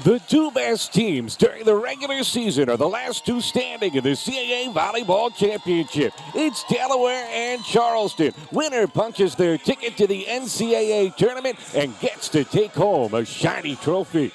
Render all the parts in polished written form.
The two best teams during the regular season are the last two standing in the CAA Volleyball Championship. It's Delaware and Charleston. Winner punches their ticket to the NCAA tournament and gets to take home a shiny trophy.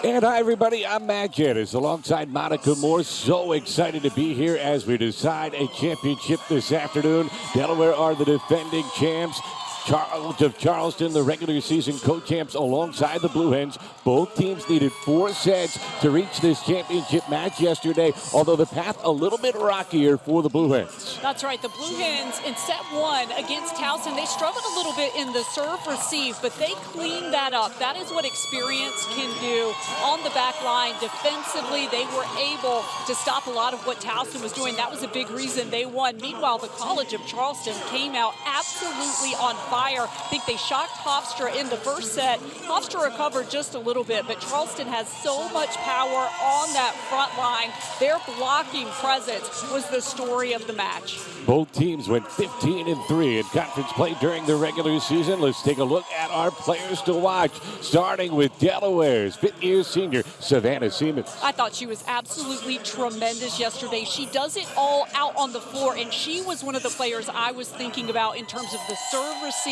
And hi, everybody. I'm Matt Janice alongside Monica Moore. So excited to be here as we decide a championship this afternoon. Delaware are the defending champs. Charleston, the regular season co-champs alongside the Blue Hens. Both teams needed 4 sets to reach this championship match yesterday, although the path a little bit rockier for the Blue Hens. That's right. The Blue Hens in set 1 against Towson, they struggled a little bit in the serve receive, but they cleaned that up. That is what experience can do on the back line. Defensively, they were able to stop a lot of what Towson was doing. That was a big reason they won. Meanwhile, the College of Charleston came out absolutely on fire. I think they shocked Hofstra in the first set. Hofstra recovered just a little bit, but Charleston has so much power on that front line. Their blocking presence was the story of the match. Both teams went 15-3 in conference play during the regular season. Let's take a look at our players to watch, starting with Delaware's fifth-year senior, Savannah Siemens. I thought she was absolutely tremendous yesterday. She does it all out on the floor, and she was one of the players I was thinking about in terms of the serve receive,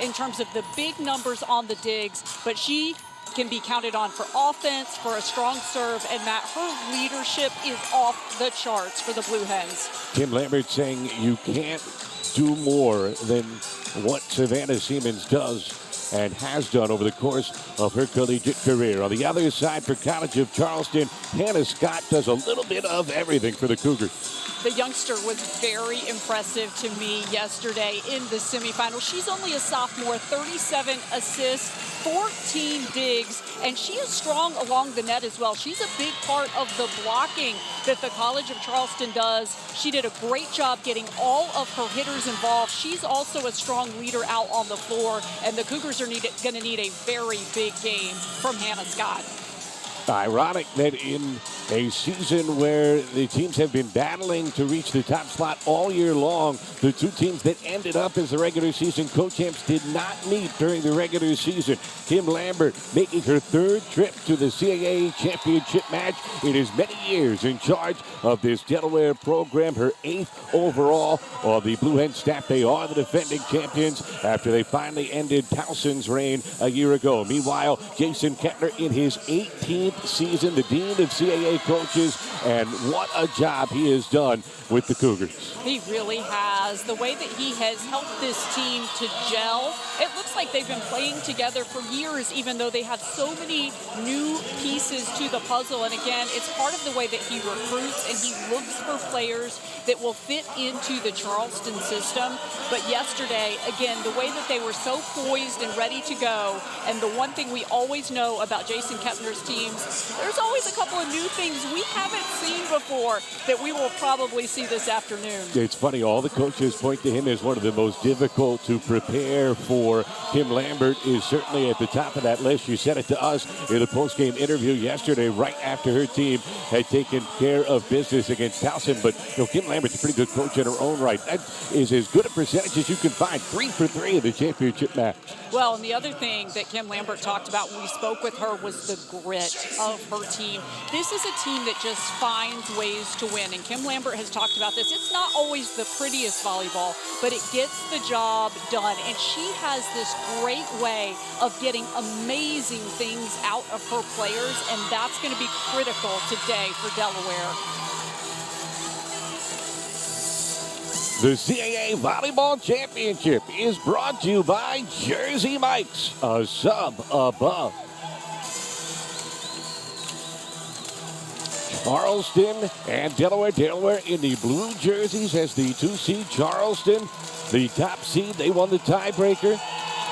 in terms of the big numbers on the digs, but she can be counted on for offense, for a strong serve, and Matt, her leadership is off the charts for the Blue Hens. Kim Lambert saying you can't do more than what Savannah Siemens does and has done over the course of her collegiate career. On the other side for College of Charleston, Hannah Scott does a little bit of everything for the Cougars. The youngster was very impressive to me yesterday in the semifinal. She's only a sophomore, 37 assists, 14 digs, and she is strong along the net as well. She's a big part of the blocking that the College of Charleston does. She did a great job getting all of her hitters involved. She's also a strong leader out on the floor, and the Cougars are going to need a very big game from Hannah Scott. Ironic that in a season where the teams have been battling to reach the top spot all year long, the two teams that ended up as the regular season co-champs did not meet during the regular season. Kim Lambert making her 3rd trip to the CAA championship match in as many years in charge of this Delaware program, her 8th overall on the Blue Hen staff. They are the defending champions after they finally ended Towson's reign a year ago. Meanwhile, Jason Kettner in his 18th season, the dean of CAA coaches, and what a job he has done with the Cougars. He really has. The way that he has helped this team to gel, it looks like they've been playing together for years, even though they have so many new pieces to the puzzle. And again, it's part of the way that he recruits, and he looks for players that will fit into the Charleston system. But yesterday, again, the way that they were so poised and ready to go, and the one thing we always know about Jason Kettner's teams, there's always a couple of new things we haven't seen before that we will probably see this afternoon. It's funny, all the coaches point to him as one of the most difficult to prepare for. Kim Lambert is certainly at the top of that list. She said it to us in a post-game interview yesterday right after her team had taken care of business against Towson. But Kim Lambert's a pretty good coach in her own right. That is as good a percentage as you can find, 3 for 3 in the championship match. Well, and the other thing that Kim Lambert talked about when we spoke with her was the grit of her team. This is a team that just finds ways to win, and Kim Lambert has talked about this. It's not always the prettiest volleyball, but it gets the job done, and she has this great way of getting amazing things out of her players, and that's going to be critical today for Delaware. The CAA Volleyball Championship is brought to you by Jersey Mike's, a sub above. Charleston and Delaware. Delaware in the blue jerseys as the 2 seed. Charleston, the top seed. They won the tiebreaker.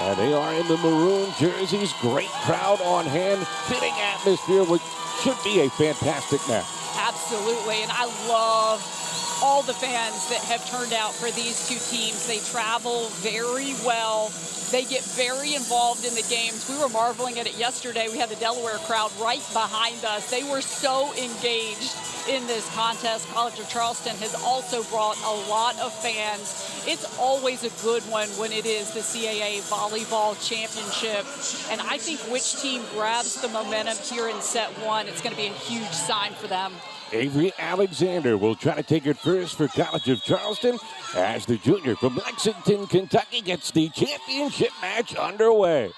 And they are in the maroon jerseys. Great crowd on hand. Fitting atmosphere, which should be a fantastic match. Absolutely, and I love all the fans that have turned out for these two teams. They travel very well. They get very involved in the games. We were marveling at it yesterday. We had the Delaware crowd right behind us. They were so engaged in this contest. College of Charleston has also brought a lot of fans. It's always a good one when it is the CAA Volleyball Championship. And I think which team grabs the momentum here in set one, it's going to be a huge sign for them. Avery Alexander will try to take it first for College of Charleston as the junior from Lexington, Kentucky gets the championship match underway.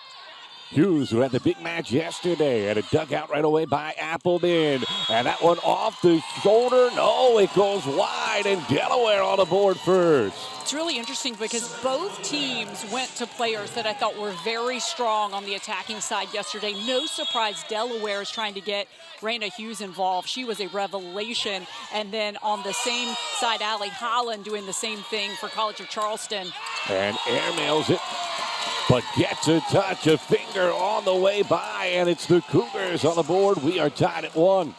Hughes, who had the big match yesterday, had a dugout right away by Appleman. And that one off the shoulder. No, it goes wide, and Delaware on the board first. It's really interesting because both teams went to players that I thought were very strong on the attacking side yesterday. No surprise Delaware is trying to get Raina Hughes involved. She was a revelation. And then on the same side, Allie Holland doing the same thing for College of Charleston. And airmails it, but gets a touch, a finger on the way by, and it's the Cougars on the board. We are tied at 1.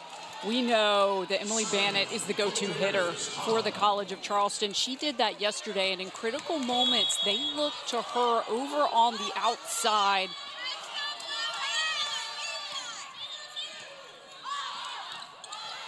We know that Emily Bannett is the go-to hitter for the College of Charleston. She did that yesterday, and in critical moments, they look to her over on the outside.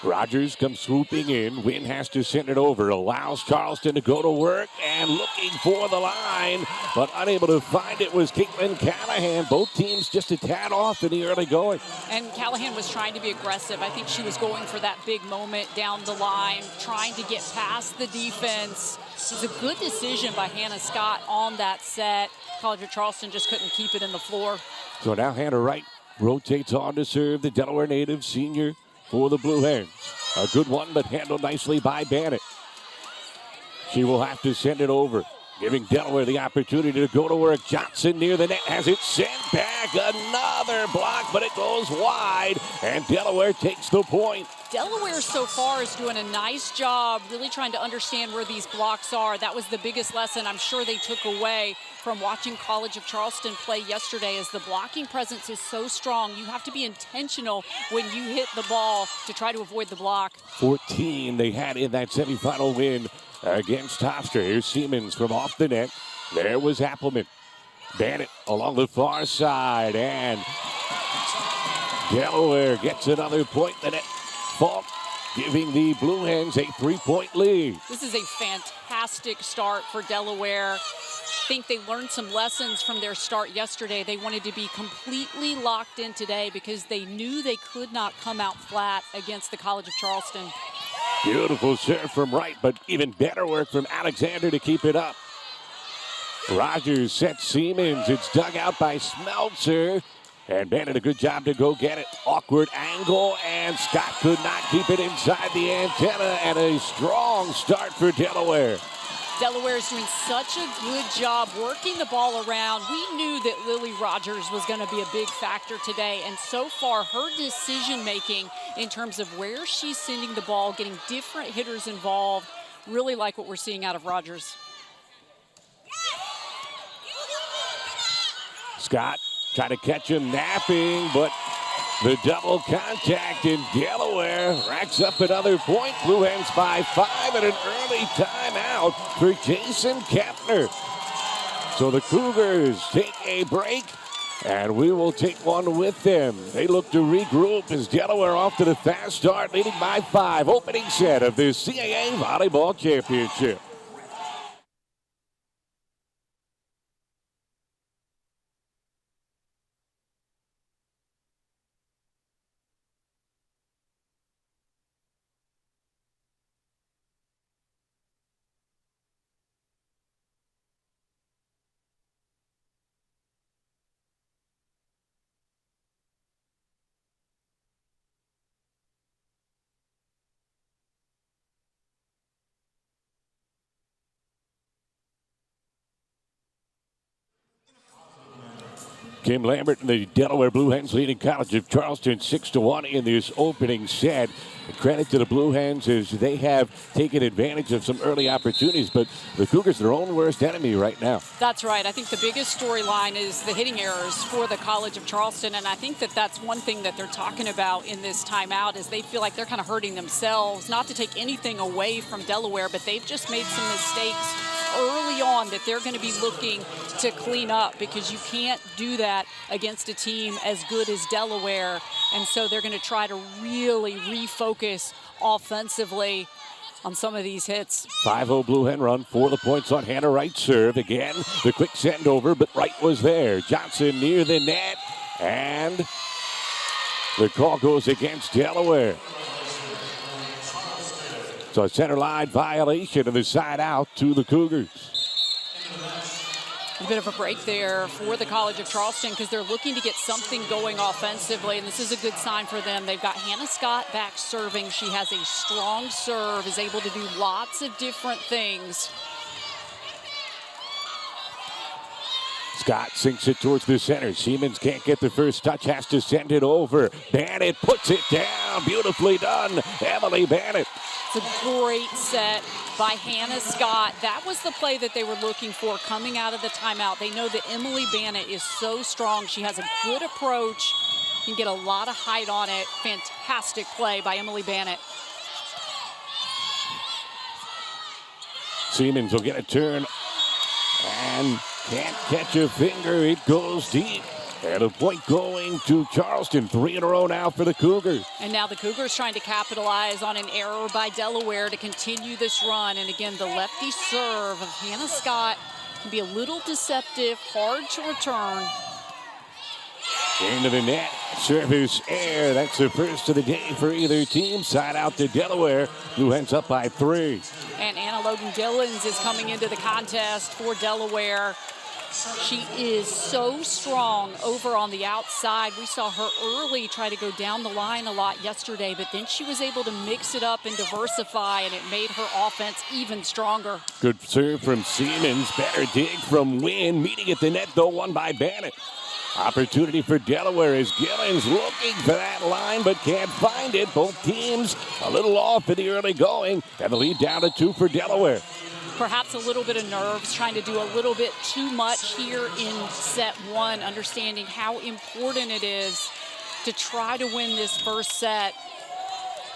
Rogers comes swooping in. Wynn has to send it over. Allows Charleston to go to work and looking for the line, but unable to find it was Caitlin Callahan. Both teams just a tad off in the early going. And Callahan was trying to be aggressive. I think she was going for that big moment down the line, trying to get past the defense. It was a good decision by Hannah Scott on that set. College of Charleston just couldn't keep it in the floor. So now Hannah Wright rotates on to serve, the Delaware native senior for the Blue Hens. A good one, but handled nicely by Bannett. She will have to send it over, giving Delaware the opportunity to go to work. Johnson near the net has it sent back. Another block, but it goes wide, and Delaware takes the point. Delaware so far is doing a nice job really trying to understand where these blocks are. That was the biggest lesson I'm sure they took away from watching College of Charleston play yesterday, as the blocking presence is so strong. You have to be intentional when you hit the ball to try to avoid the block. 14 they had in that semifinal win against Hofstra. Here's Siemens from off the net. There was Appleman. Bannett along the far side, and Delaware gets another point. The net fault, giving the Blue Hens a 3-point lead. This is a fantastic start for Delaware. I think they learned some lessons from their start yesterday. They wanted to be completely locked in today because they knew they could not come out flat against the College of Charleston. Beautiful serve from Wright, but even better work from Alexander to keep it up. Rogers sets Siemens. It's dug out by Smeltzer. And Bannett a good job to go get it. Awkward angle, and Scott could not keep it inside the antenna, and a strong start for Delaware. Delaware is doing such a good job working the ball around. We knew that Lily Rogers was going to be a big factor today, and so far her decision-making in terms of where she's sending the ball, getting different hitters involved, really like what we're seeing out of Rogers. Scott tried to catch him napping, but the double contact in Delaware racks up another point. Blue Hens by 5 and an early timeout for Jason Kepner. So the Cougars take a break, and we will take one with them. They look to regroup as Delaware off to the fast start, leading by 5. Opening set of the CAA Volleyball Championship. Kim Lambert and the Delaware Blue Hens leading College of Charleston 6-1 in this opening set. Credit to the Blue Hens as they have taken advantage of some early opportunities, but the Cougars are their own worst enemy right now. That's right. I think the biggest storyline is the hitting errors for the College of Charleston, and I think that that's one thing that they're talking about in this timeout is they feel like they're kind of hurting themselves, not to take anything away from Delaware, but they've just made some mistakes early on that they're going to be looking to clean up because you can't do that against a team as good as Delaware. And so they're going to try to really refocus offensively on some of these hits. 5-0 Blue Hen run for the points on Hannah Wright serve. Again, the quick send over, but Wright was there. Johnson near the net, and the call goes against Delaware. So a center line violation of the side out to the Cougars. A bit of a break there for the College of Charleston because they're looking to get something going offensively, and this is a good sign for them. They've got Hannah Scott back serving. She has a strong serve, is able to do lots of different things. Scott sinks it towards the center. Siemens can't get the first touch, has to send it over. Bannett puts it down. Beautifully done, Emily Bannett. It's a great set by Hannah Scott. That was the play that they were looking for coming out of the timeout. They know that Emily Bannett is so strong. She has a good approach. You can get a lot of height on it. Fantastic play by Emily Bannett. Siemens will get a turn and can't catch a finger. It goes deep. And a point going to Charleston. 3 in a row now for the Cougars. And now the Cougars trying to capitalize on an error by Delaware to continue this run. And again, the lefty serve of Hannah Scott can be a little deceptive, hard to return. Into the net, service air. That's the first of the day for either team. Side out to Delaware. Blue Hens up by 3. And Anna Logan-Gillens is coming into the contest for Delaware. She is so strong over on the outside. We saw her early try to go down the line a lot yesterday, but then she was able to mix it up and diversify, and it made her offense even stronger. Good serve from Siemens. Better dig from Wynn. Meeting at the net, though, won by Bannett. Opportunity for Delaware as Gillens looking for that line, but can't find it. Both teams a little off in the early going, and the lead down to 2 for Delaware. Perhaps a little bit of nerves, trying to do a little bit too much here in set 1, understanding how important it is to try to win this first set.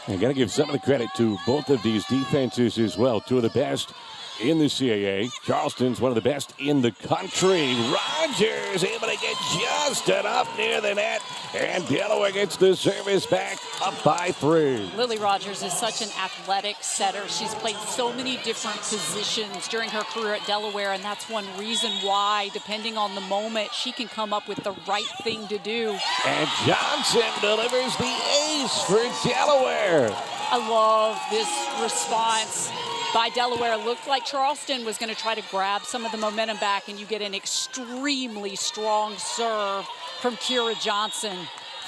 I got to give some of the credit to both of these defenses as well. 2 of the best in the CAA. Charleston's one of the best in the country. Rogers able to get just enough near the net, and Delaware gets the service back, up by 3. Lily Rogers is such an athletic setter. She's played so many different positions during her career at Delaware, and that's one reason why, depending on the moment, she can come up with the right thing to do. And Johnson delivers the ace for Delaware. I love this response by Delaware. Looked like Charleston was going to try to grab some of the momentum back, and you get an extremely strong serve from Kira Johnson.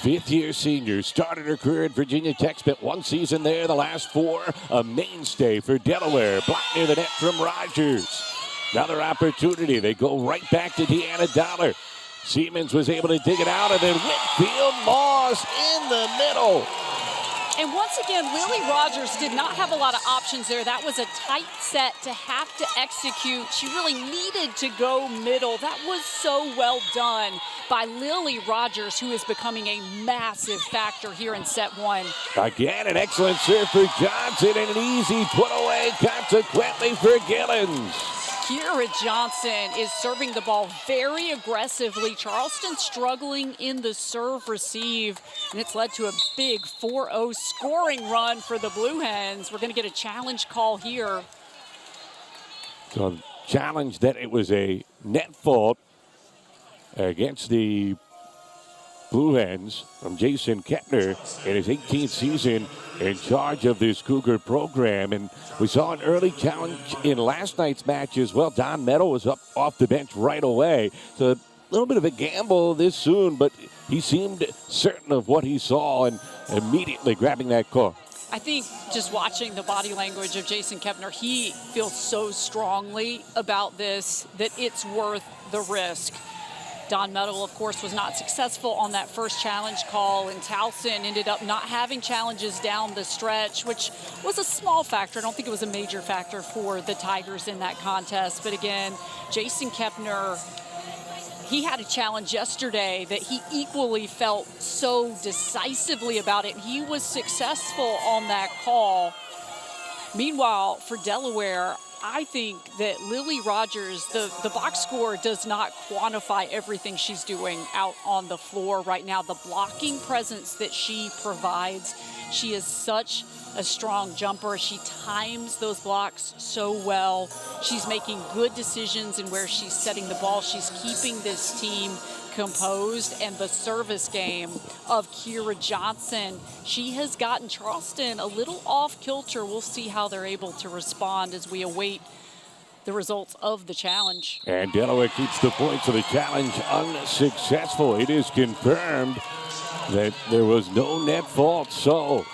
5th-year senior, started her career at Virginia Tech, spent 1 season there, the last 4, a mainstay for Delaware. Blocked near the net from Rogers. Another opportunity. They go right back to Deanna Dollar. Siemens was able to dig it out, and then Whitfield Moss in the middle. And once again, Lily Rogers did not have a lot of options there. That was a tight set to have to execute. She really needed to go middle. That was so well done by Lily Rogers, who is becoming a massive factor here in set 1. Again, an excellent serve for Johnson and an easy put away consequently for Gillens. Kira Johnson is serving the ball very aggressively. Charleston struggling in the serve receive, and it's led to a big 4-0 scoring run for the Blue Hens. We're going to get a challenge call here. So challenge that it was a net fault against the Blue Hens from Jason Kettner in his 18th season in charge of this Cougar program. And we saw an early challenge in last night's match as well. Don Meadow was up off the bench right away. So a little bit of a gamble this soon, but he seemed certain of what he saw and immediately grabbing that call. I think just watching the body language of Jason Kepner, he feels so strongly about this that it's worth the risk. Don Metal, of course, was not successful on that first challenge call, and Towson ended up not having challenges down the stretch, which was a small factor. I don't think it was a major factor for the Tigers in that contest. But again, Jason Kepner, he had a challenge yesterday that he equally felt so decisively about it, and he was successful on that call. Meanwhile, for Delaware, I think that Lily Rogers, the box score does not quantify everything she's doing out on the floor right now. The blocking presence that she provides, she is such a strong jumper. She times those blocks so well. She's making good decisions in where she's setting the ball. She's keeping this team composed, and the service game of Kira Johnson, she has gotten Charleston a little off kilter. We'll see how they're able to respond as we await the results of the challenge. And Delaware keeps the points of the challenge unsuccessful. It is confirmed that there was no net fault. So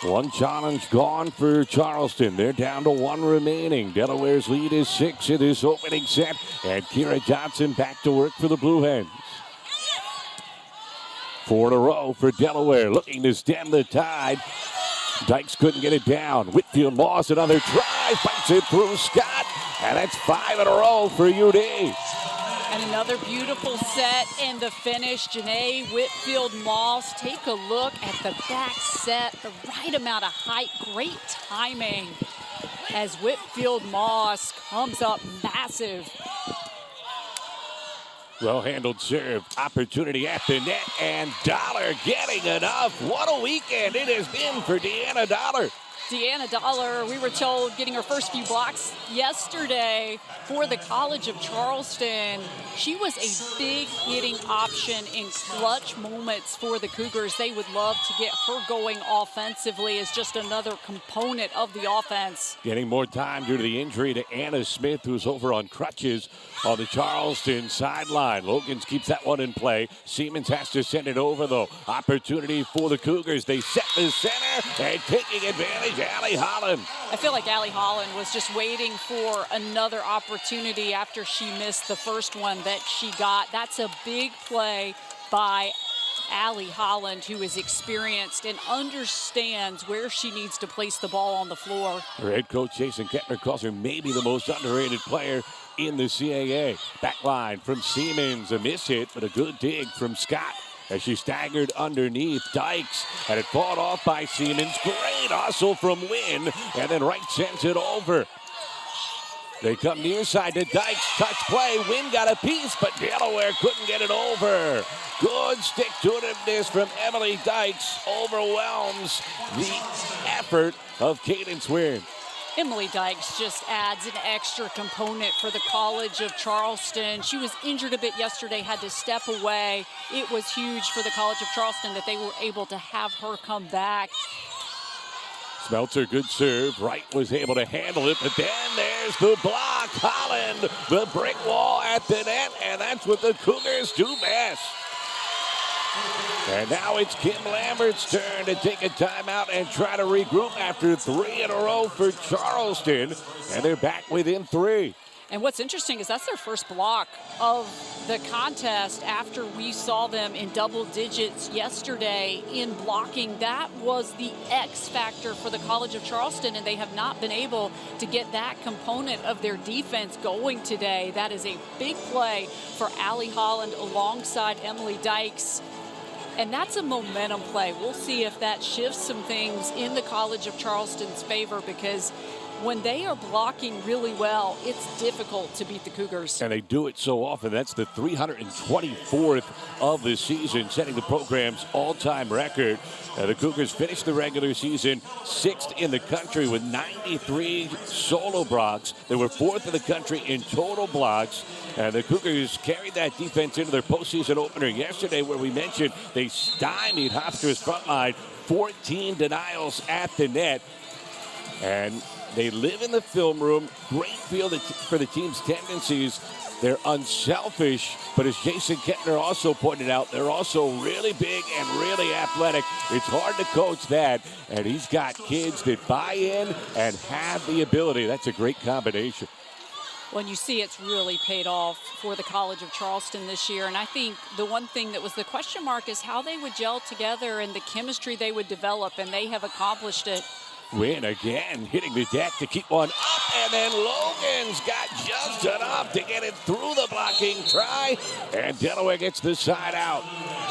one challenge gone for Charleston. They're down to one remaining. Delaware's lead is 6 in this opening set. And Kira Johnson back to work for the Blue Hens. 4 in a row for Delaware, looking to stem the tide. Dykes couldn't get it down. Whitfield Moss, another try, fights it through Scott, and that's 5 in a row for UD. And another beautiful set in the finish. Janae Whitfield Moss, take a look at the back set, the right amount of height, great timing as Whitfield Moss comes up massive. Well-handled serve, opportunity at the net, and Dollar getting enough. What a weekend it has been for Deanna Dollar. Deanna Dollar, we were told, getting her first few blocks yesterday for the College of Charleston. She was a big hitting option in clutch moments for the Cougars. They would love to get her going offensively as just another component of the offense. Getting more time due to the injury to Anna Smith, who's over on crutches on the Charleston sideline. Logans keeps that one in play. Siemens has to send it over, though. Opportunity for the Cougars. They set the center and taking advantage. Allie Holland. I feel like Allie Holland was just waiting for another opportunity after she missed the first one that she got. That's a big play by Allie Holland, who is experienced and understands where she needs to place the ball on the floor. Her head coach Jason Kettner calls her maybe the most underrated player in the CAA. Backline from Siemens, a miss hit, but a good dig from Scott as she staggered underneath Dykes, and it fought off by Siemens. Great hustle from Wynn, and then Wright sends it over. They come near side to Dykes, touch play. Wynn got a piece, but Delaware couldn't get it over. Good stick-to-itiveness from Emily Dykes overwhelms the effort of Cadence Wynn. Emily Dykes just adds an extra component for the College of Charleston. She was injured a bit yesterday, had to step away. It was huge for the College of Charleston that they were able to have her come back. Smeltzer, good serve. Wright was able to handle it, but then there's the block. Holland, the brick wall at the net, and that's what the Cougars do best. And now it's Kim Lambert's turn to take a timeout and try to regroup after 3 in a row for Charleston. And they're back within 3. And what's interesting is that's their first block of the contest after we saw them in double digits yesterday in blocking. That was the X factor for the College of Charleston, and they have not been able to get that component of their defense going today. That is a big play for Allie Holland alongside Emily Dykes. And that's a momentum play. We'll see if that shifts some things in the College of Charleston's favor, because when they are blocking really well, it's difficult to beat the Cougars. And they do it so often. That's the 324th of the season, setting the program's all-time record. The Cougars finished the regular season 6th in the country with 93 solo blocks. They were 4th in the country in total blocks. And the Cougars carried that defense into their postseason opener yesterday, where we mentioned they stymied Hofstra's front line, 14 denials at the net. And they live in the film room. Great feel for the team's tendencies. They're unselfish, but as Jason Kettner also pointed out, they're also really big and really athletic. It's hard to coach that, and he's got kids that buy in and have the ability. That's a great combination. When you see it's really paid off for the College of Charleston this year. And I think the one thing that was the question mark is how they would gel together and the chemistry they would develop, and they have accomplished it. Win again, hitting the deck to keep one up, and then Logan's got just enough to get it through the blocking try, and Delaware gets the side out.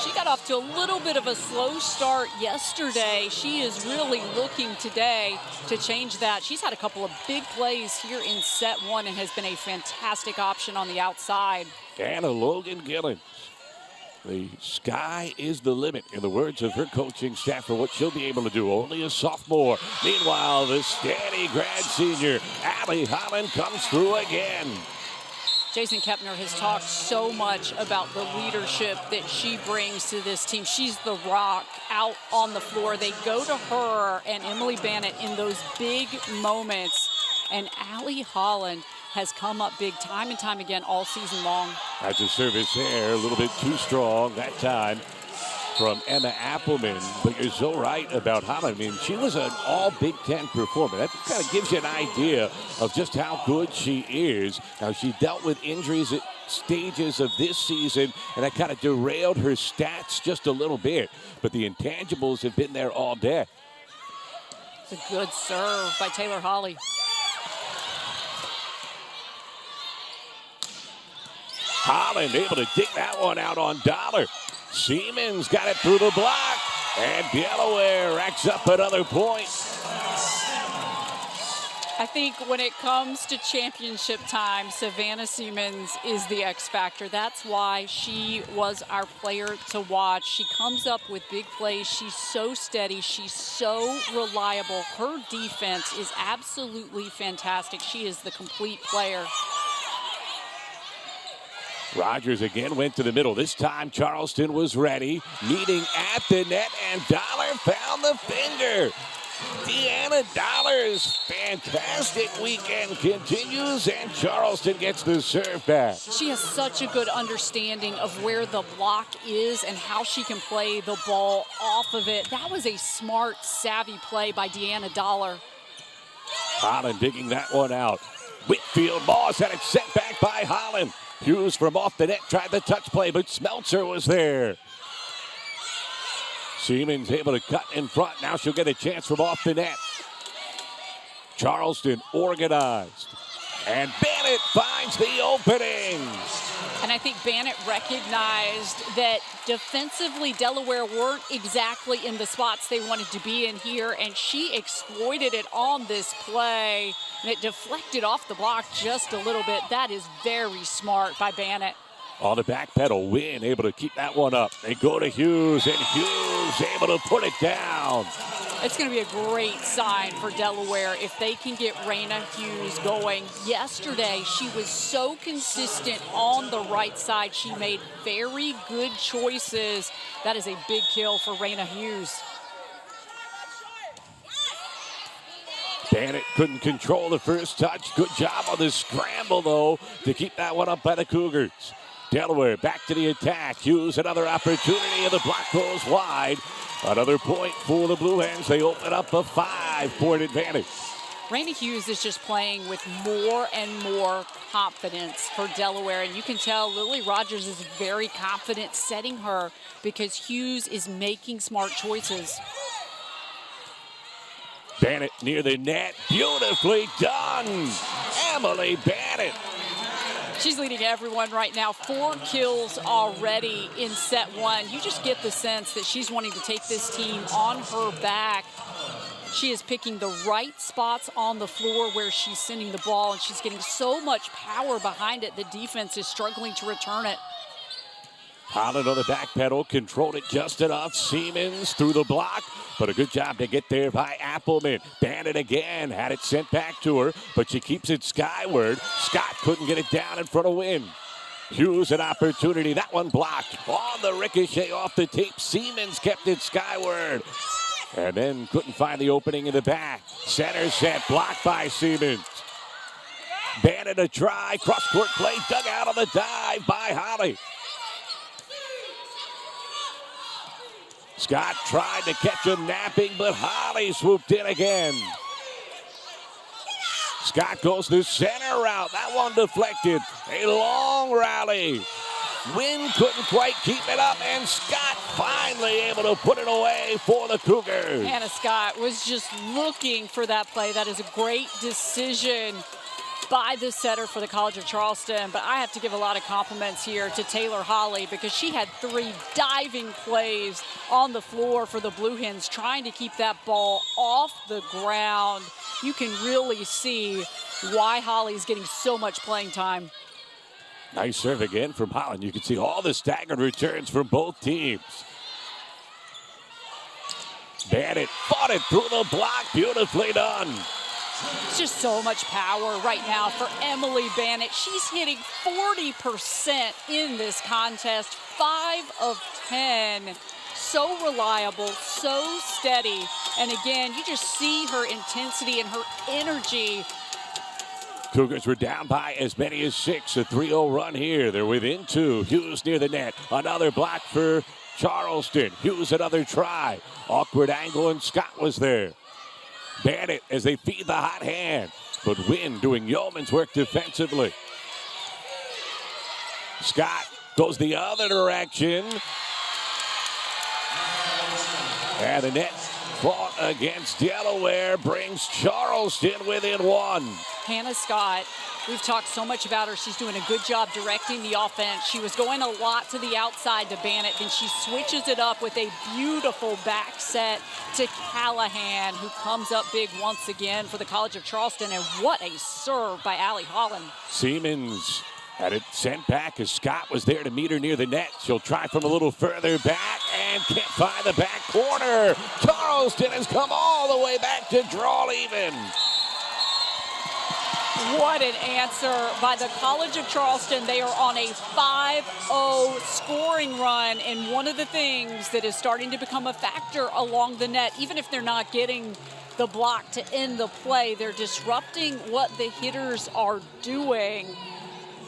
She got off to a little bit of a slow start yesterday. She is really looking today to change that. She's had a couple of big plays here in set one and has been a fantastic option on the outside. Anna Logan Gillens. The sky is the limit, in the words of her coaching staff, for what she'll be able to do. Only a sophomore. Meanwhile, the steady grad senior, Allie Holland, comes through again. Jason Kepner has talked so much about the leadership that she brings to this team. She's the rock out on the floor. They go to her and Emily Bannett in those big moments. And Allie Holland has come up big time and time again all season long. That's a service there, a little bit too strong that time from Emma Appleman. But you're so right about Holland. I mean, she was an all Big Ten performer. That kind of gives you an idea of just how good she is. Now, she dealt with injuries at stages of this season, and that kind of derailed her stats just a little bit. But the intangibles have been there all day. It's a good serve by Taylor Holly. Holland able to dig that one out on Dollar. Siemens got it through the block, and Delaware racks up another point. I think when it comes to championship time, Savannah Siemens is the X factor. That's why she was our player to watch. She comes up with big plays. She's so steady. She's so reliable. Her defense is absolutely fantastic. She is the complete player. Rogers again went to the middle. This time Charleston was ready. Meeting at the net, and Dollar found the finger. Deanna Dollar's fantastic weekend continues, and Charleston gets the serve back. She has such a good understanding of where the block is and how she can play the ball off of it. That was a smart, savvy play by Deanna Dollar. Holland digging that one out. Whitfield Moss had it sent back by Holland. Hughes from off the net tried the touch play, but Smeltzer was there. Siemens able to cut in front. Now she'll get a chance from off the net. Charleston organized. And Bannett finds the opening. And I think Bannett recognized that defensively Delaware weren't exactly in the spots they wanted to be in here, and she exploited it on this play, and it deflected off the block just a little bit. That is very smart by Bannett. On the back pedal, Wynn able to keep that one up. They go to Hughes, and Hughes able to put it down. It's going to be a great sign for Delaware if they can get Raina Hughes going. Yesterday, she was so consistent on the right side. She made very good choices. That is a big kill for Raina Hughes. Bannett couldn't control the first touch. Good job on the scramble, though, to keep that one up by the Cougars. Delaware back to the attack. Hughes another opportunity, and the block goes wide. Another point for the Blue Hens. They open up a 5-point advantage. Raina Hughes is just playing with more and more confidence for Delaware. And you can tell Lily Rogers is very confident setting her because Hughes is making smart choices. Bannett near the net. Beautifully done. Emily Bannett. She's leading everyone right now. 4 kills already in set one. You just get the sense that she's wanting to take this team on her back. She is picking the right spots on the floor where she's sending the ball, and she's getting so much power behind it. The defense is struggling to return it. Holland on the back pedal, controlled it just enough. Siemens through the block, but a good job to get there by Appleman. Bannett again, had it sent back to her, but she keeps it skyward. Scott couldn't get it down in front of Wynn. Hughes an opportunity, that one blocked. On the ricochet off the tape, Siemens kept it skyward. And then couldn't find the opening in the back. Center set, blocked by Siemens. Bannett a try, cross-court play, dug out on the dive by Holly. Scott tried to catch him napping, but Holly swooped in again. Scott goes the center route. That one deflected. A long rally. Wynn couldn't quite keep it up, and Scott finally able to put it away for the Cougars. Hannah Scott was just looking for that play. That is a great decision by the setter for the College of Charleston. But I have to give a lot of compliments here to Taylor Holly, because she had 3 diving plays on the floor for the Blue Hens, trying to keep that ball off the ground. You can really see why Holly's getting so much playing time. Nice serve again from Holland. You can see all the staggered returns from both teams. Bannett fought it through the block. Beautifully done. It's just so much power right now for Emily Bannett. She's hitting 40% in this contest, 5 of 10. So reliable, so steady. And again, you just see her intensity and her energy. Cougars were down by as many as 6. A 3-0 run here. They're within 2. Hughes near the net. Another block for Charleston. Hughes another try. Awkward angle, and Scott was there. Bannett as they feed the hot hand. But Wynn doing yeoman's work defensively. Scott goes the other direction. And the net fought against Delaware brings Charleston within 1. Hannah Scott, we've talked so much about her. She's doing a good job directing the offense. She was going a lot to the outside to Bannett. Then she switches it up with a beautiful back set to Callahan, who comes up big once again for the College of Charleston. And what a serve by Allie Holland. Siemens had it sent back as Scott was there to meet her near the net. She'll try from a little further back and can't find the back corner. Charleston has come all the way back to draw even. What an answer by the College of Charleston. They are on a 5-0 scoring run, and one of the things that is starting to become a factor along the net, even if they're not getting the block to end the play, they're disrupting what the hitters are doing.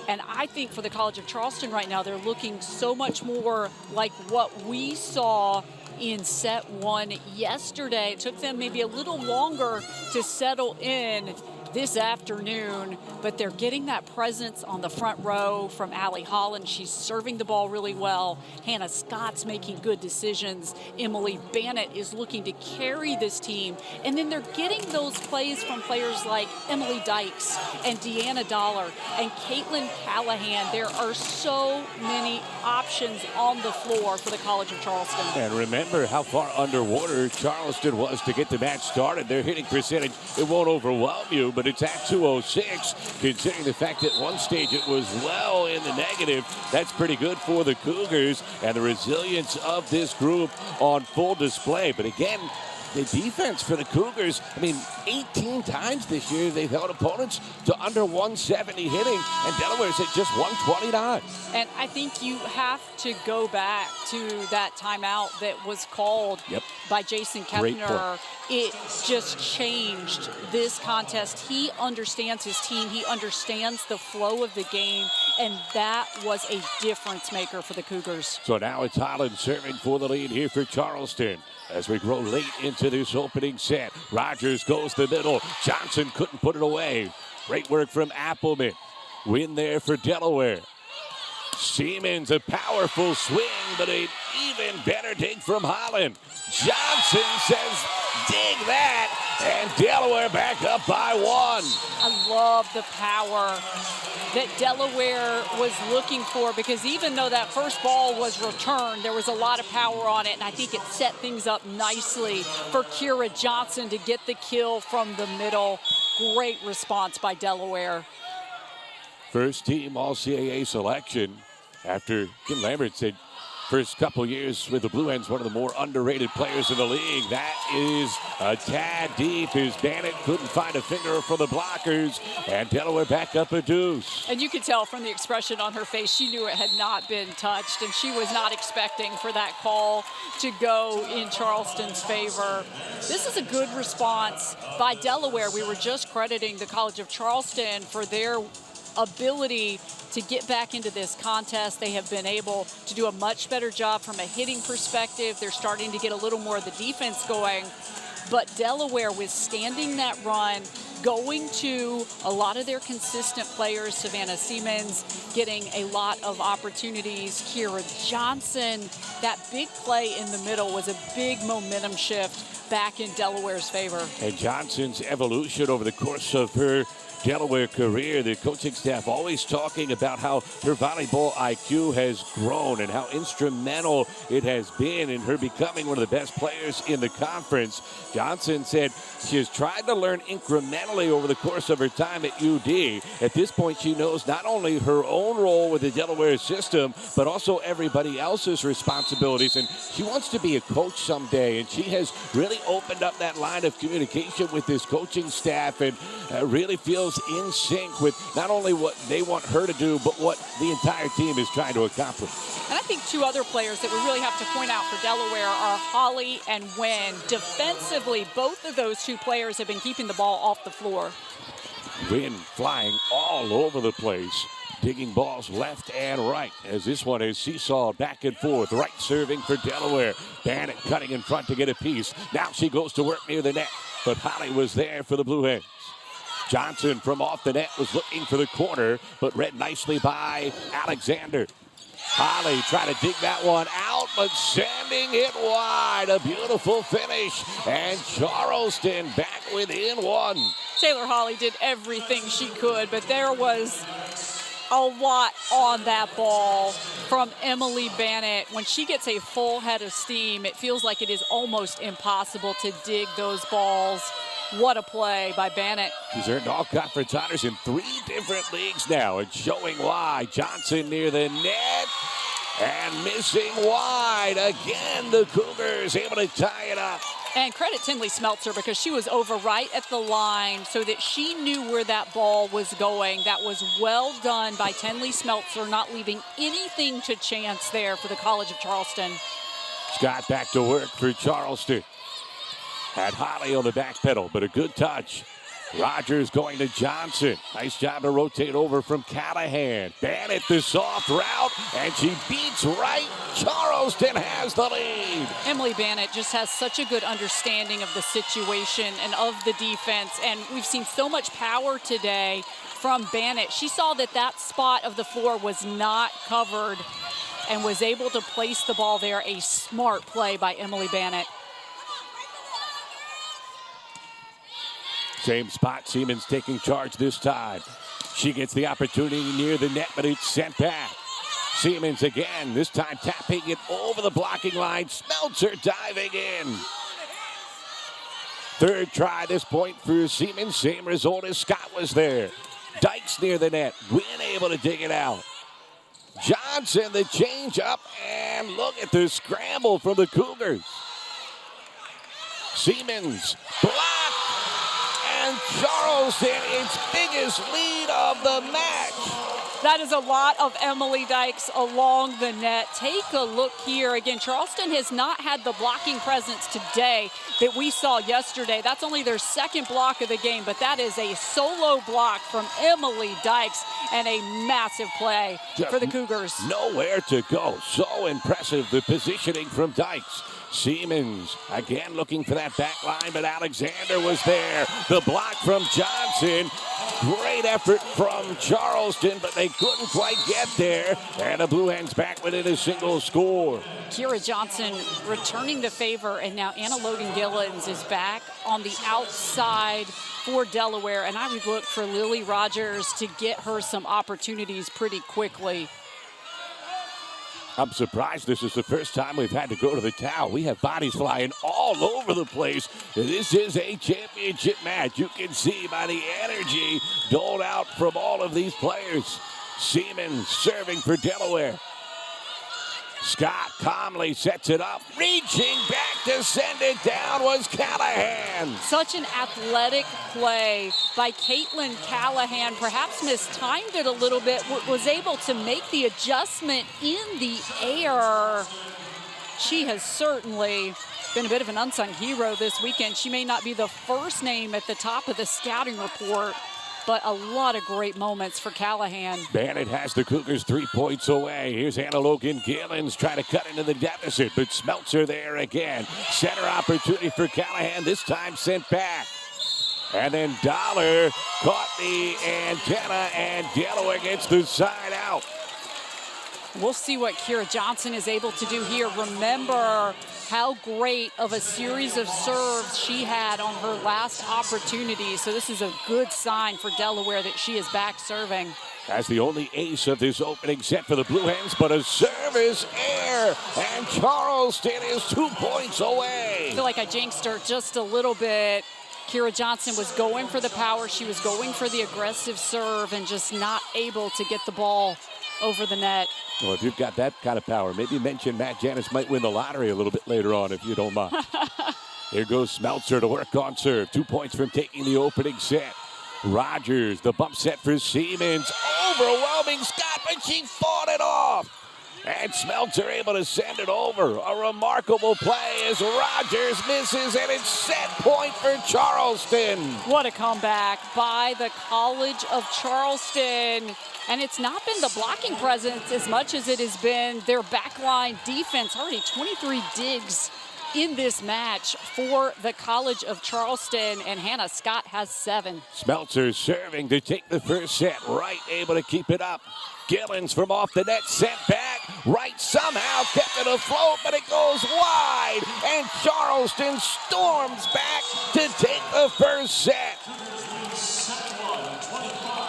And I think for the College of Charleston right now, they're looking so much more like what we saw in set 1 yesterday. It took them maybe a little longer to settle in this afternoon, but they're getting that presence on the front row from Allie Holland. She's serving the ball really well. Hannah Scott's making good decisions. Emily Bannett is looking to carry this team. And then they're getting those plays from players like Emily Dykes and Deanna Dollar and Caitlin Callahan. There are so many options on the floor for the College of Charleston. And remember how far underwater Charleston was to get the match started. Their hitting percentage, it won't overwhelm you, but it's at 206. Considering the fact that one stage it was well in the negative, that's pretty good for the Cougars, and the resilience of this group on full display. But again, the defense for the Cougars, 18 times this year they've held opponents to under 170 hitting, and Delaware's at just 129. And I think you have to go back to that timeout that was called by Jason Kepner. It just changed this contest. He understands his team. He understands the flow of the game, and that was a difference maker for the Cougars. So now it's Holland serving for the lead here for Charleston. As we grow late into this opening set, Rogers goes the middle. Johnson couldn't put it away. Great work from Appleman. Win there for Delaware. Siemens, a powerful swing, but an even better dig from Holland. Johnson says, dig that, and Delaware back up by 1. I love the power that Delaware was looking for, because even though that first ball was returned, there was a lot of power on it, and I think it set things up nicely for Kira Johnson to get the kill from the middle. Great response by Delaware. First team All-CAA selection after Kim Lambert said first couple years with the Blue Hens, one of the more underrated players in the league. That is a tad deep as Bannett couldn't find a finger for the blockers, and Delaware back up a deuce. And you could tell from the expression on her face, she knew it had not been touched, and she was not expecting for that call to go in Charleston's favor. This is a good response by Delaware. We were just crediting the College of Charleston for their ability to get back into this contest. They have been able to do a much better job from a hitting perspective. They're starting to get a little more of the defense going. But Delaware withstanding that run, going to a lot of their consistent players. Savannah Siemens getting a lot of opportunities. Kira Johnson, that big play in the middle was a big momentum shift back in Delaware's favor. And Johnson's evolution over the course of her Delaware career, the coaching staff always talking about how her volleyball IQ has grown and how instrumental it has been in her becoming one of the best players in the conference. Johnson said she has tried to learn incrementally over the course of her time at UD. At this point, she knows not only her own role with the Delaware system, but also everybody else's responsibilities. And she wants to be a coach someday, and she has really opened up that line of communication with this coaching staff and really feels in sync with not only what they want her to do, but what the entire team is trying to accomplish. And I think two other players that we really have to point out for Delaware are Holly and Wynn. Defensively, both of those two players have been keeping the ball off the floor. Wynn flying all over the place, digging balls left and right as this one is seesawed back and forth. Right serving for Delaware. Bannett cutting in front to get a piece. Now she goes to work near the net, but Holly was there for the Blue Hens. Johnson from off the net was looking for the corner, but read nicely by Alexander. Holly trying to dig that one out, but sending it wide. A beautiful finish, and Charleston back within one. Taylor Holly did everything she could, but there was a lot on that ball from Emily Bannett. When she gets a full head of steam, it feels like it is almost impossible to dig those balls. What a play by Bannett. She's earned all conference honors in 3 different leagues now, and showing why. Johnson near the net and missing wide. Again, the Cougars able to tie it up. And credit Tinley Smeltzer because she was over right at the line so that she knew where that ball was going. That was well done by Tinley Smeltzer, not leaving anything to chance there for the College of Charleston. Scott back to work for Charleston. Had Holly on the back pedal, but a good touch. Rogers going to Johnson. Nice job to rotate over from Callahan. Bannett the soft route, and she beats right. Charleston has the lead. Emily Bannett just has such a good understanding of the situation and of the defense, and we've seen so much power today from Bannett. She saw that that spot of the floor was not covered and was able to place the ball there. A smart play by Emily Bannett. Same spot, Siemens taking charge this time. She gets the opportunity near the net, but it's sent back. Siemens again, this time tapping it over the blocking line. Smeltzer diving in. Third try this point for Siemens. Same result as Scott was there. Dykes near the net. Wynn able to dig it out. Johnson the change up, and look at the scramble from the Cougars. Siemens blocked. And Charleston, its biggest lead of the match. That is a lot of Emily Dykes along the net. Take a look here. Again, Charleston has not had the blocking presence today that we saw yesterday. That's only their second block of the game, but that is a solo block from Emily Dykes and a massive play for the Cougars. Nowhere to go. So impressive, the positioning from Dykes. Siemens again looking for that back line, but Alexander was there. The block from Johnson. Great effort from Charleston, but they couldn't quite get there. And the Blue Hens back within a single score. Kira Johnson returning the favor, and now Anna Logan-Gillens is back on the outside for Delaware. And I would look for Lily Rogers to get her some opportunities pretty quickly. I'm surprised this is the first time we've had to go to the towel. We have bodies flying all over the place. This is a championship match. You can see by the energy doled out from all of these players. Siemens serving for Delaware. Scott calmly sets it up. Reaching back to send it down was Callahan. Such an athletic play by Caitlin Callahan. Perhaps mistimed it a little bit. Was able to make the adjustment in the air. She has certainly been a bit of an unsung hero this weekend. She may not be the first name at the top of the scouting report, but a lot of great moments for Callahan. Bannett has the Cougars 3 points away. Here's Anna Logan-Gillens trying to cut into the deficit, but Smeltzer there again. Center opportunity for Callahan, this time sent back. And then Dollar caught the antenna, and Delaware gets the side out. We'll see what Kira Johnson is able to do here. Remember how great of a series of serves she had on her last opportunity. So this is a good sign for Delaware that she is back serving. As the only ace of this opening set for the Blue Hens, but a service error, and Charleston is 2 points away. I feel like I jinxed her just a little bit. Kira Johnson was going for the power. She was going for the aggressive serve and just not able to get the ball over the net. Well, if you've got that kind of power, maybe mention Matt Janis might win the lottery a little bit later on, if you don't mind. Here goes Smeltzer to work on serve. 2 points from taking the opening set. Rogers, the bump set for Siemens. Overwhelming Scott, but she fought it off. And Smeltzer able to send it over. A remarkable play as Rogers misses, and it's set point for Charleston. What a comeback by the College of Charleston. And it's not been the blocking presence as much as it has been their backline defense. Already 23 digs in this match for the College of Charleston, and Hannah Scott has 7. Smeltzer serving to take the first set. Wright able to keep it up. Gillens from off the net, sent back. Wright somehow kept it afloat, but it goes wide. And Charleston storms back to take the first set.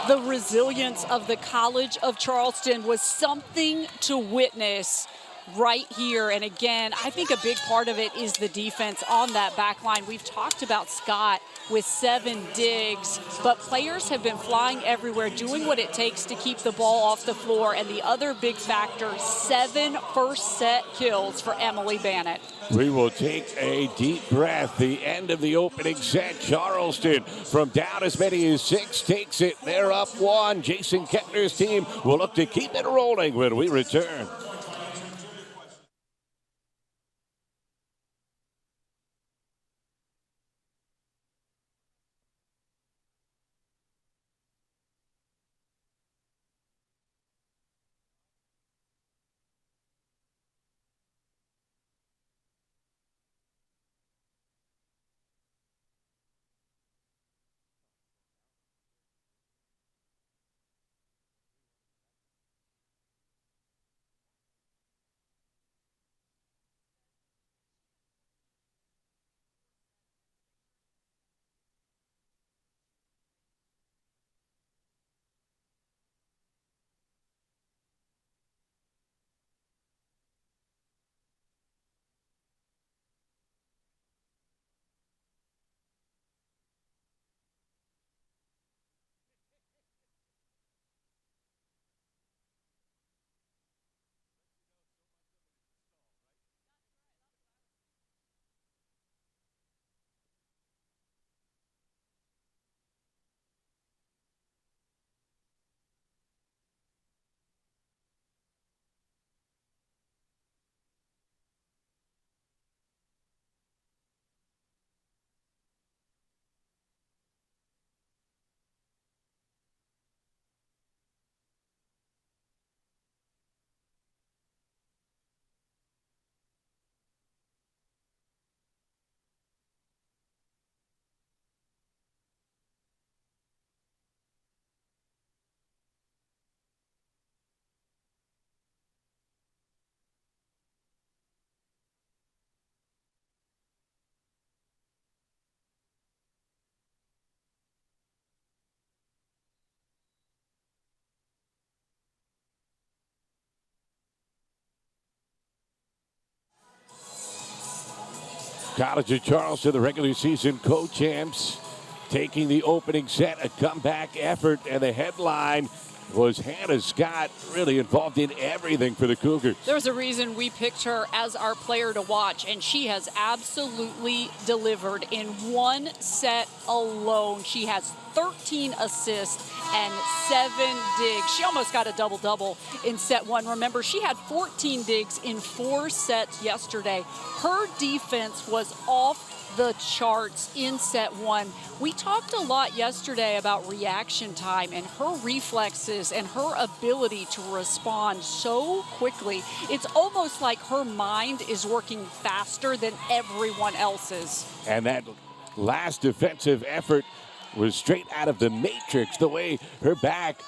The resilience of the College of Charleston was something to witness right here. And again, I think a big part of it is the defense on that back line. We've talked about Scott with 7 digs, but players have been flying everywhere, doing what it takes to keep the ball off the floor. And the other big factor, 7 first set kills for Emily Bannett. We will take a deep breath. The end of the opening set. Charleston from down as many as 6 takes it. They're up 1. Jason Kettner's team will look to keep it rolling when we return. College of Charleston, the regular season co-champs, taking the opening set, a comeback effort, and the headline was Hannah Scott, really involved in everything for the Cougars. There's a reason we picked her as our player to watch, and she has absolutely delivered in one set alone. She has 13 assists and 7 digs. She almost got a double-double in set 1. Remember, she had 14 digs in 4 sets yesterday. Her defense was off the charts in set 1. We talked a lot yesterday about reaction time and her reflexes and her ability to respond so quickly. It's almost like her mind is working faster than everyone else's. And that last defensive effort was straight out of the Matrix, the way her back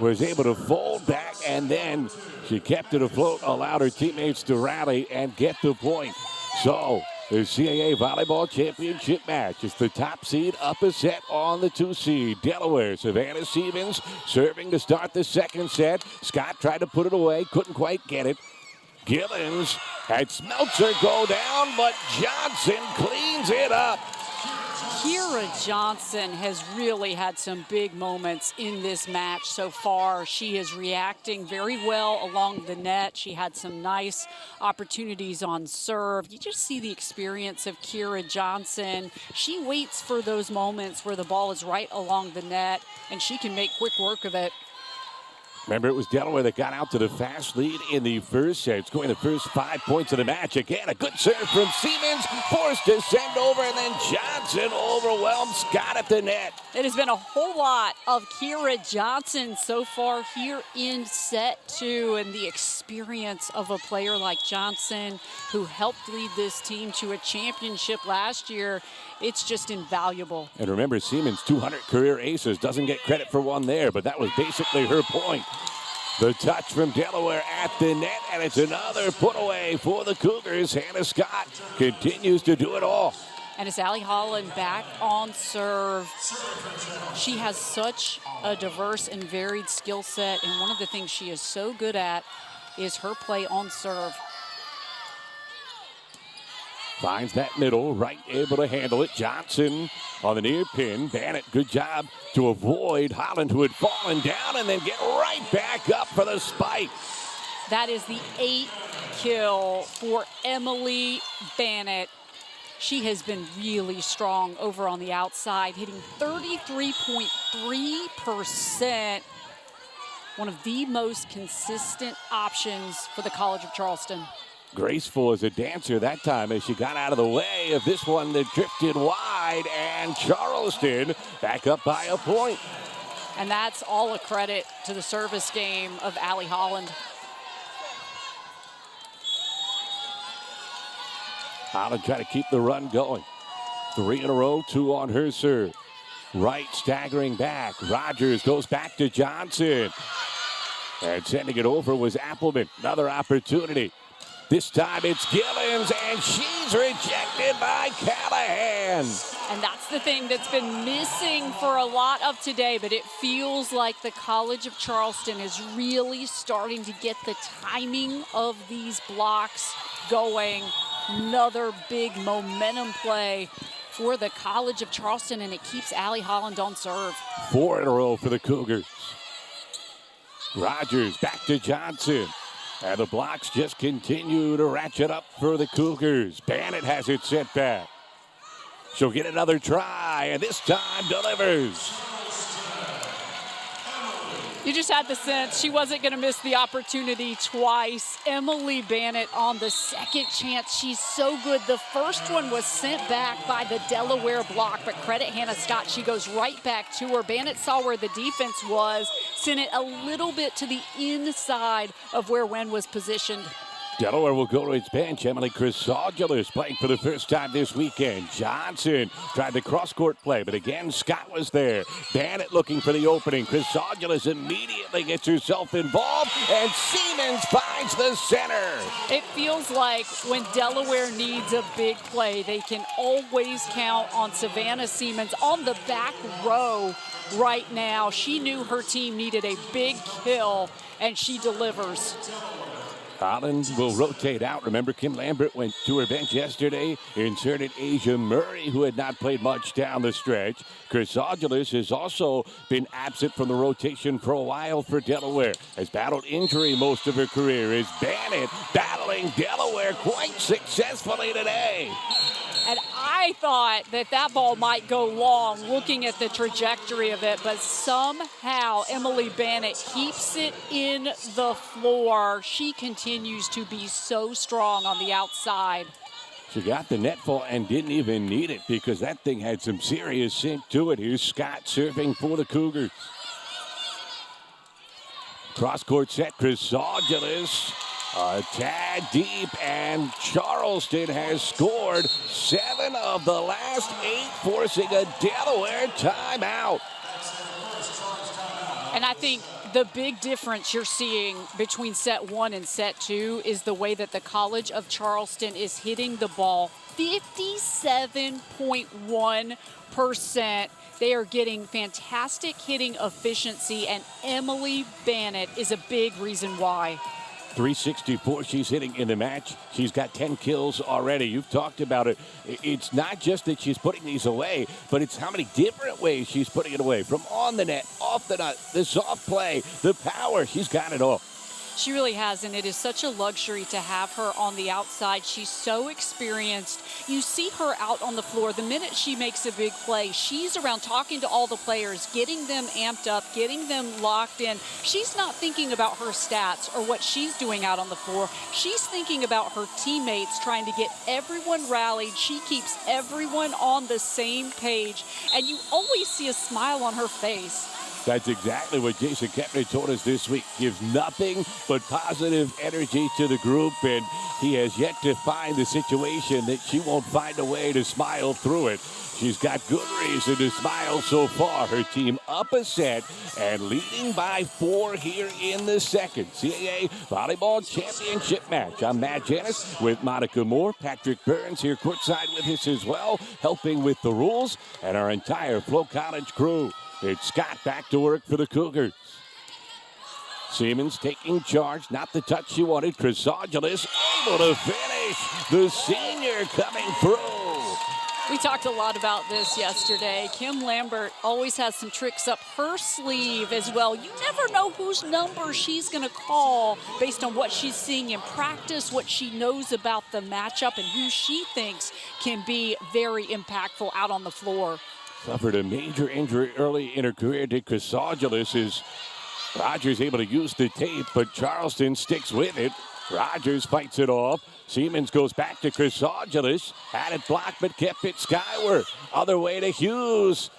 was able to fold back, and then she kept it afloat, allowed her teammates to rally and get the point. So the CAA Volleyball Championship match is the top seed up a set on the 2 seed. Delaware, Savannah Siemens serving to start the second set. Scott tried to put it away, couldn't quite get it. Gillens had Smeltzer go down, but Johnson cleans it up. Kira Johnson has really had some big moments in this match so far. She is reacting very well along the net. She had some nice opportunities on serve. You just see the experience of Kira Johnson. She waits for those moments where the ball is right along the net, and she can make quick work of it. Remember, it was Delaware that got out to the fast lead in the first set, scoring the first 5 points of the match. Again, a good serve from Siemens, forced to send over, and then Johnson overwhelmed Scott at the net. It has been a whole lot of Kira Johnson so far here in set 2, and the experience of a player like Johnson, who helped lead this team to a championship last year, it's just invaluable. And remember, Siemens, 200 career aces, doesn't get credit for one there, but that was basically her point. The touch from Delaware at the net, and it's another put away for the Cougars. Hannah Scott continues to do it all. And it's Allie Holland back on serve. She has such a diverse and varied skill set, and one of the things she is so good at is her play on serve. Finds that middle, right, able to handle it. Johnson on the near pin. Bannett, good job to avoid Holland, who had fallen down, and then get right back up for the spike. That is the 8th kill for Emily Bannett. She has been really strong over on the outside, hitting 33.3%. One of the most consistent options for the College of Charleston. Graceful as a dancer that time as she got out of the way of this one that drifted wide, and Charleston back up by a point. And that's all a credit to the service game of Allie Holland. Holland trying to keep the run going. 3 in a row, 2 on her serve. Right, staggering back. Rogers goes back to Johnson. And sending it over was Appleman. Another opportunity. This time it's Gillens, and she's rejected by Callahan. And that's the thing that's been missing for a lot of today, but it feels like the College of Charleston is really starting to get the timing of these blocks going. Another big momentum play for the College of Charleston, and it keeps Allie Holland on serve. 4 in a row for the Cougars. Rogers back to Johnson. And the blocks just continue to ratchet up for the Cougars. Bannett has it sent back. She'll get another try, and this time delivers. You just had the sense she wasn't going to miss the opportunity twice. Emily Bannett on the second chance. She's so good. The first one was sent back by the Delaware block, but credit Hannah Scott. She goes right back to her. Bannett saw where the defense was, sent it a little bit to the inside of where Wen was positioned. Delaware will go to its bench. Emily Chrysogelis playing for the first time this weekend. Johnson tried the cross-court play, but again, Scott was there. Bannett looking for the opening. Chrysogelis immediately gets herself involved, and Siemens finds the center. It feels like when Delaware needs a big play, they can always count on Savannah Siemens on the back row right now. She knew her team needed a big kill, and she delivers. Holland will rotate out. Remember, Kim Lambert went to her bench yesterday, inserted Asia Murray, who had not played much down the stretch. Chrysogelis has also been absent from the rotation for a while for Delaware. Has battled injury most of her career. Is Bannett battling Delaware quite successfully today. And I thought that ball might go long, looking at the trajectory of it, but somehow Emily Bannett keeps it in the floor. She continues to be so strong on the outside. She got the net fall and didn't even need it because that thing had some serious sink to it. Here's Scott serving for the Cougars. Cross-court set, Chrysogelis A tad deep, and Charleston has scored 7 of the last 8, forcing a Delaware timeout. And I think the big difference you're seeing between set 1 and set 2 is the way that the College of Charleston is hitting the ball. 57.1%. They are getting fantastic hitting efficiency, and Emily Bannett is a big reason why. 364 she's hitting in the match. She's got 10 kills already. You've talked about it. It's not just that she's putting these away, but it's how many different ways she's putting it away. From on the net, off the net, the soft play, the power. She's got it all. She really has, and it is such a luxury to have her on the outside. She's so experienced. You see her out on the floor. The minute she makes a big play, she's around talking to all the players, getting them amped up, getting them locked in. She's not thinking about her stats or what she's doing out on the floor. She's thinking about her teammates, trying to get everyone rallied. She keeps everyone on the same page, and you always see a smile on her face. That's exactly what Jason Kepner told us this week. Gives nothing but positive energy to the group, and he has yet to find the situation that she won't find a way to smile through it. She's got good reason to smile so far. Her team up a set and leading by 4 here in the second CAA Volleyball Championship match. I'm Matt Janis with Monica Moore. Patrick Burns here courtside with us as well, helping with the rules, and our entire Flo College crew. It's Scott back to work for the Cougars. Siemens taking charge, not the touch she wanted. Chrysogelis able to finish. The senior coming through. We talked a lot about this yesterday. Kim Lambert always has some tricks up her sleeve as well. You never know whose number she's going to call based on what she's seeing in practice, what she knows about the matchup, and who she thinks can be very impactful out on the floor. Suffered a major injury early in her career. Did Chrysogelis. Is Rogers able to use the tape, but Charleston sticks with it. Rogers fights it off. Siemens goes back to Chrysogelis. Had it blocked, but kept it skyward. Other way to Hughes.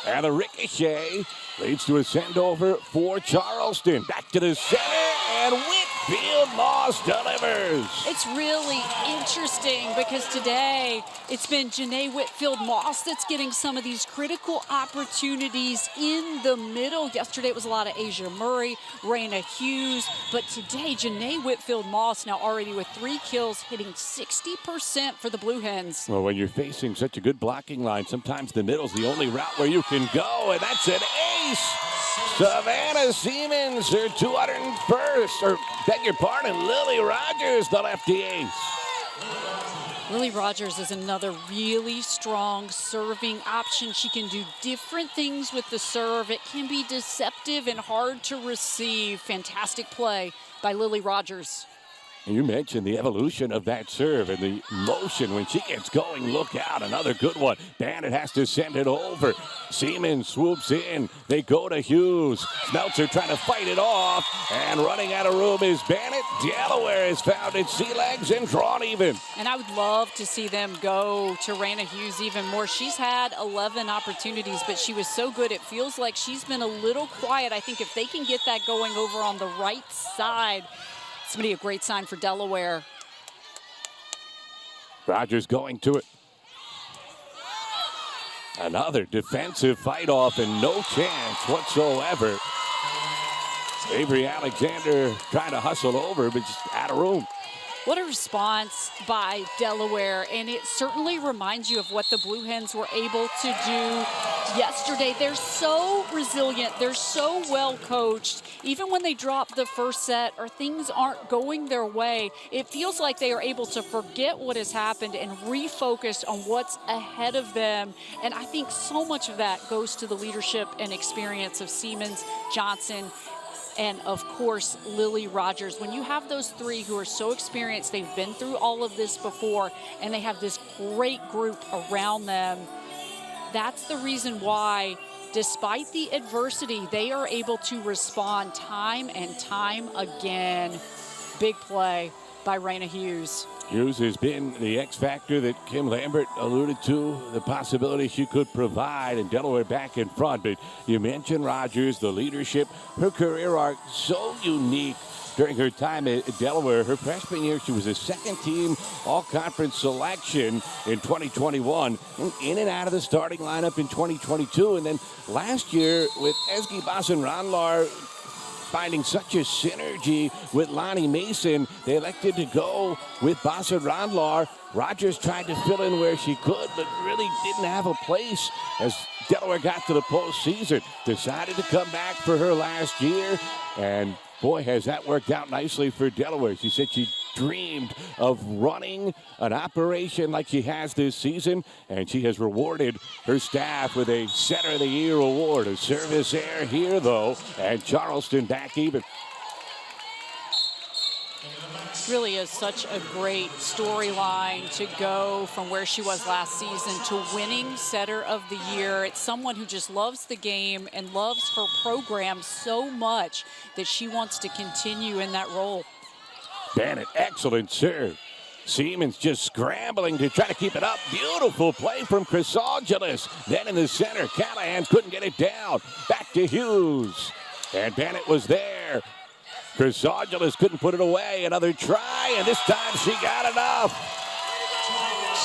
And a ricochet leads to a send-over for Charleston. Back to the center, and Whitfield Moss delivers. It's really interesting because today it's been Janae Whitfield Moss that's getting some of these critical opportunities in the middle. Yesterday it was a lot of Asia Murray, Raina Hughes, but today Janae Whitfield Moss now already with 3 kills, hitting 60% for the Blue Hens. Well, when you're facing such a good blocking line, sometimes the middle's the only route where you can go, and that's an ace. Savannah Siemens, her 201st, or beg your pardon, Lily Rogers, the lefty ace. Lily Rogers is another really strong serving option. She can do different things with the serve. It can be deceptive and hard to receive. Fantastic play by Lily Rogers. You mentioned the evolution of that serve and the motion when she gets going. Look out, another good one. Bannett has to send it over. Siemens swoops in. They go to Hughes. Smeltzer trying to fight it off. And running out of room is Bannett. Delaware has found its sea legs and drawn even. And I would love to see them go to Raina Hughes even more. She's had 11 opportunities, but she was so good. It feels like she's been a little quiet. I think if they can get that going over on the right side, it's going to be a great sign for Delaware. Rogers going to it. Another defensive fight off and no chance whatsoever. Avery Alexander trying to hustle over, but just out of room. What a response by Delaware, and it certainly reminds you of what the Blue Hens were able to do yesterday. They're so resilient. They're so well coached. Even when they drop the first set or things aren't going their way, it feels like they are able to forget what has happened and refocus on what's ahead of them. And I think so much of that goes to the leadership and experience of Siemens, Johnson, and of course, Lily Rogers. When you have those 3 who are so experienced, they've been through all of this before, and they have this great group around them, that's the reason why, despite the adversity, they are able to respond time and time again. Big play by Raina Hughes. Hughes has been the X factor that Kim Lambert alluded to, the possibility she could provide, and Delaware back in front. But you mentioned Rogers, the leadership, her career arc so unique. during her time at Delaware. Her freshman year, she was a second-team all-conference selection in 2021, in and out of the starting lineup in 2022. And then last year with Ezgi Basen-Ranlar finding such a synergy with Lonnie Mason, they elected to go with Basen-Ranlar. Rogers tried to fill in where she could, but really didn't have a place as Delaware got to the postseason. Decided to come back for her last year, and boy, has that worked out nicely for Delaware. She said she dreamed of running an operation like she has this season, and she has rewarded her staff with a Center of the Year award. A service error here, though, and Charleston back even. Really is such a great storyline to go from where she was last season to winning Setter of the Year. It's someone who just loves the game and loves her program so much that she wants to continue in that role. Bennett, excellent serve. Siemens just scrambling to try to keep it up. Beautiful play from Chrysogelis. Then in the center, Callahan couldn't get it down. Back to Hughes. And Bennett was there. Chrysogelis couldn't put it away. Another try, and this time she got enough.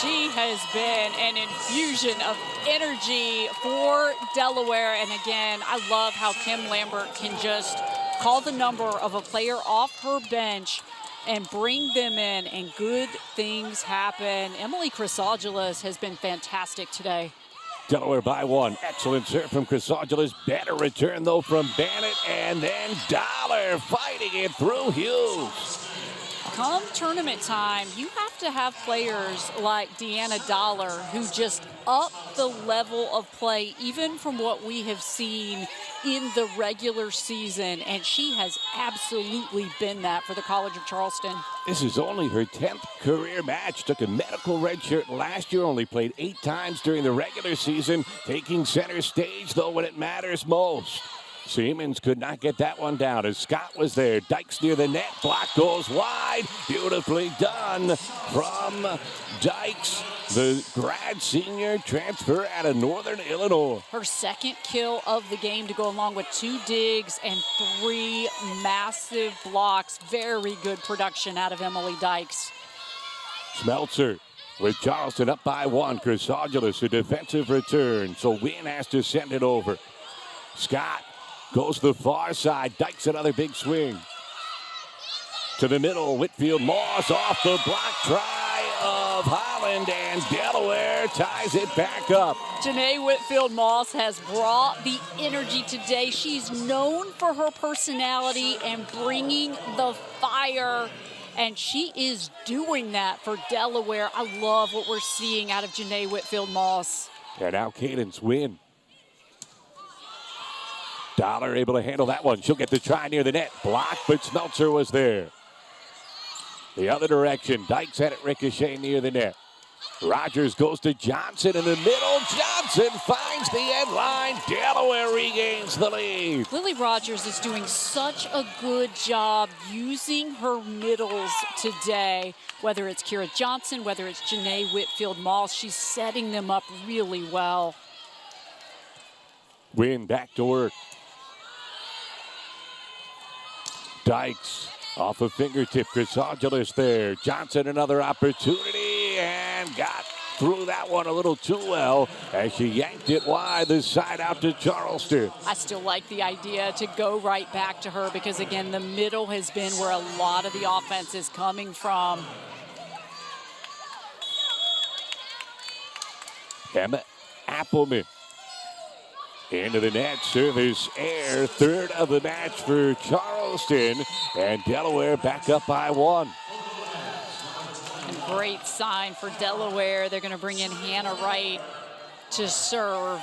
She has been an infusion of energy for Delaware. And again, I love how Kim Lambert can just call the number of a player off her bench and bring them in, and good things happen. Emily Chrysogelis has been fantastic today. Delaware by one. Excellent serve from Chrysogelis. Better return, though, from Bennett. And then Dollar fighting it through Hughes. Come tournament time, you have to have players like Deanna Dollar who just up the level of play, even from what we have seen in the regular season. And she has absolutely been that for the College of Charleston. This is only her 10th career match. Took a medical red shirt last year, only played 8 times during the regular season, taking center stage, though, when it matters most. Siemens could not get that one down as Scott was there. Dykes near the net. Block goes wide. Beautifully done from Dykes, the grad senior transfer out of Northern Illinois. Her second kill of the game to go along with 2 digs and 3 massive blocks. Very good production out of Emily Dykes. Smeltzer with Charleston up by 1. Chrysogelis, a defensive return. So Wynn has to send it over. Scott goes to the far side. Dykes another big swing. To the middle, Whitfield Moss off the block. Try of Holland, and Delaware ties it back up. Janae Whitfield Moss has brought the energy today. She's known for her personality and bringing the fire, and she is doing that for Delaware. I love what we're seeing out of Janae Whitfield Moss. And now Cadence Wynn. Dollar able to handle that one. She'll get the try near the net. Blocked, but Smeltzer was there. The other direction. Dykes had it ricochet near the net. Rogers goes to Johnson in the middle. Johnson finds the end line. Delaware regains the lead. Lily Rogers is doing such a good job using her middles today. Whether it's Kira Johnson, whether it's Janae Whitfield Moss, she's setting them up really well. Wynn back to work. Dykes off a fingertip. Chrysogelis there. Johnson another opportunity and got through that one a little too well as she yanked it wide, the side out to Charleston. I still like the idea to go right back to her because, again, the middle has been where a lot of the offense is coming from. Emma Appleman into the net, service air, 3rd of the match for Charleston, and Delaware back up by 1. Great sign for Delaware. They're going to bring in Hannah Wright to serve.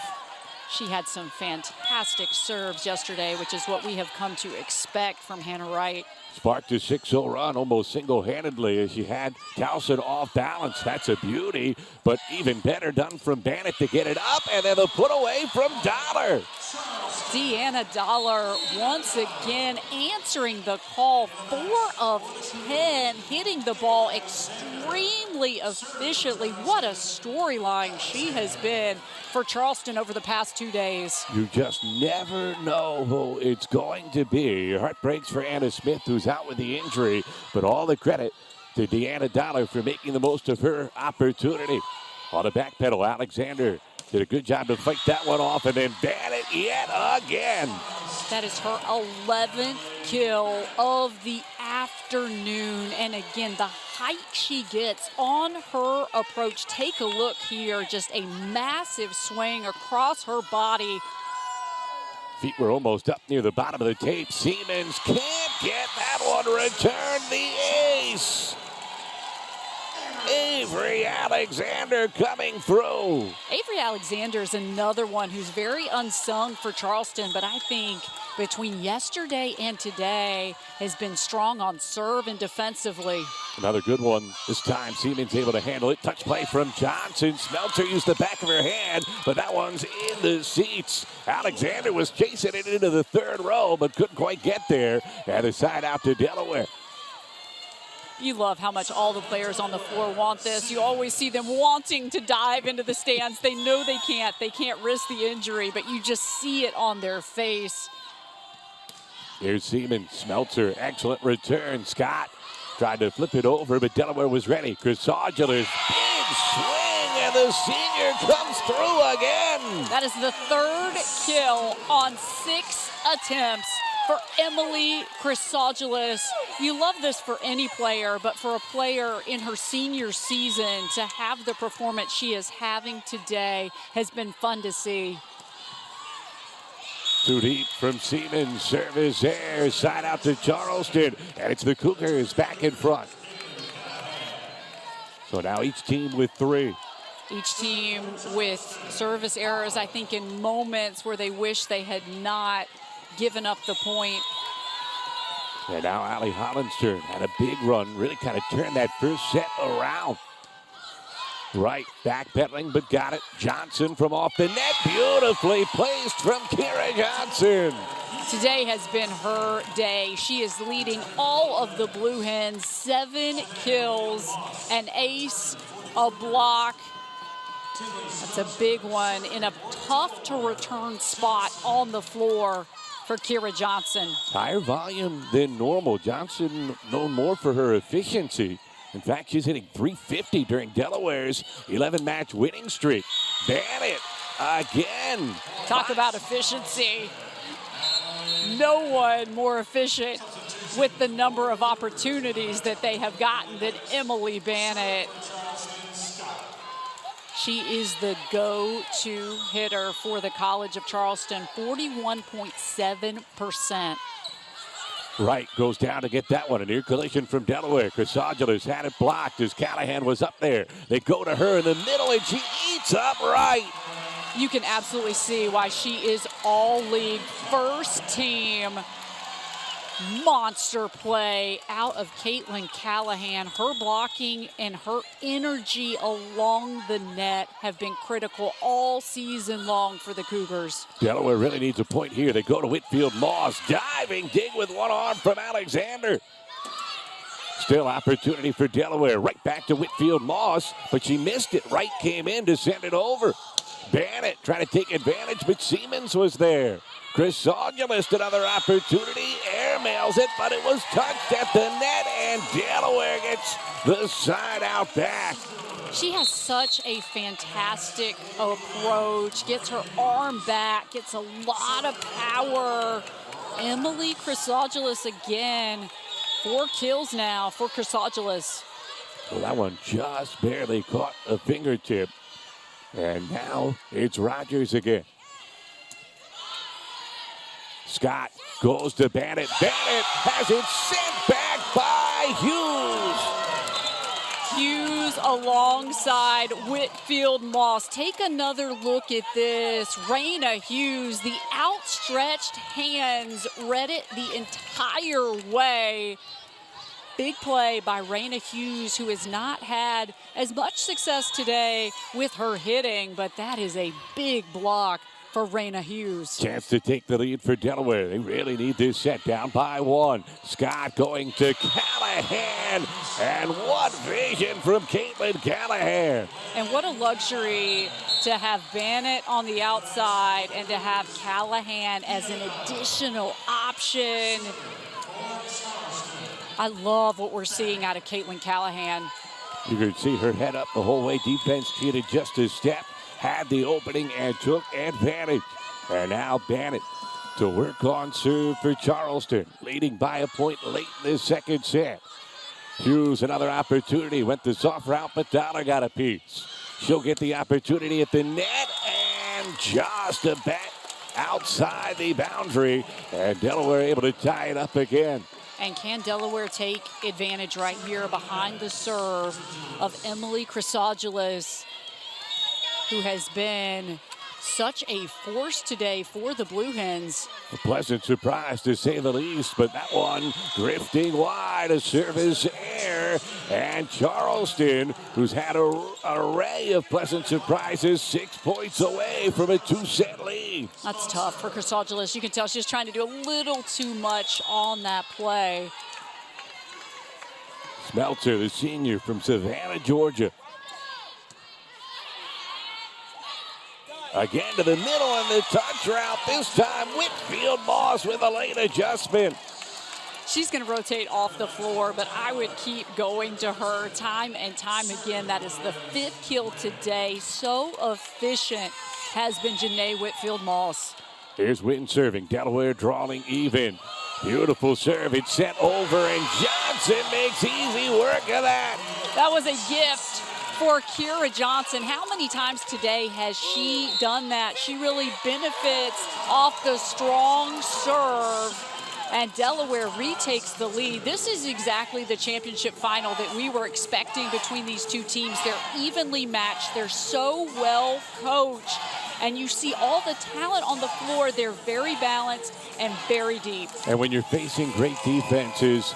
She had some fantastic serves yesterday, which is what we have come to expect from Hannah Wright. Sparked a 6-0 run almost single-handedly as she had Towson off balance. That's a beauty, but even better done from Bennett to get it up, and then the put away from Dollar. Deanna Dollar once again answering the call. 4 of 10, hitting the ball extremely efficiently. What a storyline she has been for Charleston over the past 2 days. You just never know who it's going to be. Your heart breaks for Anna Smith, who's out with the injury, but all the credit to Deanna Dollar for making the most of her opportunity. On the back pedal, Alexander did a good job to fight that one off and then ban it yet again. That is her 11th kill of the afternoon. And again, the height she gets on her approach. Take a look here. Just a massive swing across her body. Feet were almost up near the bottom of the tape. Siemens can't get that one returned. The ace. Avery Alexander coming through. Avery Alexander is another one who's very unsung for Charleston, but I think between yesterday and today has been strong on serve and defensively. Another good one. This time Siemens able to handle it. Touch play from Johnson. Smeltzer used the back of her hand, but that one's in the seats. Alexander was chasing it into the third row, but couldn't quite get there. And a side out to Delaware. You love how much all the players on the floor want this. You always see them wanting to dive into the stands. They know they can't. They can't risk the injury, but you just see it on their face. Here's Siemens. Smeltzer, excellent return. Scott tried to flip it over, but Delaware was ready. Chrysogelis, big swing, and the senior comes through again. That is the 3rd kill on 6 attempts for Emily Chrysogelis. You love this for any player, but for a player in her senior season to have the performance she is having today has been fun to see. Too deep from Siemens. Service there. Side out to Charleston. And it's the Cougars back in front. So now each team with 3. Each team with service errors, I think, in moments where they wish they had not given up the point. And now Allie Holland's turn. Had a big run. Really kind of turned that first set around. Right, backpedaling, but got it. Johnson from off the net. Beautifully placed from Kira Johnson. Today has been her day. She is leading all of the Blue Hens. 7 kills, an ace, a block. That's a big one in a tough to return spot on the floor for Kira Johnson. Higher volume than normal. Johnson known more for her efficiency. In fact, she's hitting .350 during Delaware's 11-match winning streak. Ban it again. Talk about efficiency. No one more efficient with the number of opportunities that they have gotten than Emily Bannett. She is the go-to hitter for the College of Charleston, 41.7%. Wright goes down to get that one. A near collision from Delaware. Chrysogelis had it blocked as Callahan was up there. They go to her in the middle, and she eats up Wright. You can absolutely see why she is all-league first team. Monster play out of Caitlin Callahan. Her blocking and her energy along the net have been critical all season long for the Cougars. Delaware really needs a point here. They go to Whitfield Moss. Diving dig with one arm from Alexander. Still opportunity for Delaware. Right back to Whitfield Moss, but she missed it. Wright came in to send it over. Bannett trying to take advantage, but Siemens was there. Chrysogelis, another opportunity, airmails it, but it was touched at the net, and Delaware gets the side out back. She has such a fantastic approach, gets her arm back, gets a lot of power. Emily Chrysogelis again, 4 kills now for Chrysogelis. Well, that one just barely caught a fingertip, and now it's Rogers again. Scott goes to Bannett. Bannett has it sent back by Hughes. Hughes alongside Whitfield Moss. Take another look at this. Raina Hughes, the outstretched hands, read it the entire way. Big play by Raina Hughes, who has not had as much success today with her hitting, but that is a big block for Raina Hughes. Chance to take the lead for Delaware. They really need this set, down by 1. Scott going to Callahan. And what vision from Caitlin Callahan. And what a luxury to have Bannett on the outside and to have Callahan as an additional option. I love what we're seeing out of Caitlin Callahan. You could see her head up the whole way. Defense cheated just a step, had the opening and took advantage. And now Bannett to work on serve for Charleston, leading by a point late in the second set. Hughes, another opportunity, went the soft route, but Dollar got a piece. She'll get the opportunity at the net, and just a bat outside the boundary. And Delaware able to tie it up again. And can Delaware take advantage right here behind the serve of Emily Chrysogelis, who has been such a force today for the Blue Hens. A pleasant surprise to say the least, but that one drifting wide, a service error. And Charleston, who's had an array of pleasant surprises, 6 points away from a 2-set lead. That's tough for Chrysogelis. You can tell she's trying to do a little too much on that play. Smeltzer, the senior from Savannah, Georgia. Again to the middle and the touch route. This time Whitfield Moss with a late adjustment. She's going to rotate off the floor, but I would keep going to her time and time again. That is the 5th kill today. So efficient has been Janae Whitfield Moss. Here's Witten serving. Delaware drawing even. Beautiful serve. It's sent over, and Johnson makes easy work of that. That was a gift for Kira Johnson. How many times today has she done that? She really benefits off the strong serve, and Delaware retakes the lead. This is exactly the championship final that we were expecting between these two teams. They're evenly matched. They're so well coached, and you see all the talent on the floor. They're very balanced and very deep. And when you're facing great defenses,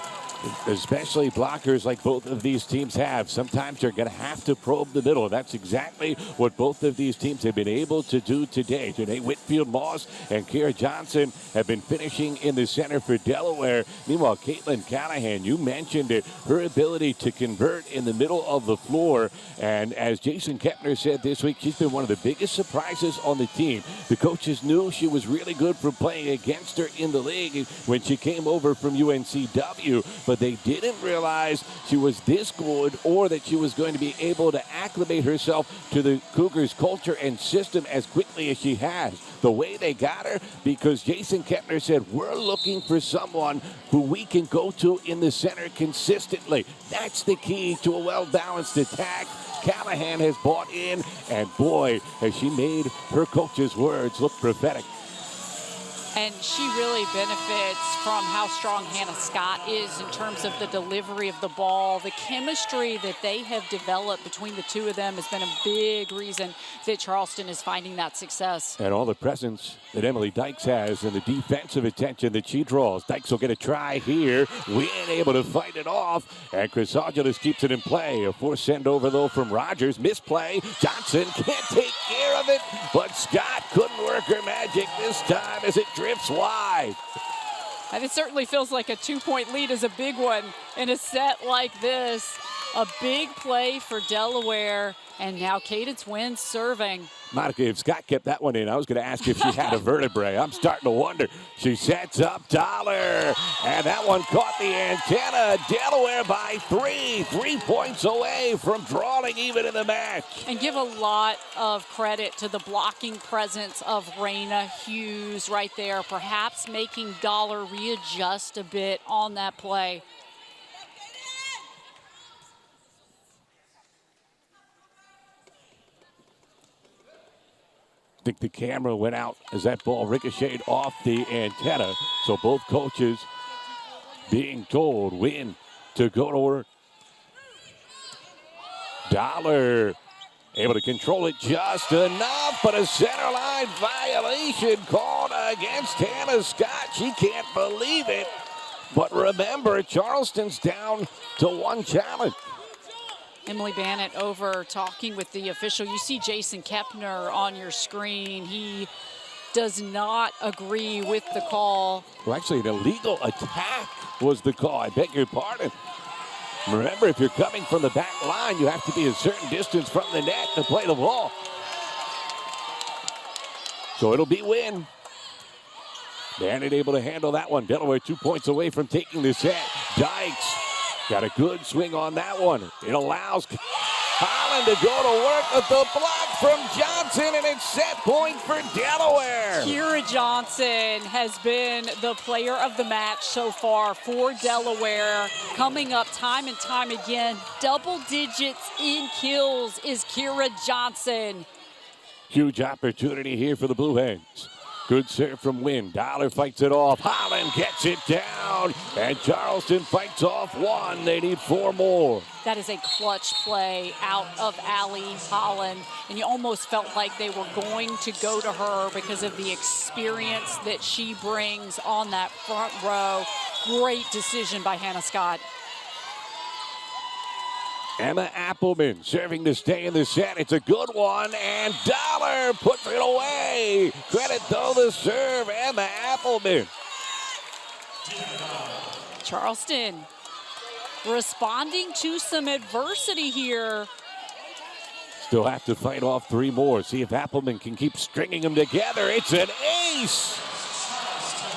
especially blockers like both of these teams have, sometimes you're going to have to probe the middle. That's exactly what both of these teams have been able to do today. Today, Whitfield Moss and Kira Johnson have been finishing in the center for Delaware. Meanwhile, Caitlin Callahan, you mentioned it, her ability to convert in the middle of the floor. And as Jason Kepner said this week, she's been one of the biggest surprises on the team. The coaches knew she was really good from playing against her in the league when she came over from UNCW. But they didn't realize she was this good or that she was going to be able to acclimate herself to the Cougars' culture and system as quickly as she has. The way they got her, because Jason Kepner said, we're looking for someone who we can go to in the center consistently. That's the key to a well-balanced attack. Callahan has bought in, and boy, has she made her coach's words look prophetic. And she really benefits from how strong Hannah Scott is in terms of the delivery of the ball. The chemistry that they have developed between the two of them has been a big reason that Charleston is finding that success. And all the presence that Emily Dykes has and the defensive attention that she draws. Dykes will get a try here. Wynn able to fight it off. And Chrysogelis keeps it in play. A forced send over, though, from Rogers. Misplay. Johnson can't take care of it. But Scott couldn't work her magic this time as it drifts wide. And it certainly feels like a 2-point lead is a big one in a set like this. A big play for Delaware. And now Cadence Wynn serving. Monica, if Scott kept that one in, I was going to ask if she had a vertebrae. I'm starting to wonder. She sets up Dollar. And that one caught the antenna. Delaware by 3. 3 points away from drawing even in the match. And give a lot of credit to the blocking presence of Raina Hughes right there. Perhaps making Dollar readjust a bit on that play. I think the camera went out as that ball ricocheted off the antenna. So both coaches being told when to go to work. Dollar able to control it just enough, but a center line violation called against Hannah Scott. She can't believe it. But remember, Charleston's down to 1 challenge. Emily Bannett over talking with the official. You see Jason Kepner on your screen. He does not agree with the call. Well, actually, an illegal attack was the call. I beg your pardon. Remember, if you're coming from the back line, you have to be a certain distance from the net to play the ball. So it'll be Wynn. Bandit able to handle that one. Delaware 2 points away from taking the set. Dykes got a good swing on that one. It allows Holland to go to work with the block from Johnson, and it's set point for Delaware. Kira Johnson has been the player of the match so far for Delaware. Coming up time and time again, double digits in kills is Kira Johnson. Huge opportunity here for the Blue Hens. Good serve from Wynn. Dollar fights it off. Holland gets it down. And Charleston fights off one. They need 4 more. That is a clutch play out of Allie Holland. And you almost felt like they were going to go to her because of the experience that she brings on that front row. Great decision by Hannah Scott. Emma Appleman serving to stay in the set. It's a good one, and Dollar puts it away. Credit though the serve, Emma Appleman. Charleston responding to some adversity here. Still have to fight off 3 more. See if Appleman can keep stringing them together. It's an ace.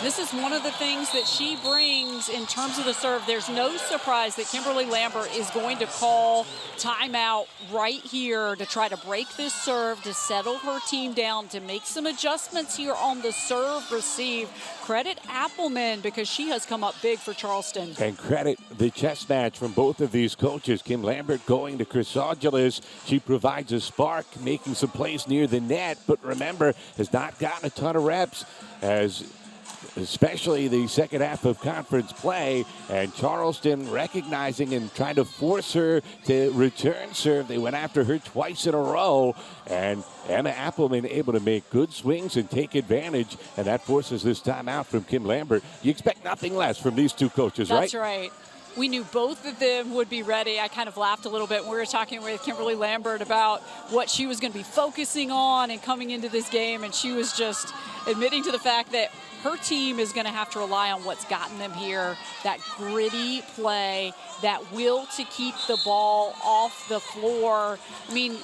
This is one of the things that she brings in terms of the serve. There's no surprise that Kimberly Lambert is going to call timeout right here to try to break this serve, to settle her team down, to make some adjustments here on the serve receive. Credit Appleman because she has come up big for Charleston. And credit the chess match from both of these coaches. Kim Lambert going to Chrysogilus. She provides a spark, making some plays near the net, but remember, has not gotten a ton of reps, especially the second half of conference play, and Charleston recognizing and trying to force her to return serve. They went after her twice in a row, and Emma Appleman able to make good swings and take advantage, and that forces this timeout from Kim Lambert. You expect nothing less from these two coaches, right? That's right. We knew both of them would be ready. I kind of laughed a little bit when we were talking with Kimberly Lambert about what she was going to be focusing on and coming into this game, and she was just admitting to the fact that her team is going to have to rely on what's gotten them here, that gritty play, that will to keep the ball off the floor. I mean,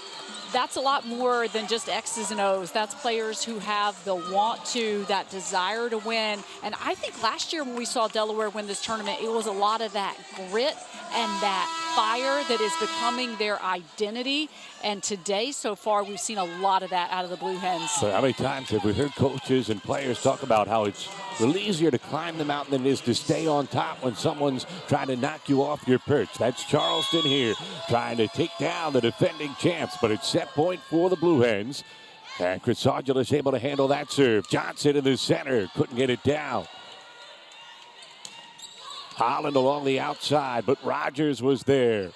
that's a lot more than just X's and O's. That's players who have the want to, that desire to win. And I think last year when we saw Delaware win this tournament, it was a lot of that grit and that fire that is becoming their identity. And today, so far, we've seen a lot of that out of the Blue Hens. So how many times have we heard coaches and players talk about how it's really easier to climb the mountain than it is to stay on top when someone's trying to knock you off your perch? That's Charleston here, trying to take down the defending champs, but it's set point for the Blue Hens. And Chrysogilus able to handle that serve. Johnson in the center, couldn't get it down. Holland along the outside, but Rogers was there.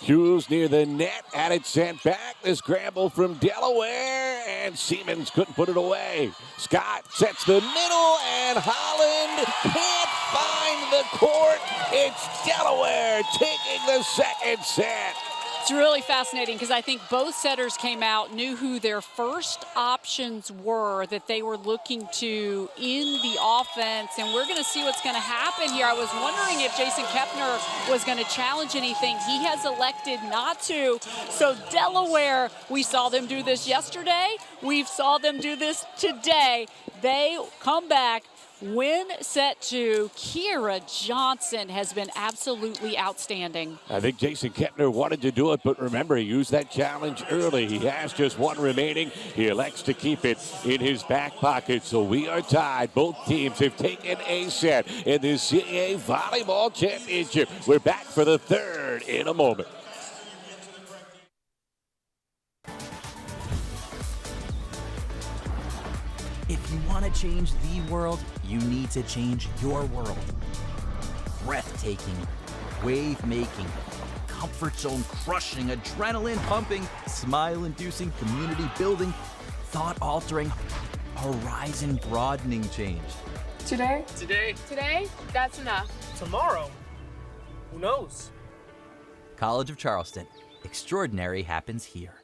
Hughes near the net, had it sent back. The scramble from Delaware, and Siemens couldn't put it away. Scott sets the middle, and Holland can't find the court. It's Delaware taking the second set. It's really fascinating because I think both setters came out, knew who their first options were that they were looking to in the offense, and we're going to see what's going to happen here. I was wondering if Jason Kepner was going to challenge anything. He has elected not to. So Delaware, we saw them do this yesterday. We saw them do this today. They come back. Win set 2. Kira Johnson has been absolutely outstanding. I think Jason Kepner wanted to do it, but remember, he used that challenge early. He has just one remaining. He elects to keep it in his back pocket, so we are tied. Both teams have taken a set in the CAA Volleyball Championship. We're back for the third in a moment. If you want to change the world, you need to change your world. Breathtaking, wave-making, comfort zone crushing, adrenaline pumping, smile-inducing, community-building, thought-altering, horizon-broadening change. Today, That's enough. tomorrow, who knows? College of Charleston. Extraordinary happens here.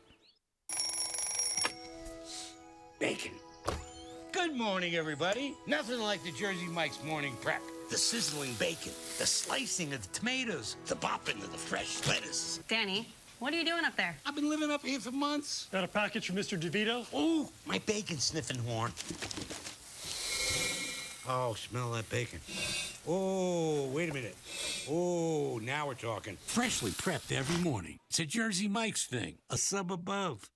Bacon. Good morning, everybody. Nothing like the Jersey Mike's morning prep. The sizzling bacon, the slicing of the tomatoes, the bopping of the fresh lettuce. Danny, what are you doing up there? I've been living up here for months. Got a package from Mr. DeVito? Oh, my bacon sniffing horn. Oh, smell that bacon. Oh, wait a minute. Oh, now we're talking. Freshly prepped every morning. It's a Jersey Mike's thing, a sub above.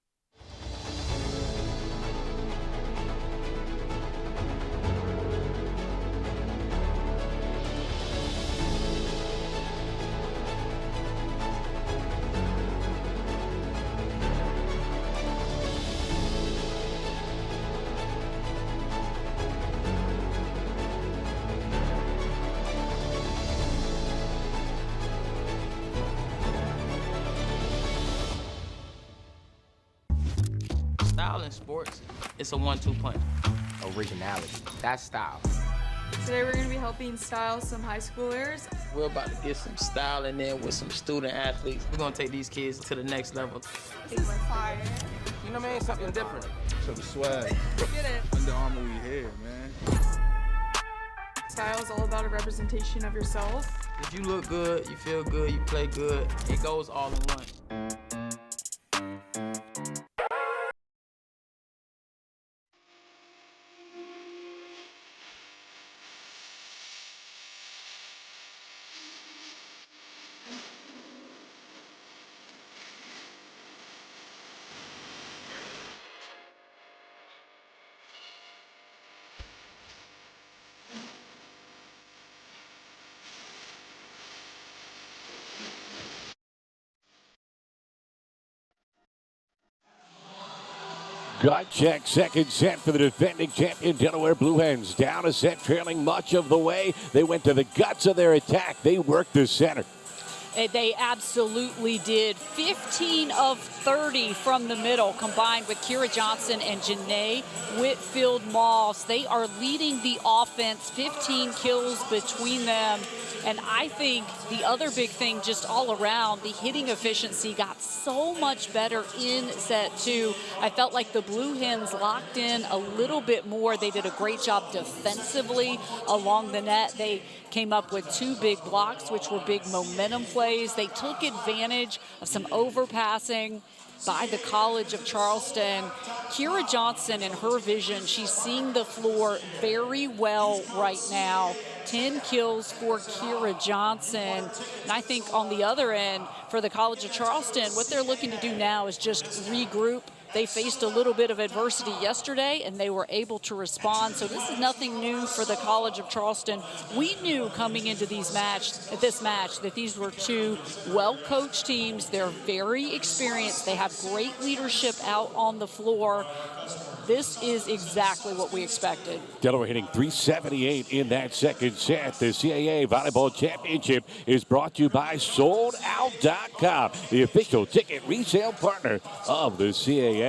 Style in sports, it's a 1-2 punch. Originality, that's style. Today we're going to be helping style some high schoolers. We're about to get some style in there with some student athletes. We're gonna take these kids to the next level. This is fire. You know what I mean? Something different. So the swag. Get it. Under Armour, we here, man. Style is all about a representation of yourself. If you look good, you feel good, you play good, it goes all in one. Gut check, second set for the defending champion Delaware Blue Hens. Down a set, trailing much of the way. They went to the guts of their attack. They worked the center. They absolutely did. 15 of 30 from the middle, combined with Kira Johnson and Janae Whitfield-Moss. They are leading the offense, 15 kills between them. And I think the other big thing just all around, the hitting efficiency got so much better in set two. I felt like the Blue Hens locked in a little bit more. They did a great job defensively along the net. They came up with 2 big blocks, which were big momentum plays. They took advantage of some overpassing by the College of Charleston. Kira Johnson and her vision, she's seeing the floor very well right now. 10 kills for Kira Johnson. And I think on the other end, for the College of Charleston, what they're looking to do now is just regroup. They faced a little bit of adversity yesterday, and they were able to respond. So this is nothing new for the College of Charleston. We knew coming into this match that these were 2 well-coached teams. They're very experienced. They have great leadership out on the floor. This is exactly what we expected. Delaware hitting 378 in that second set. The CAA Volleyball Championship is brought to you by SoldOut.com, the official ticket resale partner of the CAA.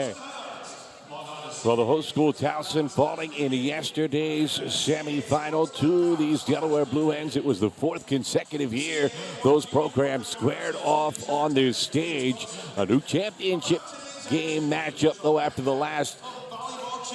Well, the host school Towson falling in yesterday's semifinal to these Delaware Blue Hens. It was the 4th consecutive year those programs squared off on this stage. A new championship game matchup, though, after the last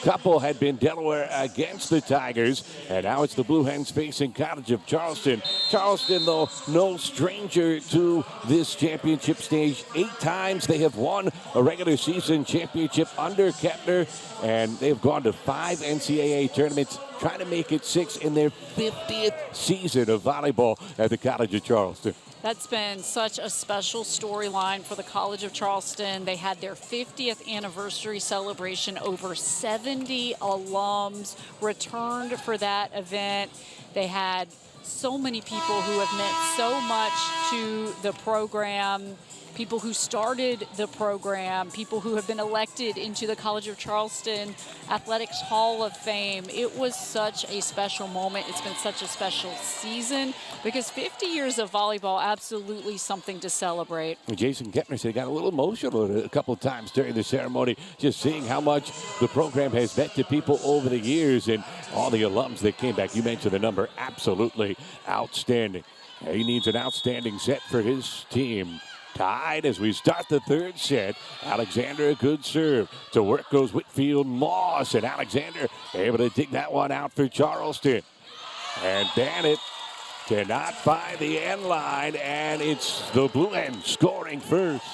couple had been Delaware against the Tigers, and now it's the Blue Hens facing College of Charleston. Charleston, though, no stranger to this championship stage. 8 times they have won a regular season championship under Kepner, and they've gone to 5 NCAA tournaments, trying to make it 6 in their 50th season of volleyball at the College of Charleston. That's been such a special storyline for the College of Charleston. They had their 50th anniversary celebration. Over 70 alums returned for that event. They had so many people who have meant so much to the program. People who started the program, people who have been elected into the College of Charleston Athletics Hall of Fame. It was such a special moment. It's been such a special season because 50 years of volleyball, absolutely something to celebrate. Jason Kepner said he got a little emotional a couple of times during the ceremony, just seeing how much the program has meant to people over the years and all the alums that came back. You mentioned the number, absolutely outstanding. He needs an outstanding set for his team. Tied as we start the 3rd set. Alexander, a good serve. To work goes Whitfield-Moss, and Alexander able to dig that one out for Charleston. And Bennett cannot find the end line, and it's the Blue Hens scoring first.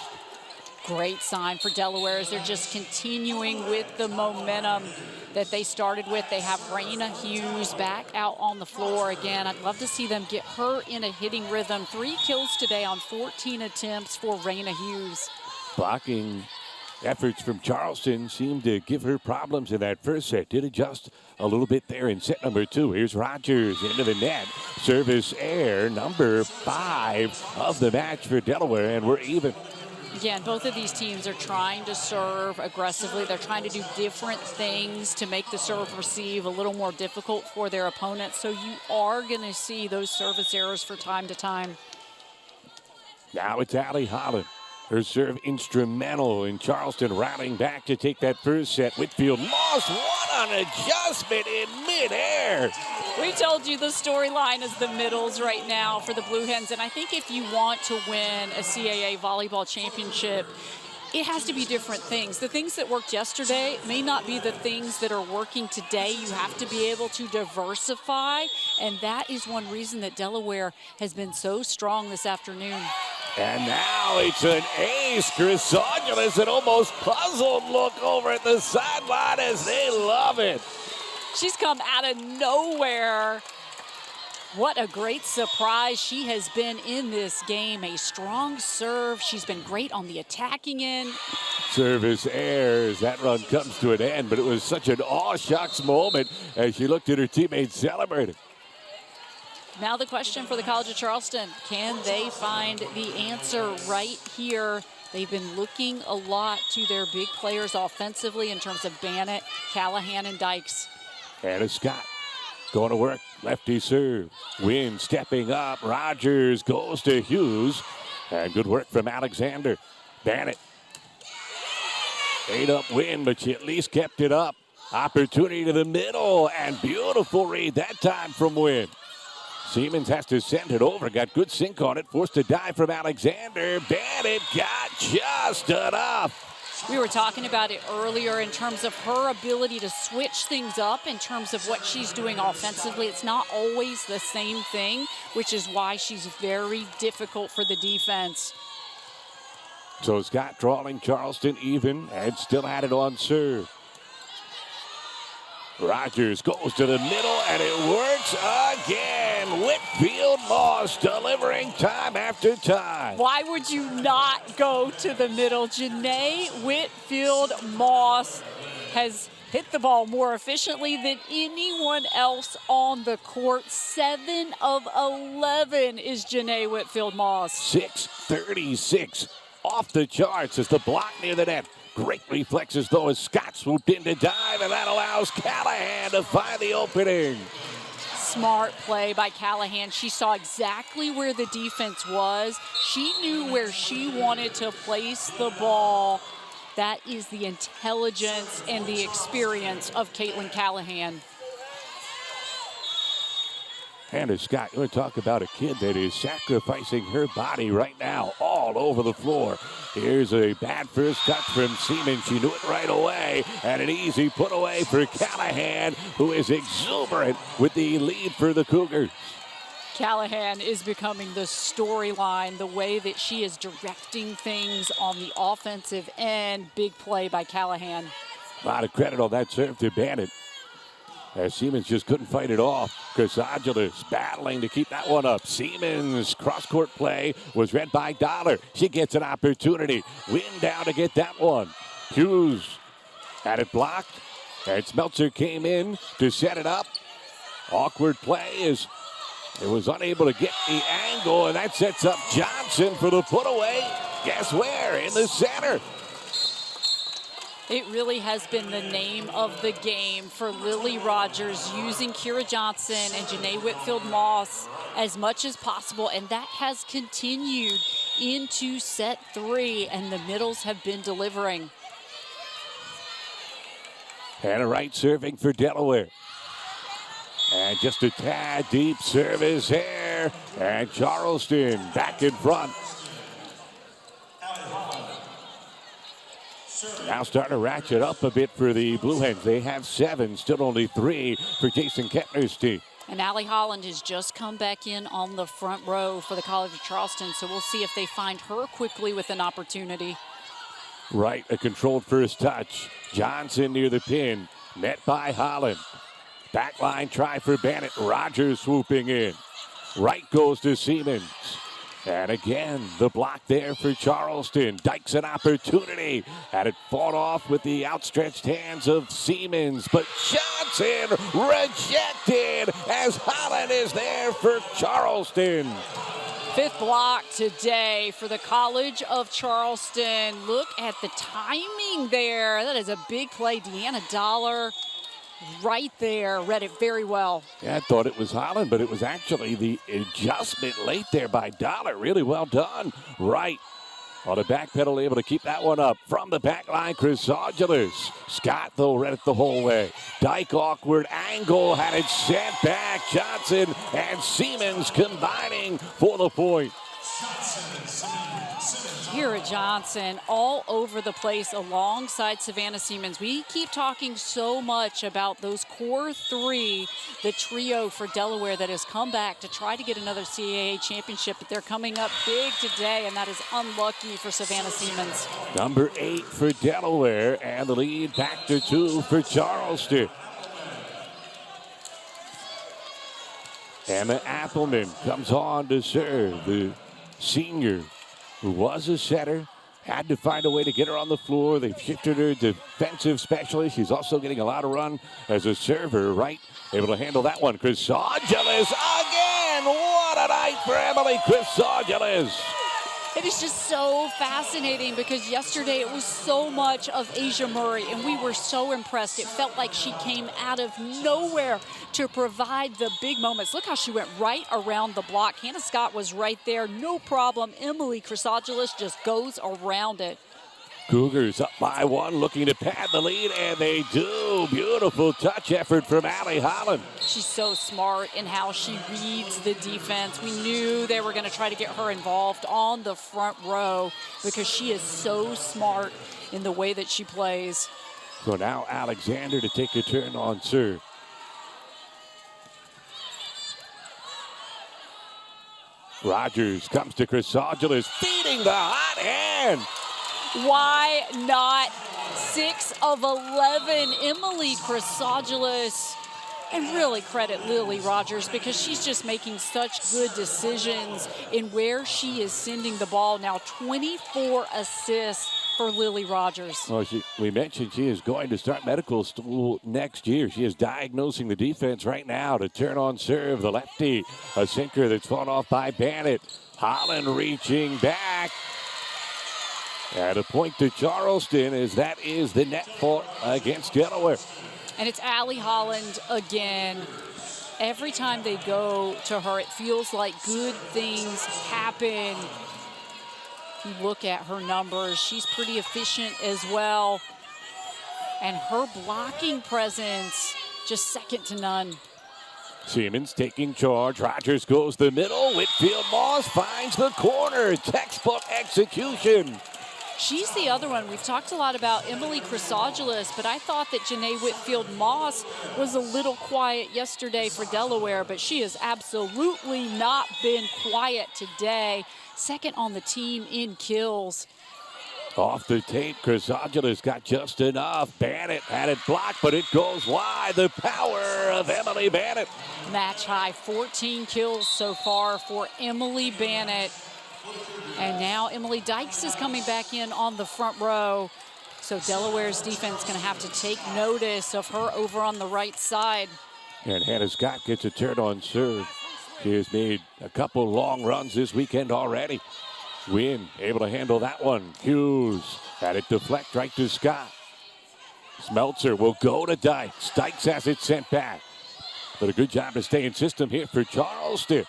Great sign for Delaware as they're just continuing with the momentum that they started with. They have Raina Hughes back out on the floor again. I'd love to see them get her in a hitting rhythm. 3 kills today on 14 attempts for Raina Hughes. Blocking efforts from Charleston seemed to give her problems in that first set. Did adjust a little bit there in set number 2. Here's Rogers into the net. Service air, number 5 of the match for Delaware, and we're even. Again, both of these teams are trying to serve aggressively. They're trying to do different things to make the serve receive a little more difficult for their opponents. So you are going to see those service errors from time to time. Now it's Allie Holland. Her serve instrumental in Charleston rallying back to take that first set. Whitfield Moss, what an adjustment in midair. We told you the storyline is the middles right now for the Blue Hens, and I think if you want to win a CAA volleyball championship, it has to be different things. The things that worked yesterday may not be the things that are working today. You have to be able to diversify, and that is one reason that Delaware has been so strong this afternoon. And now it's an ace. Chris Angeles, an almost puzzled look over at the sideline as they love it. She's come out of nowhere. What a great surprise she has been in this game. A strong serve. She's been great on the attacking end. Service airs. That run comes to an end, but it was such an aw-shucks moment as she looked at her teammates celebrating. Now the question for the College of Charleston, can they find the answer right here? They've been looking a lot to their big players offensively in terms of Bennett, Callahan, and Dykes. Anna Scott going to work. Lefty serve. Wynn stepping up. Rogers goes to Hughes. And good work from Alexander. Bennett. 8-up win, but she at least kept it up. Opportunity to the middle. And beautiful read that time from Wynn. Siemens has to send it over. Got good sink on it. Forced to dive from Alexander. Bennett got just enough. We were talking about it earlier in terms of her ability to switch things up in terms of what she's doing offensively. It's not always the same thing, which is why she's very difficult for the defense. So Scott drawing Charleston even and still had it on serve. Rogers goes to the middle, and it works again. Whitfield Moss delivering time after time. Why would you not go to the middle? Janae Whitfield Moss has hit the ball more efficiently than anyone else on the court. 7 of 11 is Janae Whitfield Moss. 636 off the charts as the block near the net. Great reflexes, though, as Scott swooped in to dive, and that allows Callahan to find the opening. Smart play by Callahan. She saw exactly where the defense was. She knew where she wanted to place the ball. That is the intelligence and the experience of Caitlin Callahan. Hannah Scott, you want to talk about a kid that is sacrificing her body right now all over the floor. Here's a bad first touch from Seaman. She knew it right away. And an easy put away for Callahan, who is exuberant with the lead for the Cougars. Callahan is becoming the storyline, the way that she is directing things on the offensive end. Big play by Callahan. A lot of credit on that serve to Bennett, as Siemens just couldn't fight it off. Casagelis battling to keep that one up. Siemens cross-court play was read by Dollar. She gets an opportunity. Wynn down to get that one. Hughes had it blocked. And Smeltzer came in to set it up. Awkward play as it was unable to get the angle, and that sets up Johnson for the put away. Guess where? In the center. It really has been the name of the game for Lily Rogers, using Kira Johnson and Janae Whitfield Moss as much as possible, and that has continued into set 3, and the middles have been delivering. Hannah Wright serving for Delaware. And just a tad deep service here, and Charleston back in front. Now starting to ratchet up a bit for the Blue Hens. They have 7, still only 3 for Jason Kettner's team. And Allie Holland has just come back in on the front row for the College of Charleston, so we'll see if they find her quickly with an opportunity. Right, a controlled first touch. Johnson near the pin, met by Holland. Backline try for Bennett. Rogers swooping in. Right goes to Siemens. And again, the block there for Charleston. Dykes an opportunity. Had it fought off with the outstretched hands of Siemens. But Johnson rejected as Holland is there for Charleston. 5th block today for the College of Charleston. Look at the timing there. That is a big play. Deanna Dollar right there, read it very well. Yeah, I thought it was Holland, but it was actually the adjustment late there by Dollar. Really well done. Right on the back pedal, able to keep that one up. From the back line, Chrysogelis. Scott, though, read it the whole way. Dyke, awkward angle, had it sent back. Johnson and Siemens combining for the point. Kira Johnson all over the place alongside Savannah Siemens. We keep talking so much about those core 3, the trio for Delaware that has come back to try to get another CAA championship, but they're coming up big today, and that is unlucky for Savannah Siemens. Number 8 for Delaware, and the lead back to 2 for Charleston. Emma Appleman comes on to serve, the senior who was a setter, had to find a way to get her on the floor. They've shifted her defensive specialist. She's also getting a lot of run as a server, right? Able to handle that one. Chrysogelis again. What a night for Emily Chrysogelis. It is just so fascinating because yesterday it was so much of Asia Murray, and we were so impressed. It felt like she came out of nowhere to provide the big moments. Look how she went right around the block. Hannah Scott was right there, no problem. Emily Chrysogelis just goes around it. Cougars up by 1, looking to pad the lead, and they do. Beautiful touch effort from Allie Holland. She's so smart in how she reads the defense. We knew they were going to try to get her involved on the front row because she is so smart in the way that she plays. So now Alexander to take a turn on serve. Rogers comes to Chrysogelis, feeding the hot hand. Why not 6 of 11, Emily Chrysogelis? And really credit Lily Rogers because she's just making such good decisions in where she is sending the ball. Now 24 assists for Lily Rogers. Well, we mentioned she is going to start medical school next year. She is diagnosing the defense right now to turn on serve. The lefty, a sinker that's fought off by Bennett. Holland reaching back. At a point to Charleston, as that is the net fault against Delaware. And it's Allie Holland again. Every time they go to her, it feels like good things happen. You look at her numbers, she's pretty efficient as well. And her blocking presence, just second to none. Siemens taking charge. Rogers goes the middle. Whitfield Moss finds the corner. Textbook execution. She's the other one. We've talked a lot about Emily Chrysogelis, but I thought that Janae Whitfield Moss was a little quiet yesterday for Delaware, but she has absolutely not been quiet today. Second on the team in kills. Off the tape, Chrysogelis got just enough. Bennett had it blocked, but it goes wide. The power of Emily Bennett. Match high, 14 kills so far for Emily Bennett. And now Emily Dykes is coming back in on the front row. So Delaware's defense going to have to take notice of her over on the right side. And Hannah Scott gets a turn on serve. She has made a couple long runs this weekend already. Wynn able to handle that one. Hughes had it deflect right to Scott. Smeltzer will go to Dykes. Dykes has it sent back. But a good job to stay in system here for Charleston.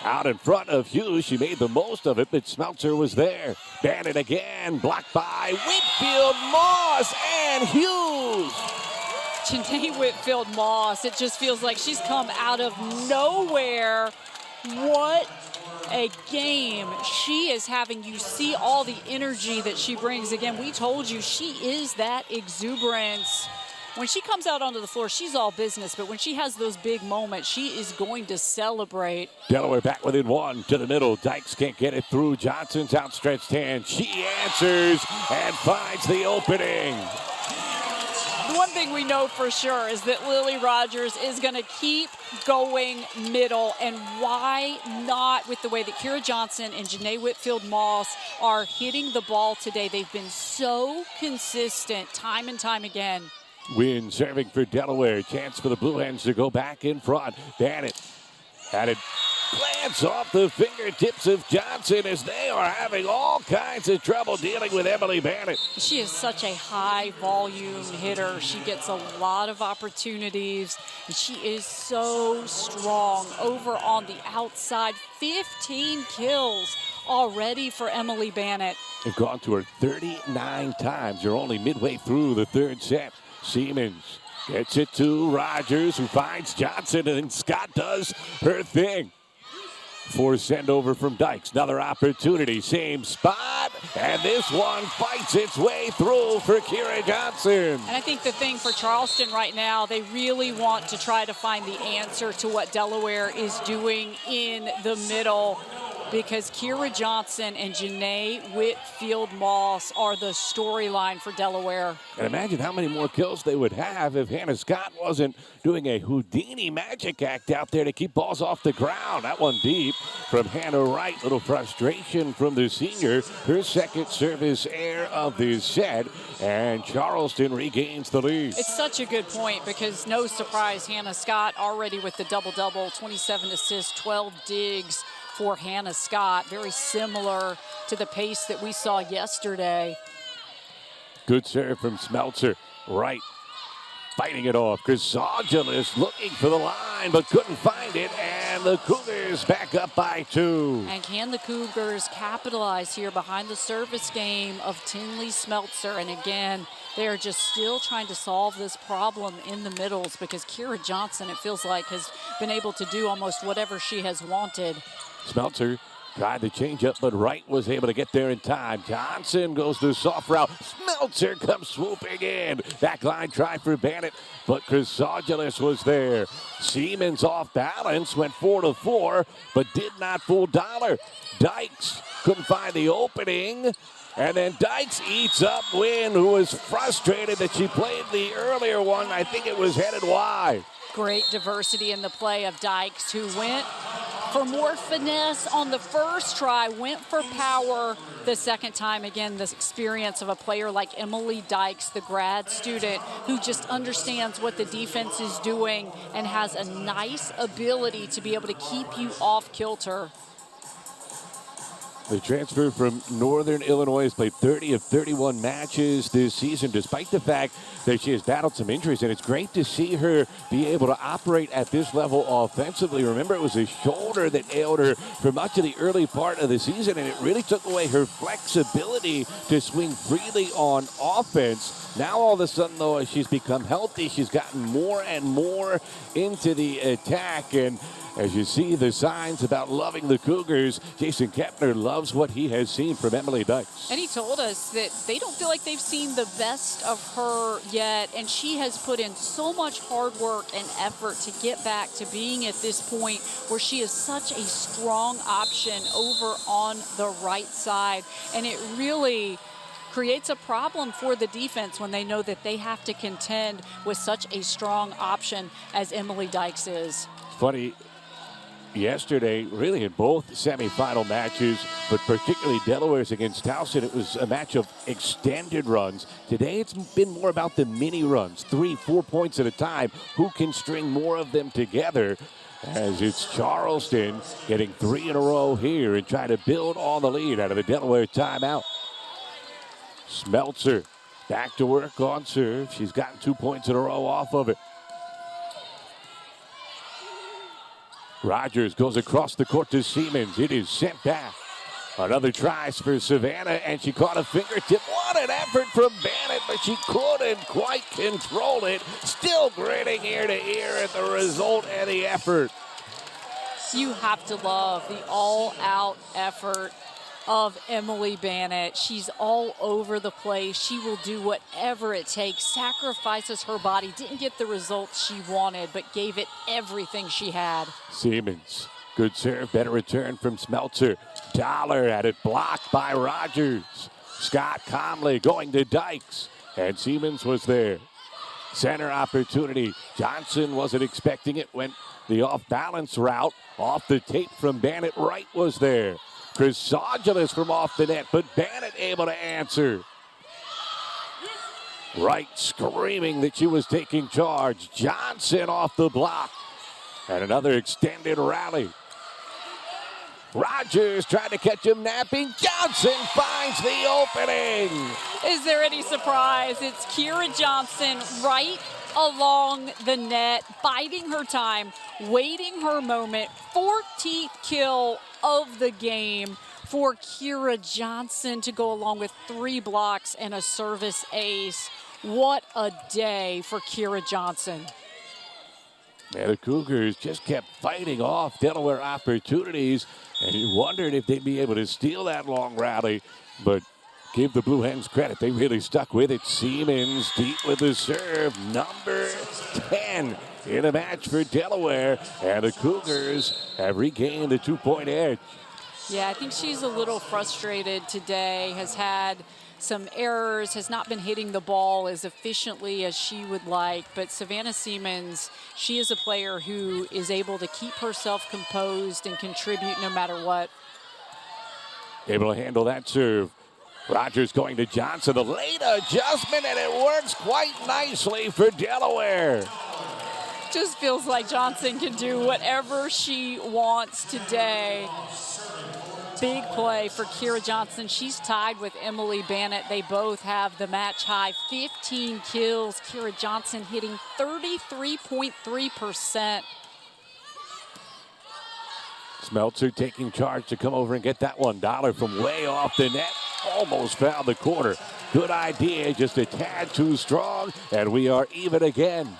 Out in front of Hughes, she made the most of it, but Smeltzer was there. Bennett again, blocked by Whitfield Moss and Hughes. Janae Whitfield Moss, it just feels like she's come out of nowhere. What a game. She is having you see all the energy that she brings. Again, we told you she is that exuberance. When she comes out onto the floor, she's all business, but when she has those big moments, she is going to celebrate. Delaware back within one to the middle. Dykes can't get it through. Johnson's outstretched hand. She answers and finds the opening. The one thing we know for sure is that Lily Rogers is going to keep going middle, and why not with the way that Kira Johnson and Janae Whitfield-Moss are hitting the ball today. They've been so consistent time and time again. Wynn serving for Delaware. Chance for the Blue Hens to go back in front. Bannett had it glance off the fingertips of Johnson as they are having all kinds of trouble dealing with Emily Bannett. She is such a high volume hitter. She gets a lot of opportunities, and she is so strong over on the outside. 15 kills already for Emily Bannett. They've gone to her 39 times. You're only midway through the third set. Siemens gets it to Rogers, who finds Johnson, and Scott does her thing. Force send over from Dykes. Another opportunity, same spot, and this one fights its way through for Kira Johnson. And I think the thing for Charleston right now, they really want to try to find the answer to what Delaware is doing in the middle, because Kira Johnson and Janae Whitfield-Moss are the storyline for Delaware. And imagine how many more kills they would have if Hannah Scott wasn't doing a Houdini magic act out there to keep balls off the ground. That one deep from Hannah Wright. Little frustration from the senior. Her second service error of the set, and Charleston regains the lead. It's such a good point, because no surprise, Hannah Scott already with the double-double, 27 assists, 12 digs for Hannah Scott. Very similar to the pace that we saw yesterday. Good serve from Smeltzer. Right. Fighting it off. Chrysogelis looking for the line, but couldn't find it. And the Cougars back up by 2. And can the Cougars capitalize here behind the service game of Tinley Smeltzer? And again, they are just still trying to solve this problem in the middles, because Kira Johnson, it feels like, has been able to do almost whatever she has wanted. Smeltzer tried the changeup, but Wright was able to get there in time. Johnson goes to soft route. Smeltzer comes swooping in. Backline try for Bannett, but Chrysogelis was there. Siemens off balance, went 4-4, but did not fool Dollar. Dykes couldn't find the opening. And then Dykes eats up Wynn, who was frustrated that she played the earlier one. I think it was headed wide. Great diversity in the play of Dykes, who went for more finesse on the first try, went for power the second time. Again, this experience of a player like Emily Dykes, the grad student, who just understands what the defense is doing and has a nice ability to be able to keep you off kilter. The transfer from Northern Illinois has played 30 of 31 matches this season, despite the fact that she has battled some injuries, and it's great to see her be able to operate at this level offensively. Remember, it was a shoulder that ailed her for much of the early part of the season, and it really took away her flexibility to swing freely on offense. Now, all of a sudden, though, as she's become healthy, she's gotten more and more into the attack, and as you see the signs about loving the Cougars, Jason Kepner loves what he has seen from Emily Dykes. And he told us that they don't feel like they've seen the best of her yet, and she has put in so much hard work and effort to get back to being at this point where she is such a strong option over on the right side. And it really creates a problem for the defense when they know that they have to contend with such a strong option as Emily Dykes is. Funny, yesterday, really in both semifinal matches, but particularly Delaware's against Towson, it was a match of extended runs. Today, it's been more about the mini runs, 3-4 points at a time. Who can string more of them together? As it's Charleston getting 3 in a row here and trying to build on the lead out of the Delaware timeout. Smeltzer back to work on serve. She's gotten 2 points in a row off of it. Rogers goes across the court to Siemens. It is sent back. Another try for Savannah, and she caught a fingertip. What an effort from Bannett, but she couldn't quite control it. Still grinning ear to ear at the result and the effort. You have to love the all-out effort of Emily Bannett. She's all over the place. She will do whatever it takes, sacrifices her body, didn't get the results she wanted, but gave it everything she had. Siemens, good serve, better return from Smeltzer. Dollar had it blocked by Rogers. Scott calmly going to Dykes, and Siemens was there. Center opportunity. Johnson wasn't expecting it, went the off-balance route. Off the tape from Bannett. Wright was there. Chrysogelis from off the net, but Bannett able to answer. Wright screaming that she was taking charge. Johnson off the block. And another extended rally. Rogers trying to catch him napping. Johnson finds the opening. Is there any surprise? It's Kira Johnson right along the net, biding her time, waiting her moment. 14th kill of the game for Kira Johnson to go along with 3 blocks and a service ace. What a day for Kira Johnson. And the Cougars just kept fighting off Delaware opportunities, and you wondered if they'd be able to steal that long rally, but give the Blue Hens credit. They really stuck with it. Siemens deep with the serve, number 10 in a match for Delaware, and the Cougars have regained the 2-point edge. Yeah, I think she's a little frustrated today, has had some errors, has not been hitting the ball as efficiently as she would like. But Savannah Siemens, she is a player who is able to keep herself composed and contribute no matter what. Able to handle that serve. Rogers going to Johnson, the late adjustment, and it works quite nicely for Delaware. Just feels like Johnson can do whatever she wants today. Big play for Kira Johnson. She's tied with Emily Bannett. They both have the match high 15 kills. Kira Johnson hitting 33.3%. Smeltzer taking charge to come over and get that one. Dollar from way off the net. Almost found the corner. Good idea, just a tad too strong, and we are even again.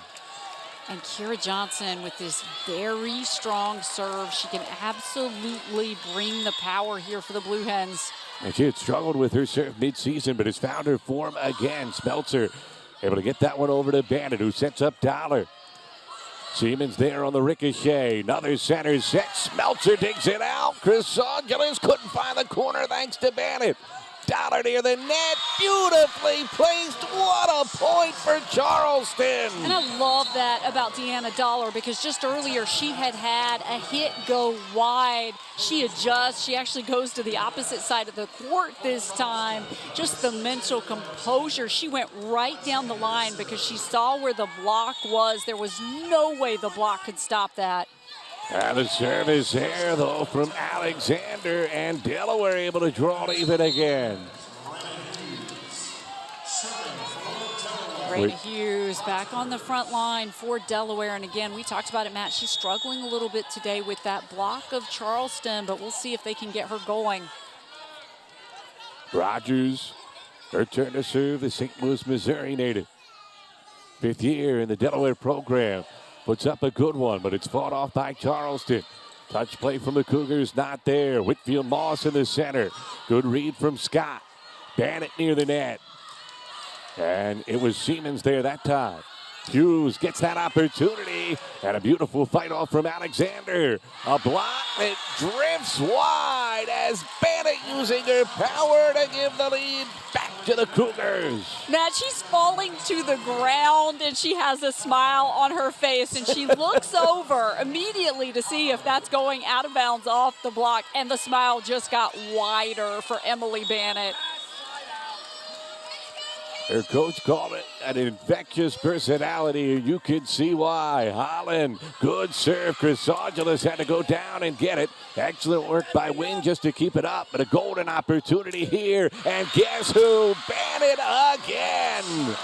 And Kira Johnson with this very strong serve. She can absolutely bring the power here for the Blue Hens. And she had struggled with her serve mid-season, but has found her form again. Smeltzer able to get that one over to Bannett, who sets up Dollar. Siemens there on the ricochet. Another center set. Smeltzer digs it out. Chrysogelis couldn't find the corner thanks to Bannett. Dollar near the net, beautifully placed. What a point for Charleston. And I love that about Deanna Dollar, because just earlier she had a hit go wide. She adjusts. She actually goes to the opposite side of the court this time. Just the mental composure. She went right down the line because she saw where the block was. There was no way the block could stop that. And the service there, though, from Alexander, and Delaware able to draw it even again. Brady Hughes back on the front line for Delaware. And again, we talked about it, Matt. She's struggling a little bit today with that block of Charleston, but we'll see if they can get her going. Rogers, her turn to serve, the St. Louis, Missouri native. 5th year in the Delaware program. Puts up a good one, but it's fought off by Charleston. Touch play from the Cougars, not there. Whitfield Moss in the center. Good read from Scott. Bannett near the net. And it was Siemens there that time. Hughes gets that opportunity, and a beautiful fight off from Alexander. A block that drifts wide as Bannett using her power to give the lead back to the Cougars. Matt, she's falling to the ground, and she has a smile on her face, and she looks over immediately to see if that's going out of bounds off the block, and the smile just got wider for Emily Bannett. Her coach called it an infectious personality, and you can see why. Holland, good serve. Chrysogelis had to go down and get it. Excellent work by Wynn just to keep it up, but a golden opportunity here. And guess who? Bannett again.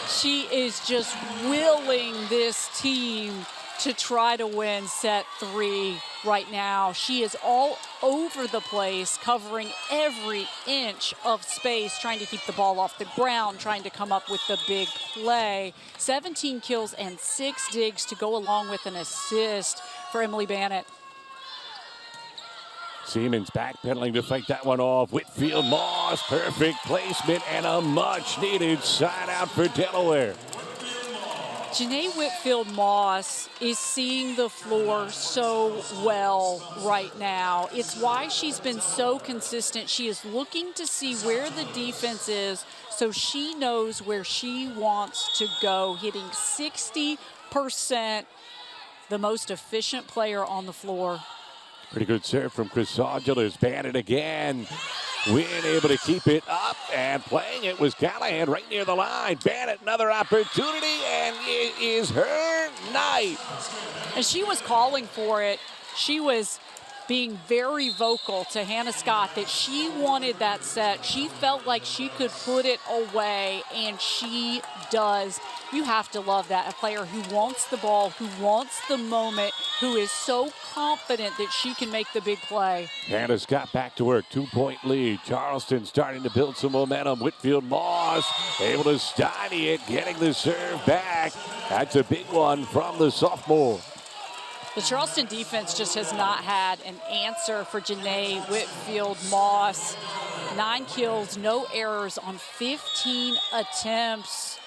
She is just willing this team to try to win set 3 right now. She is all over the place, covering every inch of space, trying to keep the ball off the ground, trying to come up with the big play. 17 kills and 6 digs to go along with an assist for Emily Bannett. Siemens backpedaling to fight that one off. Whitfield Moss, perfect placement and a much-needed side out for Delaware. Janae Whitfield Moss is seeing the floor so well right now. It's why she's been so consistent. She is looking to see where the defense is so she knows where she wants to go, hitting 60%, the most efficient player on the floor. Pretty good serve from Chrysogelis. Bandit again. Wynn able to keep it up, and playing it was Callahan right near the line. Bandit, another opportunity, and it is her night. And she was calling for it. She was being very vocal to Hannah Scott that she wanted that set. She felt like she could put it away, and she does. You have to love that. A player who wants the ball, who wants the moment, who is so confident that she can make the big play. Hannah Scott back to work. 2-point lead. Charleston starting to build some momentum. Whitfield Moss able to stymie it, getting the serve back. That's a big one from the sophomore. The Charleston defense just has not had an answer for Janae Whitfield Moss. 9 kills, no errors on 15 attempts.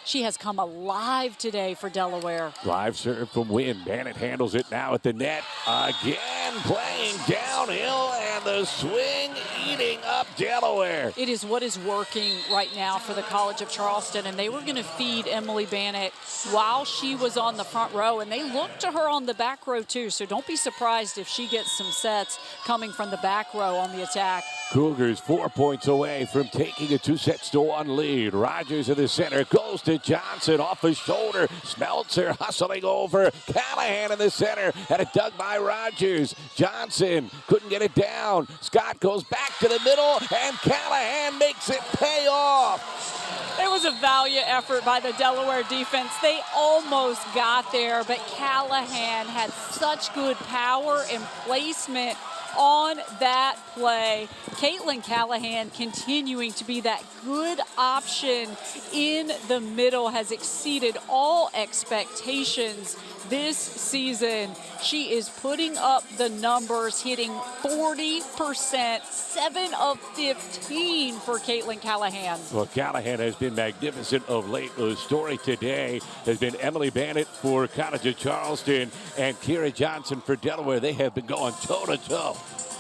She has come alive today for Delaware. Live serve from Wynn. Bandit handles it now at the net. Again playing downhill, and the swing eating up Delaware. It is what is working right now for the College of Charleston, and they were going to feed Emily Bannett while she was on the front row, and they looked to her on the back row too, so don't be surprised if she gets some sets coming from the back row on the attack. Cougars 4 points away from taking a 2-1 lead. Rogers in the center, goes to Johnson off his shoulder. Smeltzer hustling over. Callahan in the center, had it dug by Rogers. Johnson couldn't get it down. Scott goes back to the middle, and Callahan makes it pay off. It was a valiant effort by the Delaware defense. They almost got there, but Callahan had such good power and placement on that play. Caitlin Callahan continuing to be that good option in the middle, has exceeded all expectations this season. She is putting up the numbers, hitting 40%, 7 of 15 for Caitlin Callahan. Well, Callahan has been magnificent of late. The story today has been Emily Bannett for College of Charleston and Kira Johnson for Delaware. They have been going toe-to-toe.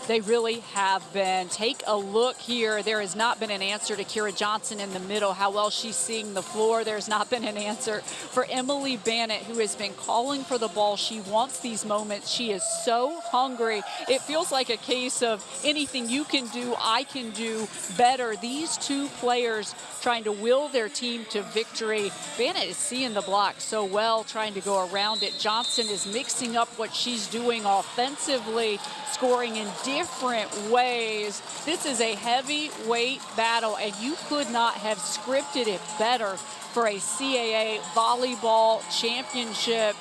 They really have been. Take a look here. There has not been an answer to Kira Johnson in the middle, how well she's seeing the floor. There's not been an answer for Emily Bannett, who has been calling for the ball. She wants these moments. She is so hungry. It feels like a case of anything you can do, I can do better. These two players trying to will their team to victory. Bannett is seeing the block so well, trying to go around it. Johnson is mixing up what she's doing offensively, scoring in different ways. This is a heavyweight battle, and you could not have scripted it better for a CAA volleyball championship.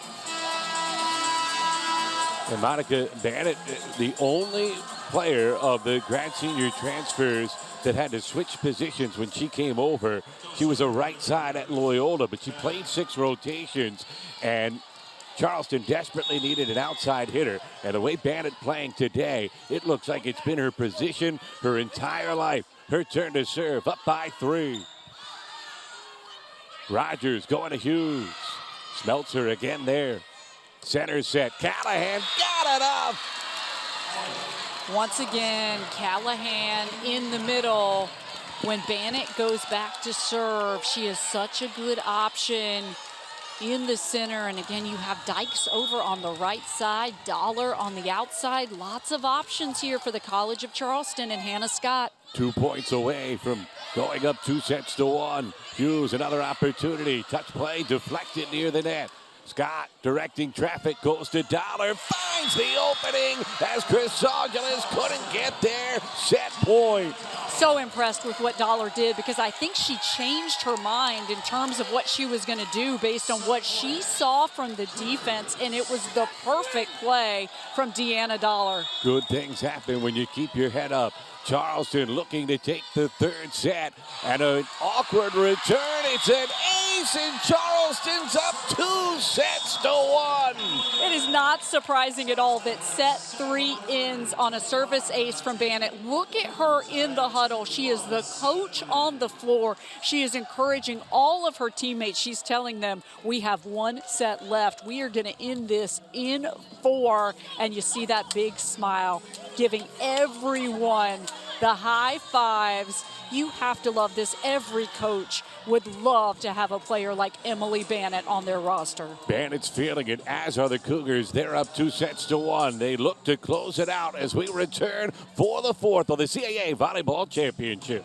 And Monica Bannett, the only player of the grad senior transfers that had to switch positions when she came over. She was a right side at Loyola, but she played 6 rotations, and Charleston desperately needed an outside hitter. And the way Bannett playing today, it looks like it's been her position her entire life. Her turn to serve, up by 3. Rogers going to Hughes. Smeltzer again there. Center set, Callahan got it up. Once again, Callahan in the middle. When Bannett goes back to serve, she is such a good option in the center. And again, you have Dykes over on the right side, Dollar on the outside. Lots of options here for the College of Charleston and Hannah Scott. 2 points away from going up 2-1. Hughes, another opportunity. Touch play, deflected near the net. Scott directing traffic, goes to Dollar, finds the opening as Chrysogelis couldn't get there. Set point. So impressed with what Dollar did, because I think she changed her mind in terms of what she was going to do based on what she saw from the defense, and it was the perfect play from Deanna Dollar. Good things happen when you keep your head up. Charleston looking to take the 3rd set, and an awkward return. It's an ace, and Charleston Charleston's up 2-1. It is not surprising at all that set 3 ends on a service ace from Bannett. Look at her in the huddle. She is the coach on the floor. She is encouraging all of her teammates. She's telling them, we have 1 set left. We are going to end this in 4. And you see that big smile, giving everyone the high fives. You have to love this. Every coach would love to have a player like Emily Bannett on their roster. Bannett's feeling it, as are the Cougars. They're up 2-1. They look to close it out as we return for the 4th of the CAA Volleyball Championship.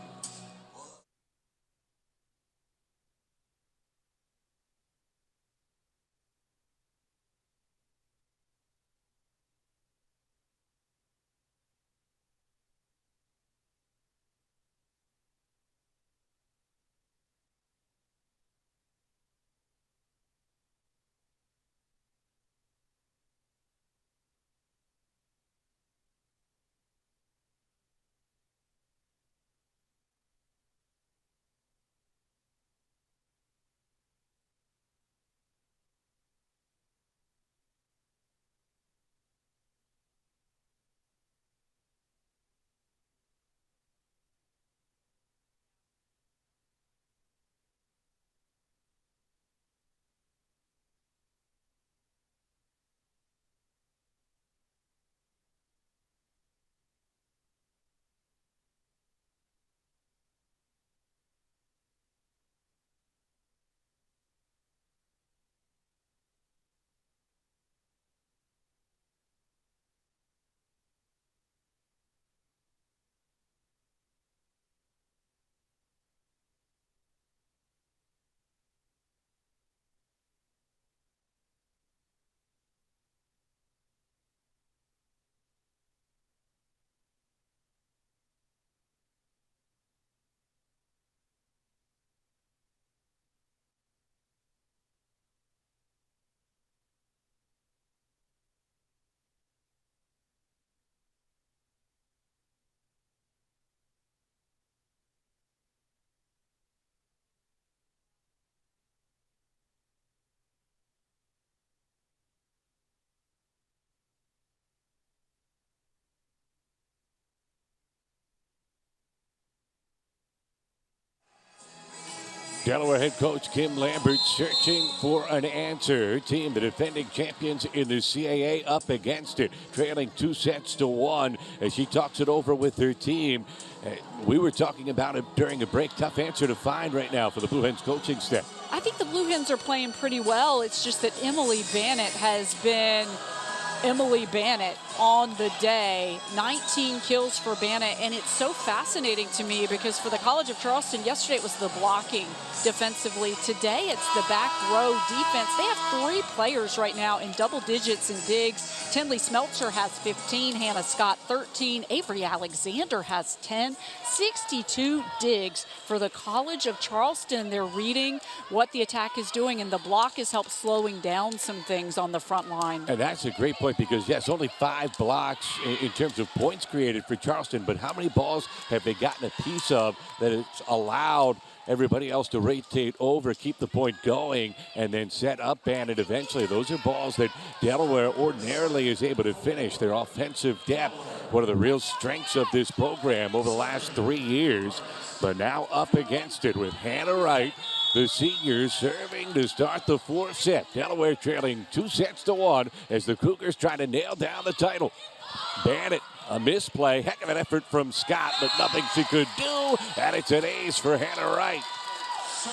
Delaware head coach Kim Lambert searching for an answer. Her team, the defending champions in the CAA, up against it, trailing 2-1 as she talks it over with her team. We were talking about it during the break. Tough answer to find right now for the Blue Hens coaching staff. I think the Blue Hens are playing pretty well. It's just that Emily Bannett has been Emily Bannett on the day. 19 kills for Bannett, and it's so fascinating to me because for the College of Charleston, yesterday it was the blocking defensively. Today it's the back row defense. They have 3 players right now in double digits in digs. Tinley Smeltzer has 15, Hannah Scott 13, Avery Alexander has 10, 62 digs for the College of Charleston. They're reading what the attack is doing, and the block has helped slowing down some things on the front line. And that's a great point because, yes, only 5 blocks in terms of points created for Charleston, but how many balls have they gotten a piece of that it's allowed everybody else to rotate over, keep the point going, and then set up Bannett eventually? Those are balls that Delaware ordinarily is able to finish. Their offensive depth, one of the real strengths of this program over the last 3 years, but now up against it with Hannah Wright, the senior, serving to start the 4th set. Delaware trailing 2-1 as the Cougars try to nail down the title. Bannett, a misplay, heck of an effort from Scott, but nothing she could do, and it's an ace for Hannah Wright.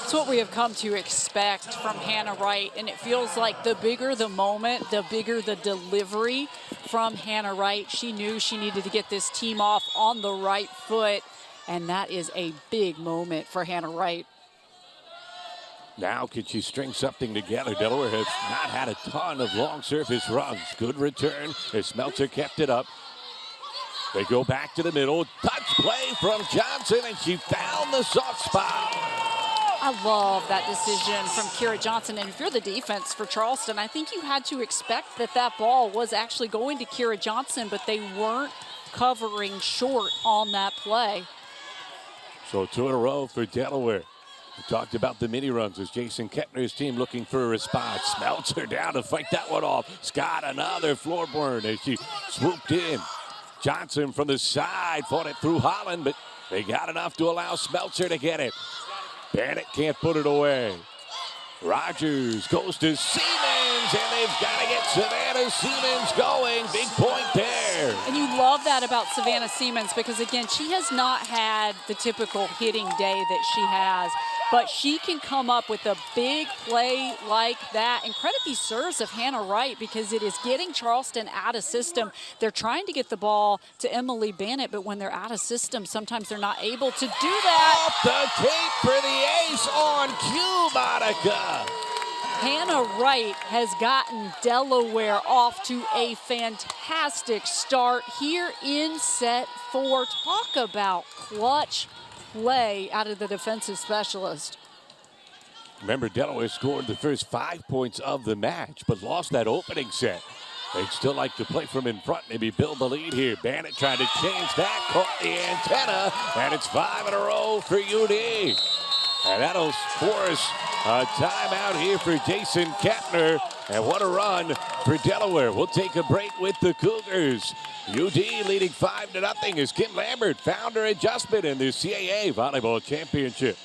It's what we have come to expect from Hannah Wright, and it feels like the bigger the moment, the bigger the delivery from Hannah Wright. She knew she needed to get this team off on the right foot, and that is a big moment for Hannah Wright. Now can she string something together? Delaware has not had a ton of long surface runs. Good return as Smeltzer kept it up. They go back to the middle. Touch play from Johnson, and she found the soft spot. I love that decision from Kira Johnson. And if you're the defense for Charleston, I think you had to expect that that ball was actually going to Kira Johnson, but they weren't covering short on that play. So 2 in a row for Delaware. We talked about the mini runs as Jason Kettner's team looking for a response. Smeltzer down to fight that one off. Scott another floor burn as she swooped in. Johnson from the side fought it through Holland, but they got enough to allow Smeltzer to get it. Bennett can't put it away. Rogers goes to Siemens, and they've got to get Savannah Siemens going. Big point there. And you love that about Savannah Siemens because, again, she has not had the typical hitting day that she has, but she can come up with a big play like that. And credit these serves of Hannah Wright because it is getting Charleston out of system. They're trying to get the ball to Emily Bennett, but when they're out of system, sometimes they're not able to do that. Off the tape for the ace on cue, Monica. Hannah Wright has gotten Delaware off to a fantastic start here in set 4. Talk about clutch play out of the defensive specialist. Remember, Delaware scored the first 5 points of the match, but lost that opening set. They'd still like to play from in front, maybe build the lead here. Bennett trying to change that, caught the antenna, and it's 5 in a row for UD. And that'll force a timeout here for Jason Kettner. And what a run for Delaware. We'll take a break with the Cougars. UD leading 5-0 as Kim Lambert found her adjustment in the CAA Volleyball Championship.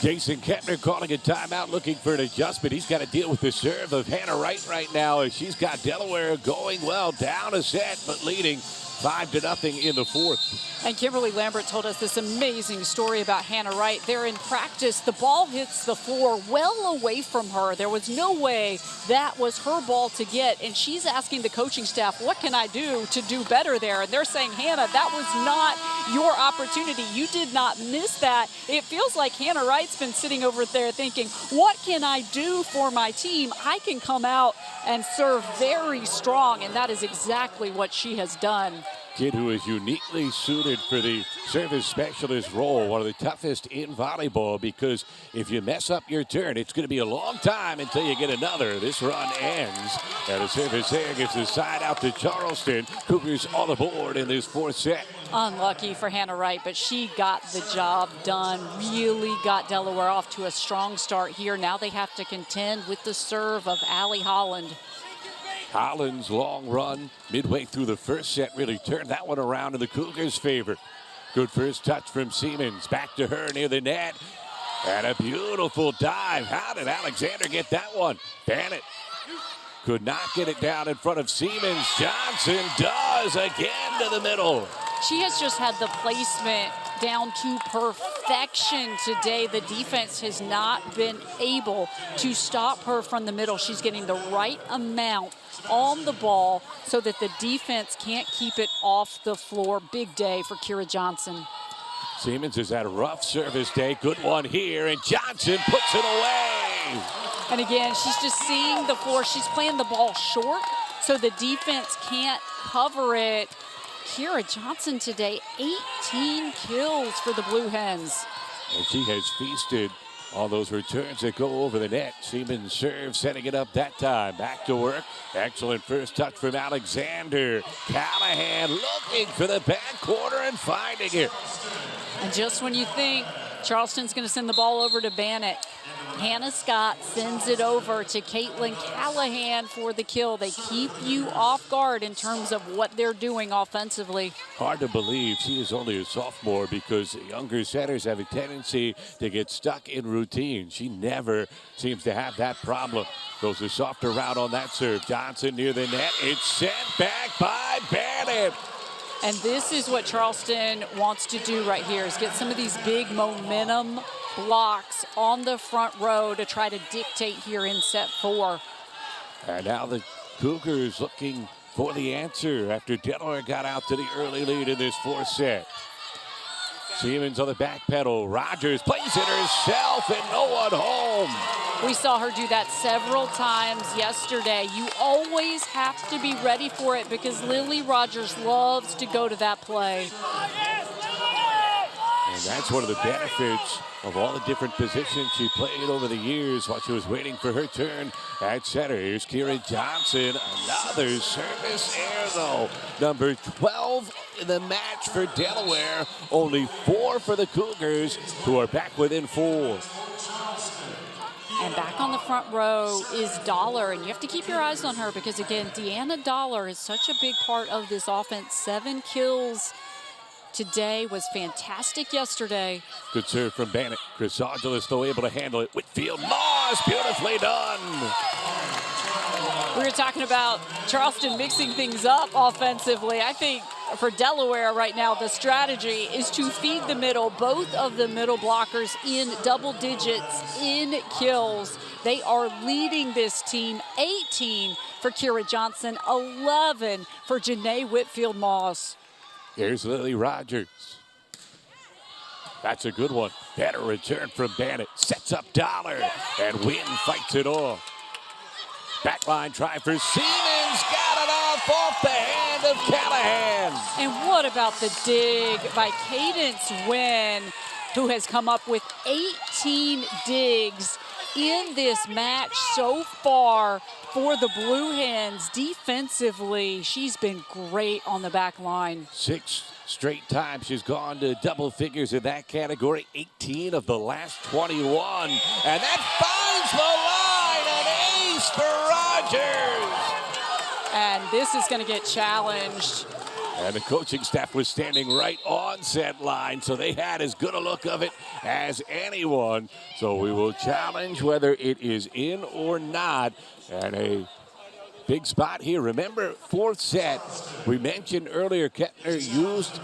Jason Kettner calling a timeout, looking for an adjustment. He's got to deal with the serve of Hannah Wright right now as she's got Delaware going well, down a set, but leading 5-0 in the 4th. And Kimberly Lambert told us this amazing story about Hannah Wright. They're in practice. The ball hits the floor well away from her. There was no way that was her ball to get. And she's asking the coaching staff, what can I do to do better there? And they're saying, Hannah, that was not your opportunity. You did not miss that. It feels like Hannah Wright's been sitting over there thinking, what can I do for my team? I can come out and serve very strong. And that is exactly what she has done. Kid who is uniquely suited for the service specialist role, one of the toughest in volleyball, because if you mess up your turn, it's going to be a long time until you get another. This run ends, and the service there gives the side out to Charleston. Cougars on the board in this 4th set. Unlucky for Hannah Wright, but she got the job done. Really got Delaware off to a strong start here. Now they have to contend with the serve of Allie Holland. Holland's long run midway through the 1st set really turned that one around in the Cougars' favor. Good first touch from Siemens. Back to her near the net. And a beautiful dive. How did Alexander get that one? Bennett could not get it down in front of Siemens. Johnson does again to the middle. She has just had the placement down to perfection today. The defense has not been able to stop her from the middle. She's getting the right amount on the ball so that the defense can't keep it off the floor. Big day for Kira Johnson. Siemens has had a rough service day. Good one here, and Johnson puts it away. And again, she's just seeing the floor. She's playing the ball short, so the defense can't cover it. Kira Johnson today, 18 kills for the Blue Hens. And she has feasted on those returns that go over the net. Siemens serve, setting it up that time. Back to work. Excellent first touch from Alexander. Callahan looking for the back corner and finding it. And just when you think Charleston's going to send the ball over to Bennett, Hannah Scott sends it over to Caitlin Callahan for the kill. They keep you off guard in terms of what they're doing offensively. Hard to believe she is only a sophomore because younger setters have a tendency to get stuck in routine. She never seems to have that problem. Goes a softer route on that serve. Johnson near the net. It's sent back by Bennett. And this is what Charleston wants to do right here, is get some of these big momentum blocks on the front row to try to dictate here in set 4. And now the Cougars looking for the answer after Delaware got out to the early lead in this fourth set. Siemens on the back pedal. Rogers plays it herself and no one home. We saw her do that several times yesterday. You always have to be ready for it because Lily Rogers loves to go to that play. And that's one of the benefits of all the different positions she played over the years while she was waiting for her turn at center. Here's Kira Johnson, another service error though. Number 12 in the match for Delaware, only 4 for the Cougars, who are back within 4. And back on the front row is Dollar, and you have to keep your eyes on her because, again, Deanna Dollar is such a big part of this offense. 7 kills today, was fantastic yesterday. Good serve from Bennett. Chris Angeles, though, able to handle it. Whitfield Moss, beautifully done. We were talking about Charleston mixing things up offensively. I think for Delaware right now, the strategy is to feed the middle, both of the middle blockers in double digits in kills. They are leading this team. 18 for Kira Johnson, 11 for Janae Whitfield Moss. Here's Lily Rogers. That's a good one. Better return from Bennett. Sets up Dollar, and Wynn fights it off. Backline try for Siemens. Got it off the hand of Callahan. And what about the dig by Cadence Wynn, who has come up with 18 digs in this match so far for the Blue Hens. Defensively, she's been great on the back line. 6 straight times she's gone to double figures in that category. 18 of the last 21. And that finds the line. An ace for Rogers. And this is going to get challenged. And the coaching staff was standing right on set line, so they had as good a look of it as anyone. So we will challenge whether it is in or not. And a big spot here. Remember, fourth set, we mentioned earlier, Kettner used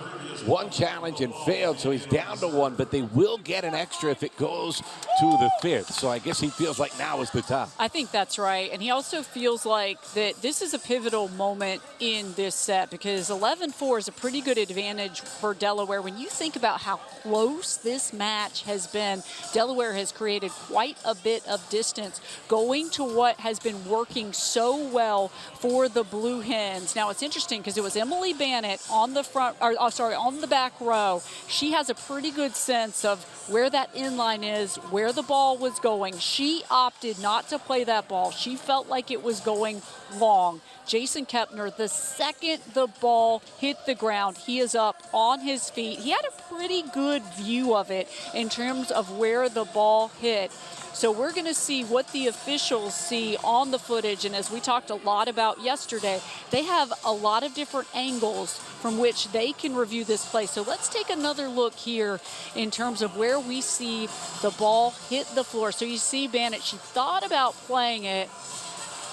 one challenge and failed, so he's down to 1, but they will get an extra if it goes to the 5th. So I guess he feels like now is the time. I think that's right. And he also feels like that this is a pivotal moment in this set because 11-4 is a pretty good advantage for Delaware. When you think about how close this match has been, Delaware has created quite a bit of distance going to what has been working so well for the Blue Hens. Now it's interesting because it was Emily Bannett on the front, on the back row. She has a pretty good sense of where that inline is, where the ball was going. She opted not to play that ball. She felt like it was going long. Jason Kepner, the second the ball hit the ground, he is up on his feet. He had a pretty good view of it in terms of where the ball hit. So we're going to see what the officials see on the footage. And as we talked a lot about yesterday, they have a lot of different angles from which they can review this play. So let's take another look here in terms of where we see the ball hit the floor. So you see Bannett, she thought about playing it.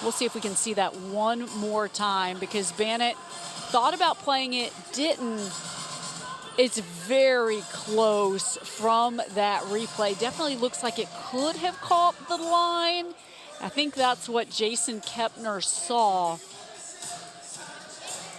We'll see if we can see that one more time because Bannett thought about playing it, didn't. It's very close from that replay. Definitely looks like it could have caught the line. I think that's what Jason Kepner saw.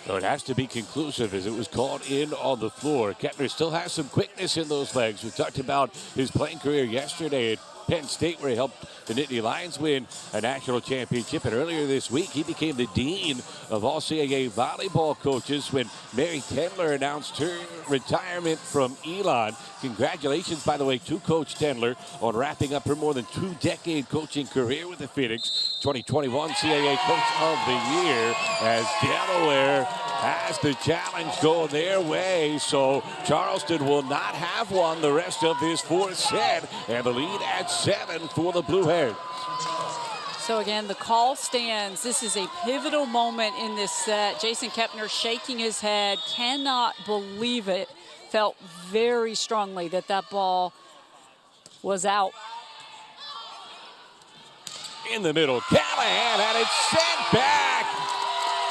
So it has to be conclusive as it was called in on the floor. Kepner still has some quickness in those legs. We talked about his playing career yesterday at Penn State where he helped the Nittany Lions win a national championship. And earlier this week, he became the dean of all CAA volleyball coaches when Mary Tendler announced her retirement from Elon. Congratulations, by the way, to Coach Tendler on wrapping up her more than 2-decade coaching career with the Phoenix. 2021 CAA Coach of the Year as Delaware has the challenge go their way. So Charleston will not have one the rest of this fourth set, and the lead at 7 for the Blue Hens. So again, the call stands. This is a pivotal moment in this set. Jason Kepner shaking his head, cannot believe it. Felt very strongly that that ball was out. In the middle, Callahan had it sent back.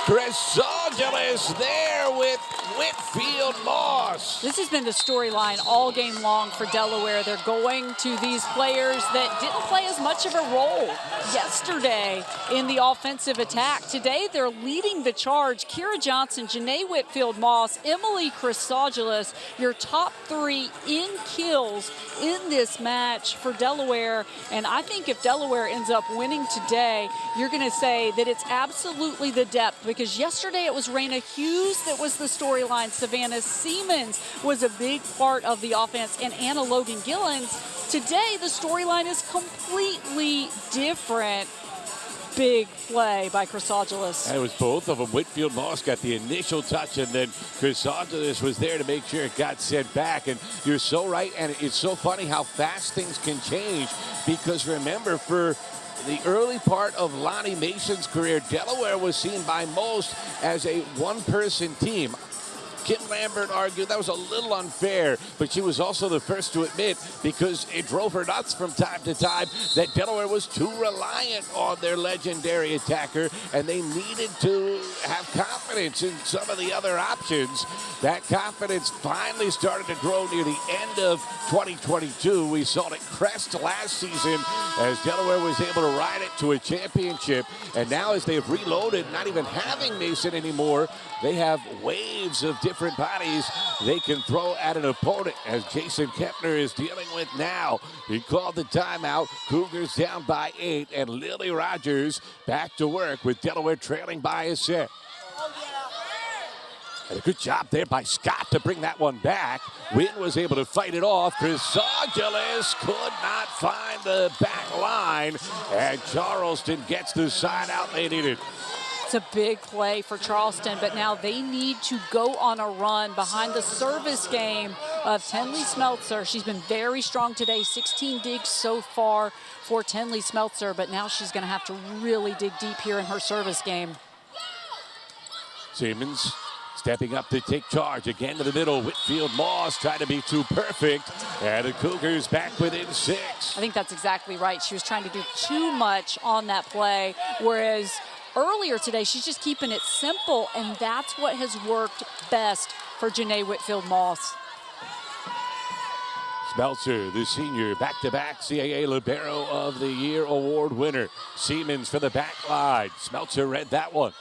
Chris Angeles there there with Whitfield Moss. This has been the storyline all game long for Delaware. They're going to these players that didn't play as much of a role yesterday in the offensive attack. Today, they're leading the charge. Kira Johnson, Janae Whitfield Moss, Emily Chrysogelis, your top three in kills in this match for Delaware. And I think if Delaware ends up winning today, you're going to say that it's absolutely the depth, because yesterday it was Raina Hughes that was the storyline. Savannah Siemens was a big part of the offense, and Anna Logan-Gillens. Today, the storyline is completely different. Big play by Chrysogelis. It was both of them. Whitfield Moss got the initial touch, and then Chrysogelis was there to make sure it got sent back. And you're so right, and it's so funny how fast things can change, because remember, for the early part of Lonnie Mason's career, Delaware was seen by most as a one-person team. Kim Lambert argued that was a little unfair, but she was also the first to admit, because it drove her nuts from time to time, that Delaware was too reliant on their legendary attacker, and they needed to have confidence in some of the other options. That confidence finally started to grow near the end of 2022. We saw it crest last season as Delaware was able to ride it to a championship, and now as they've reloaded, not even having Mason anymore, they have waves of different bodies they can throw at an opponent, as Jason Kepner is dealing with now. He called the timeout. Cougars down by 8, and Lily Rogers back to work with Delaware trailing by a set. And a good job there by Scott to bring that one back. Wynn was able to fight it off. Chrysogelis could not find the back line, and Charleston gets the side out they needed. It's a big play for Charleston, but now they need to go on a run behind the service game of Tenley Smeltzer. She's been very strong today, 16 digs so far for Tenley Smeltzer, but now she's going to have to really dig deep here in her service game. Siemens stepping up to take charge again to the middle. Whitfield Moss trying to be too perfect, and the Cougars back within 6. I think that's exactly right. She was trying to do too much on that play, whereas earlier today, she's just keeping it simple, and that's what has worked best for Janae Whitfield Moss. Smeltzer, the senior, back-to-back CAA Libero of the Year award winner. Siemens for the back line. Smeltzer read that one.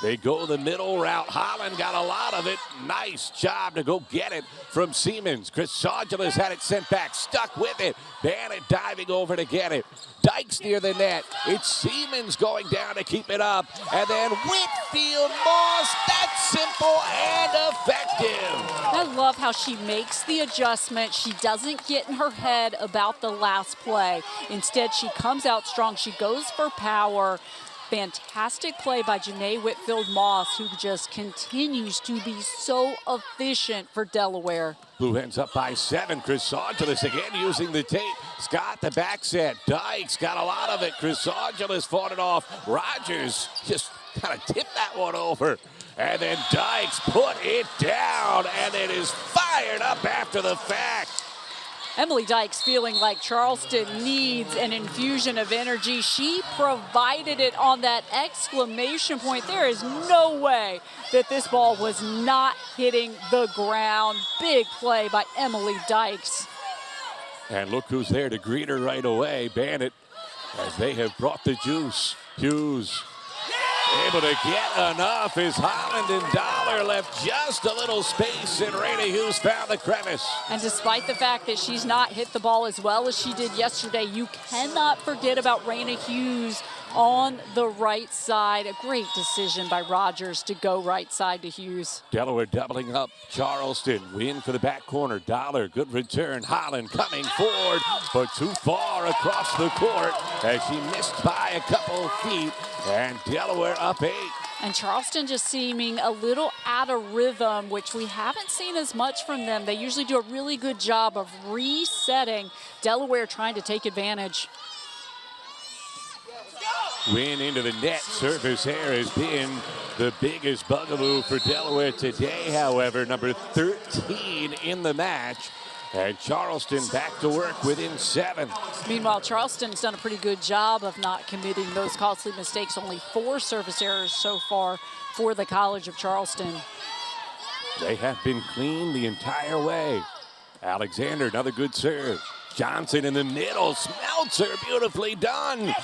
They go the middle route. Holland got a lot of it. Nice job to go get it from Siemens. Chrysogelis had it sent back, stuck with it. Bannett diving over to get it. Dykes near the net. It's Siemens going down to keep it up. And then Whitfield Moss. That's simple and effective. I love how she makes the adjustment. She doesn't get in her head about the last play. Instead, she comes out strong. She goes for power. Fantastic play by Janae Whitfield Moss, who just continues to be so efficient for Delaware. Blue Hens up by 7. Chrysogelis again using the tape. Scott the back set. Dykes got a lot of it. Chrysogelis fought it off. Rogers just kind of tipped that one over. And then Dykes put it down, and it is fired up after the fact. Emily Dykes feeling like Charleston needs an infusion of energy. She provided it on that exclamation point. There is no way that this ball was not hitting the ground. Big play by Emily Dykes. And look who's there to greet her right away. Bannett, as they have brought the juice. Hughes able to get enough as Holland and Dollar left just a little space, and Raina Hughes found the crevice. And despite the fact that she's not hit the ball as well as she did yesterday, you cannot forget about Raina Hughes on the right side. A great decision by Rogers to go right side to Hughes. Delaware doubling up. Charleston win for the back corner. Dollar, good return. Holland coming forward, but too far across the court as she missed by a couple feet. And Delaware up 8. And Charleston just seeming a little out of rhythm, which we haven't seen as much from them. They usually do a really good job of resetting. Delaware trying to take advantage. Win into the net. Service error has been the biggest bugaboo for Delaware today, however. Number 13 in the match. And Charleston back to work within 7. Meanwhile, Charleston's done a pretty good job of not committing those costly mistakes. Only 4 service errors so far for the College of Charleston. They have been clean the entire way. Alexander, another good serve. Johnson in the middle. Smeltzer, beautifully done.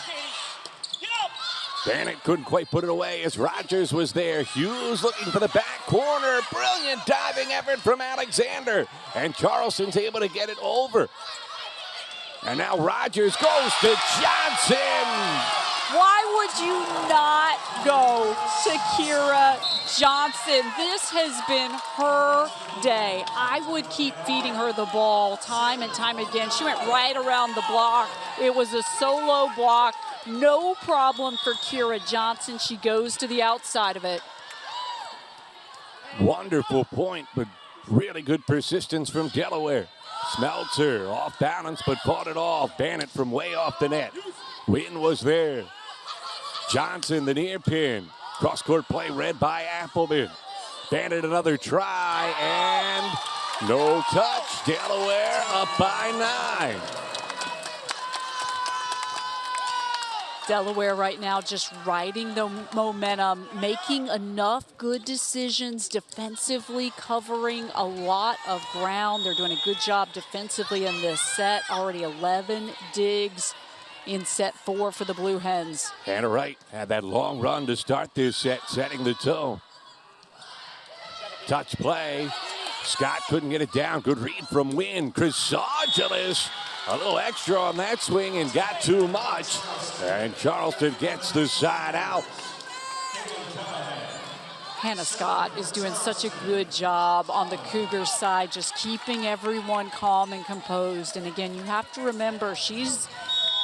Bennett couldn't quite put it away as Rogers was there. Hughes looking for the back corner. Brilliant diving effort from Alexander. And Charleston's able to get it over. And now Rogers goes to Johnson. Why would you not go to Kira Johnson? This has been her day. I would keep feeding her the ball time and time again. She went right around the block. It was a solo block. No problem for Kira Johnson. She goes to the outside of it. Wonderful point, but really good persistence from Delaware. Smeltzer off balance, but fought it off. Bennett from way off the net. Wynn was there. Johnson, the near pin. Cross-court play read by Appleman. Bennett another try, and no touch. Delaware up by 9. Delaware right now just riding the momentum, making enough good decisions defensively, covering a lot of ground. They're doing a good job defensively in this set. Already 11 digs in set 4 for the Blue Hens. Hannah Wright had that long run to start this set, setting the tone. Touch play. Scott couldn't get it down. Good read from Wynn. Chrysogelis, a little extra on that swing and got too much. And Charleston gets the side out. Hannah Scott is doing such a good job on the Cougars side, just keeping everyone calm and composed. And again, you have to remember, she's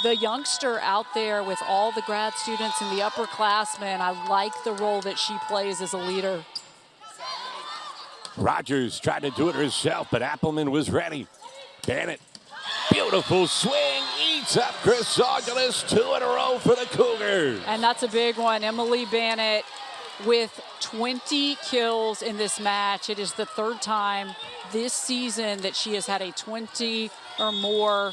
the youngster out there with all the grad students and the upperclassmen. I like the role that she plays as a leader. Rogers tried to do it herself, but Appleman was ready. Bennett, beautiful swing, eats up Chrysogelis. 2 in a row for the Cougars. And that's a big one. Emily Bennett with 20 kills in this match. It is the 3rd time this season that she has had a 20 or more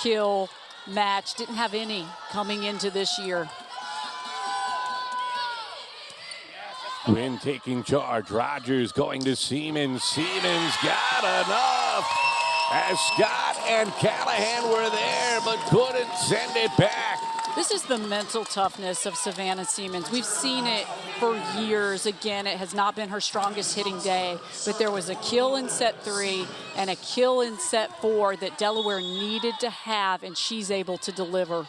kill match. Didn't have any coming into this year. Wynn taking charge. Rogers going to Siemens. Siemens got enough. As Scott and Callahan were there, but couldn't send it back. This is the mental toughness of Savannah Siemens. We've seen it for years. Again, it has not been her strongest hitting day, but there was a kill in set 3 and a kill in set 4 that Delaware needed to have, and she's able to deliver.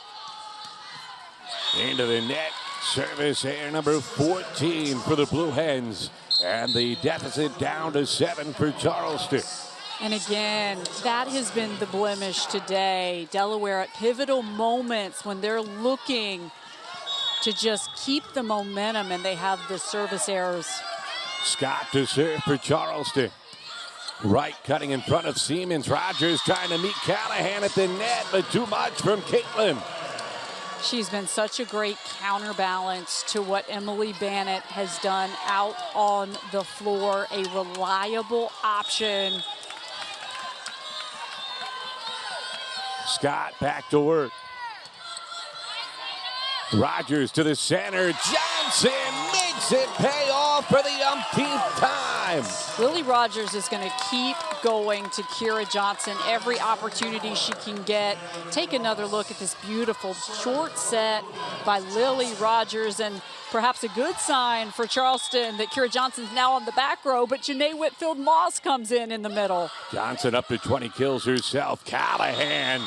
Into the net. Service error number 14 for the Blue Hens. And the deficit down to 7 for Charleston. And again, that has been the blemish today. Delaware at pivotal moments when they're looking to just keep the momentum and they have the service errors. Scott to serve for Charleston. Wright cutting in front of Siemens. Rogers trying to meet Callahan at the net, but too much from Caitlin. She's been such a great counterbalance to what Emily Bennett has done out on the floor. A reliable option. Scott back to work. Rogers to the center. Johnson makes it pay off for the umpteenth time. Lily Rogers is going to keep going to Kira Johnson every opportunity she can get. Take another look at this beautiful short set by Lily Rogers, and perhaps a good sign for Charleston that Kira Johnson's now on the back row, but Janae Whitfield-Moss comes in the middle. Johnson up to 20 kills herself. Callahan,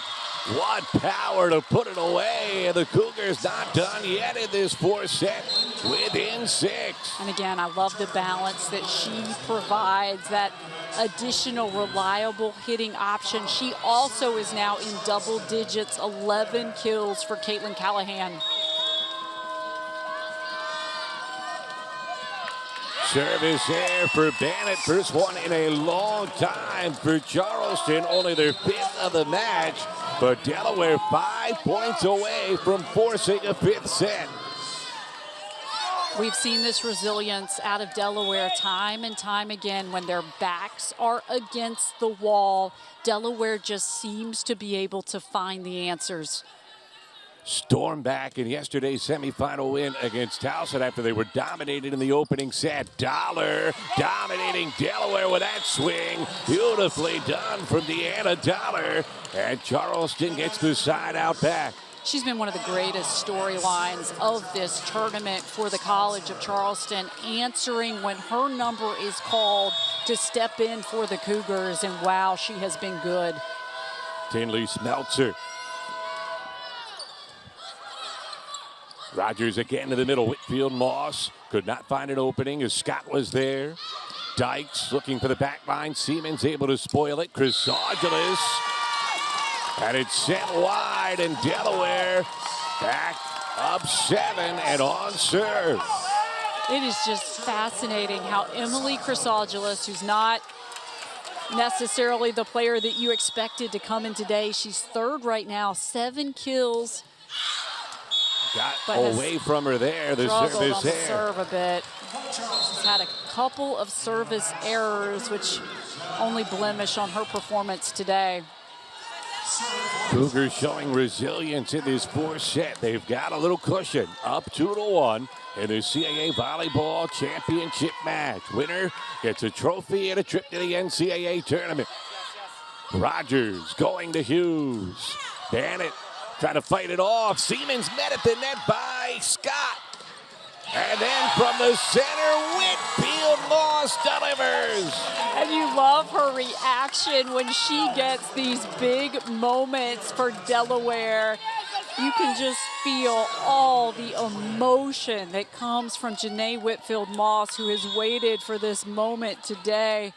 what power to put it away. The Cougars not done yet in this 4th set, within 6. And again, I love the balance that she provides, that additional reliable hitting option. She also is now in double digits, 11 kills for Caitlin Callahan. Service error for Bennett. First one in a long time for Charleston. Only their 5th of the match. But Delaware 5 points away from forcing a 5th set. We've seen this resilience out of Delaware time and time again. When their backs are against the wall, Delaware just seems to be able to find the answers. Storm back in yesterday's semifinal win against Towson after they were dominated in the opening set. Dollar dominating Delaware with that swing. Beautifully done from Deanna Dollar. And Charleston gets the side out back. She's been one of the greatest storylines of this tournament for the College of Charleston, answering when her number is called to step in for the Cougars. And wow, she has been good. Tinley Smeltzer. Rogers again to the middle. Whitfield Moss could not find an opening as Scott was there. Dykes looking for the back line. Siemens able to spoil it. Chrysogelis. And it's sent wide, and Delaware back up 7 and on serve. It is just fascinating how Emily Chrysogelis, who's not necessarily the player that you expected to come in today, she's third right now, 7 kills. Got away from her there. The service on the serve a bit. She's had a couple of service errors, which only blemish on her performance today. Cougars showing resilience in this fourth set. They've got a little cushion, up 2-1 in the CAA Volleyball Championship match. Winner gets a trophy and a trip to the NCAA tournament. Rogers going to Hughes. Bannett trying to fight it off. Siemens met at the net by Scott. And then from the center, Whitfield Moss delivers. And you love her reaction when she gets these big moments for Delaware. You can just feel all the emotion that comes from Janae Whitfield Moss, who has waited for this moment today.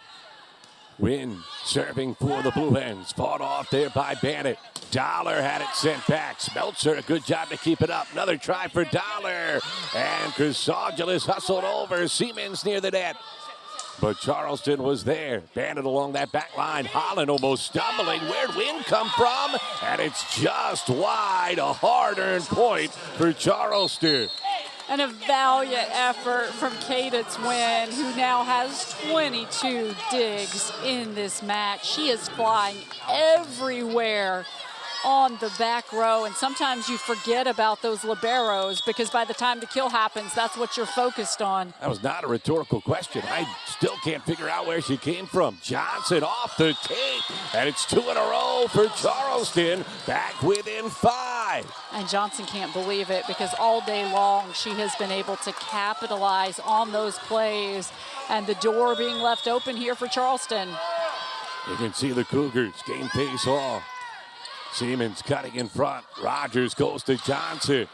Wynn serving for the Blue Hens. Fought off there by Bannett. Dollar had it sent back. Smeltzer, a good job to keep it up. Another try for Dollar. And Chrysogelis hustled over. Siemens near the net. But Charleston was there. Bannett along that back line. Holland almost stumbling. Where'd Wynn come from? And it's just wide. A hard-earned point for Charleston. And a valiant effort from Cadence Wynn, who now has 22 digs in this match. She is flying everywhere on the back row, and sometimes you forget about those liberos because by the time the kill happens, that's what you're focused on. That was not a rhetorical question. I still can't figure out where she came from. Johnson off the tape, and it's 2 in a row for Charleston, back within 5. And Johnson can't believe it because all day long she has been able to capitalize on those plays, and the door being left open here for Charleston. You can see the Cougars game face off. Siemens cutting in front. Rogers goes to Johnson,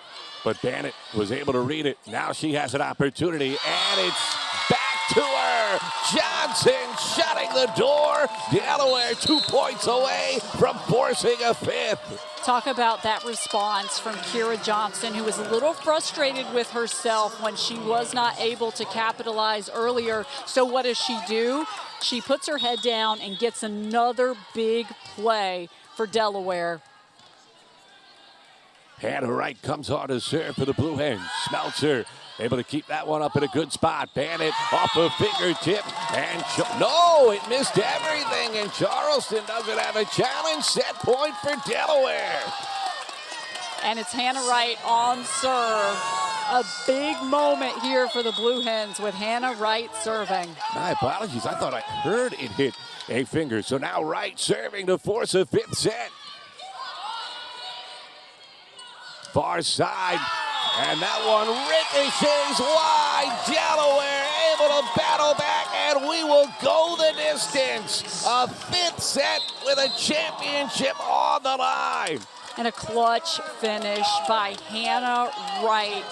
but Bannett was able to read it. Now she has an opportunity, and it's back to her. Johnson shutting the door. Delaware 2 points away from forcing a 5th. Talk about that response from Kira Johnson, who was a little frustrated with herself when she was not able to capitalize earlier. So what does she do? She puts her head down and gets another big play for Delaware. Hannah Wright comes on to serve for the Blue Hens. Smeltzer able to keep that one up in a good spot. Bannett off a fingertip, and no, it missed everything, and Charleston doesn't have a challenge. Set point for Delaware. And it's Hannah Wright on serve. A big moment here for the Blue Hens with Hannah Wright serving. My apologies, I thought I heard it hit a finger. So now Wright serving to force a 5th set. Far side, and that one ricochets wide. Delaware able to battle back, and we will go the distance. A 5th set with a championship on the line. And a clutch finish by Hannah Wright,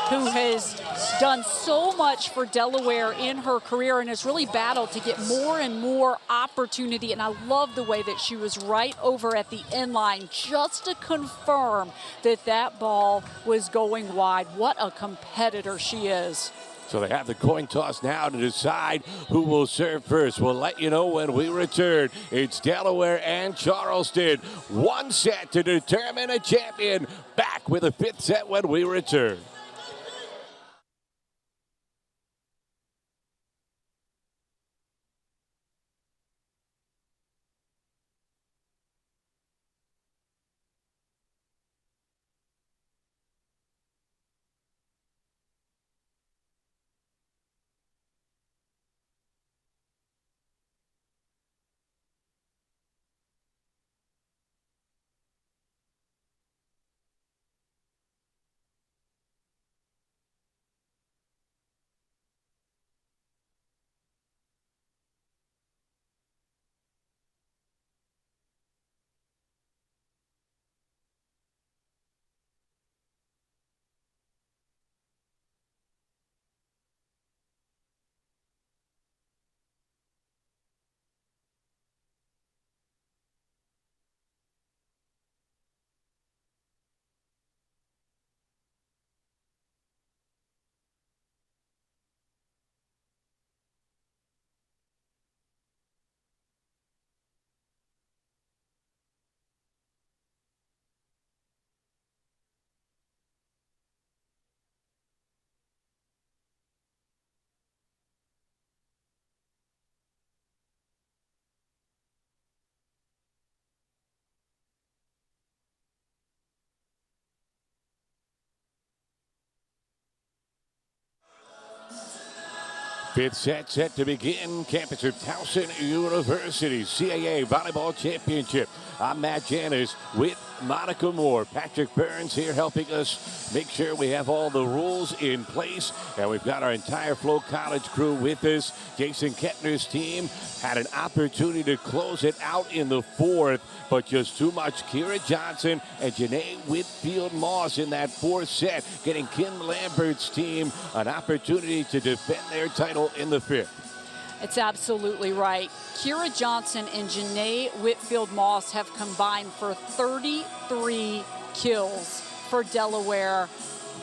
who has done so much for Delaware in her career and has really battled to get more and more opportunity. And I love the way that she was right over at the end line just to confirm that that ball was going wide. What a competitor she is. So they have the coin toss now to decide who will serve first. We'll let you know when we return. It's Delaware and Charleston. 1 set to determine a champion. Back with a 5th set when we return. Fifth set to begin. Campus of Towson University CAA Volleyball Championship. I'm Matt Janis with Monica Moore. Patrick Burns here helping us make sure we have all the rules in place. And we've got our entire Flo College crew with us. Jason Kettner's team had an opportunity to close it out in the fourth, but just too much. Kira Johnson and Janae Whitfield Moss in that fourth set, getting Kim Lambert's team an opportunity to defend their title in the fifth. It's absolutely right. Kira Johnson and Janae Whitfield Moss have combined for 33 kills for Delaware.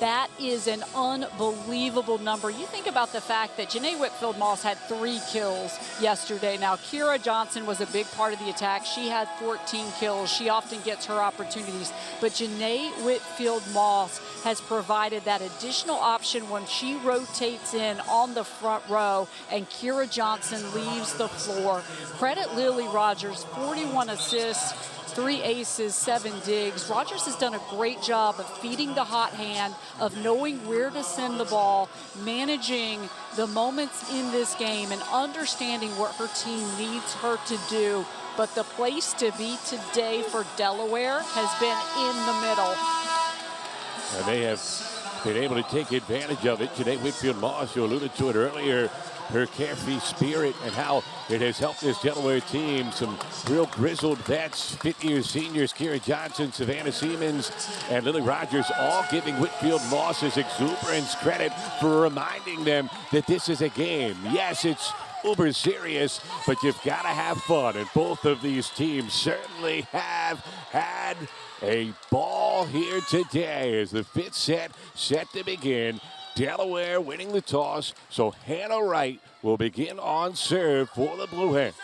That is an unbelievable number. You think about the fact that Janae Whitfield Moss had 3 kills yesterday. Now, Kira Johnson was a big part of the attack. She had 14 kills. She often gets her opportunities. But Janae Whitfield Moss has provided that additional option when she rotates in on the front row and Kira Johnson leaves the floor. Credit Lily Rogers, 41 assists, 3 aces, 7 digs. Rogers has done a great job of feeding the hot hand, of knowing where to send the ball, managing the moments in this game, and understanding what her team needs her to do. But the place to be today for Delaware has been in the middle. And they have been able to take advantage of it. Janae Whitfield Moss, you alluded to it earlier, her carefree spirit and how it has helped this Delaware team. Some real grizzled vets, fifth-year seniors, Kira Johnson, Savannah Siemens, and Lily Rogers, all giving Whitfield Moss's exuberance credit for reminding them that this is a game. Yes, it's uber serious, but you've got to have fun. And both of these teams certainly have had a ball here today as the fifth set to begin. Delaware winning the toss, so Hannah Wright will begin on serve for the Blue Hens.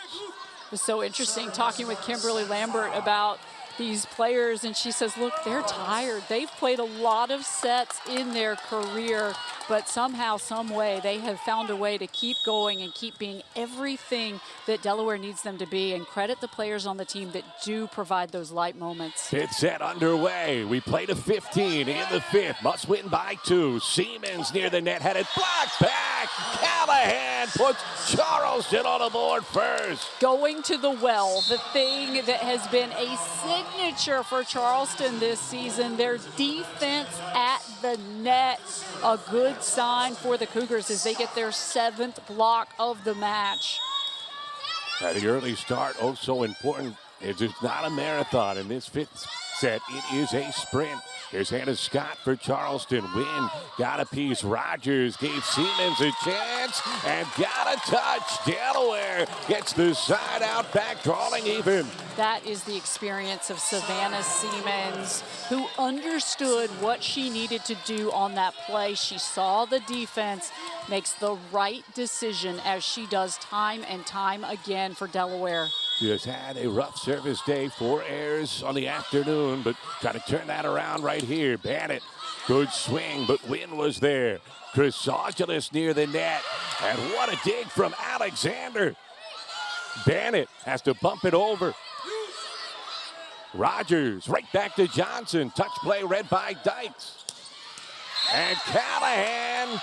It's so interesting talking with Kimberly Lambert about these players, and she says, look, they're tired. They've played a lot of sets in their career, but somehow, some way, they have found a way to keep going and keep being everything that Delaware needs them to be, and credit the players on the team that do provide those light moments. Fifth set underway. We play to 15 in the fifth. Must win by 2. Siemens near the net, had it blocked back. Callahan puts Charleston on the board first. Going to the well, the thing that has been a signature for Charleston this season, their defense at the net. A good sign for the Cougars as they get their 7th block of the match. At the early start, oh so important. It's not a marathon in this fifth set. It is a sprint. Here's Hannah Scott for Charleston. Win, got a piece. Rogers gave Siemens a chance and got a touch. Delaware gets the side out back, drawing even. That is the experience of Savannah Siemens, who understood what she needed to do on that play. She saw the defense, makes the right decision as she does time and time again for Delaware. She has had a rough service day, 4 errors on the afternoon, but trying to turn that around right here. Bannett, good swing, but Wynn was there. Chrysogelis near the net, and what a dig from Alexander. Bannett has to bump it over. Rogers right back to Johnson. Touch play read by Dykes. And Callahan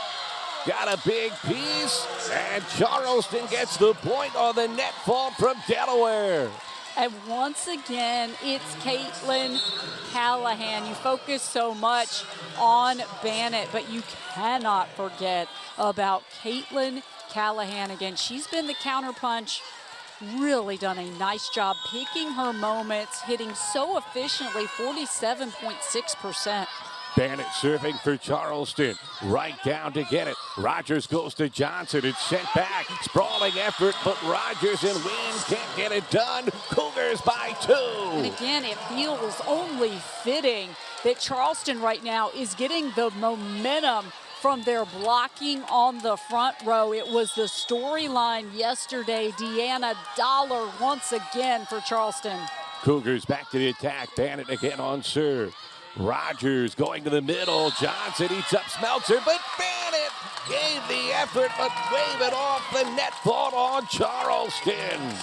got a big piece, and Charleston gets the point on the net fault from Delaware. And once again, it's Caitlin Callahan. You focus so much on Bannett, but you cannot forget about Caitlin Callahan. Again, she's been the counterpunch, really done a nice job picking her moments, hitting so efficiently, 47.6%. Bannett serving for Charleston. Right down to get it. Rogers goes to Johnson. It's sent back. Sprawling effort, but Rogers and Wynn can't get it done. Cougars by 2. And again, it feels only fitting that Charleston right now is getting the momentum from their blocking on the front row. It was the storyline yesterday. Deanna Dollar once again for Charleston. Cougars back to the attack. Bannett again on serve. Rogers going to the middle. Johnson eats up Smeltzer, but Bannett gave the effort, but wave it off the net fault on Charleston.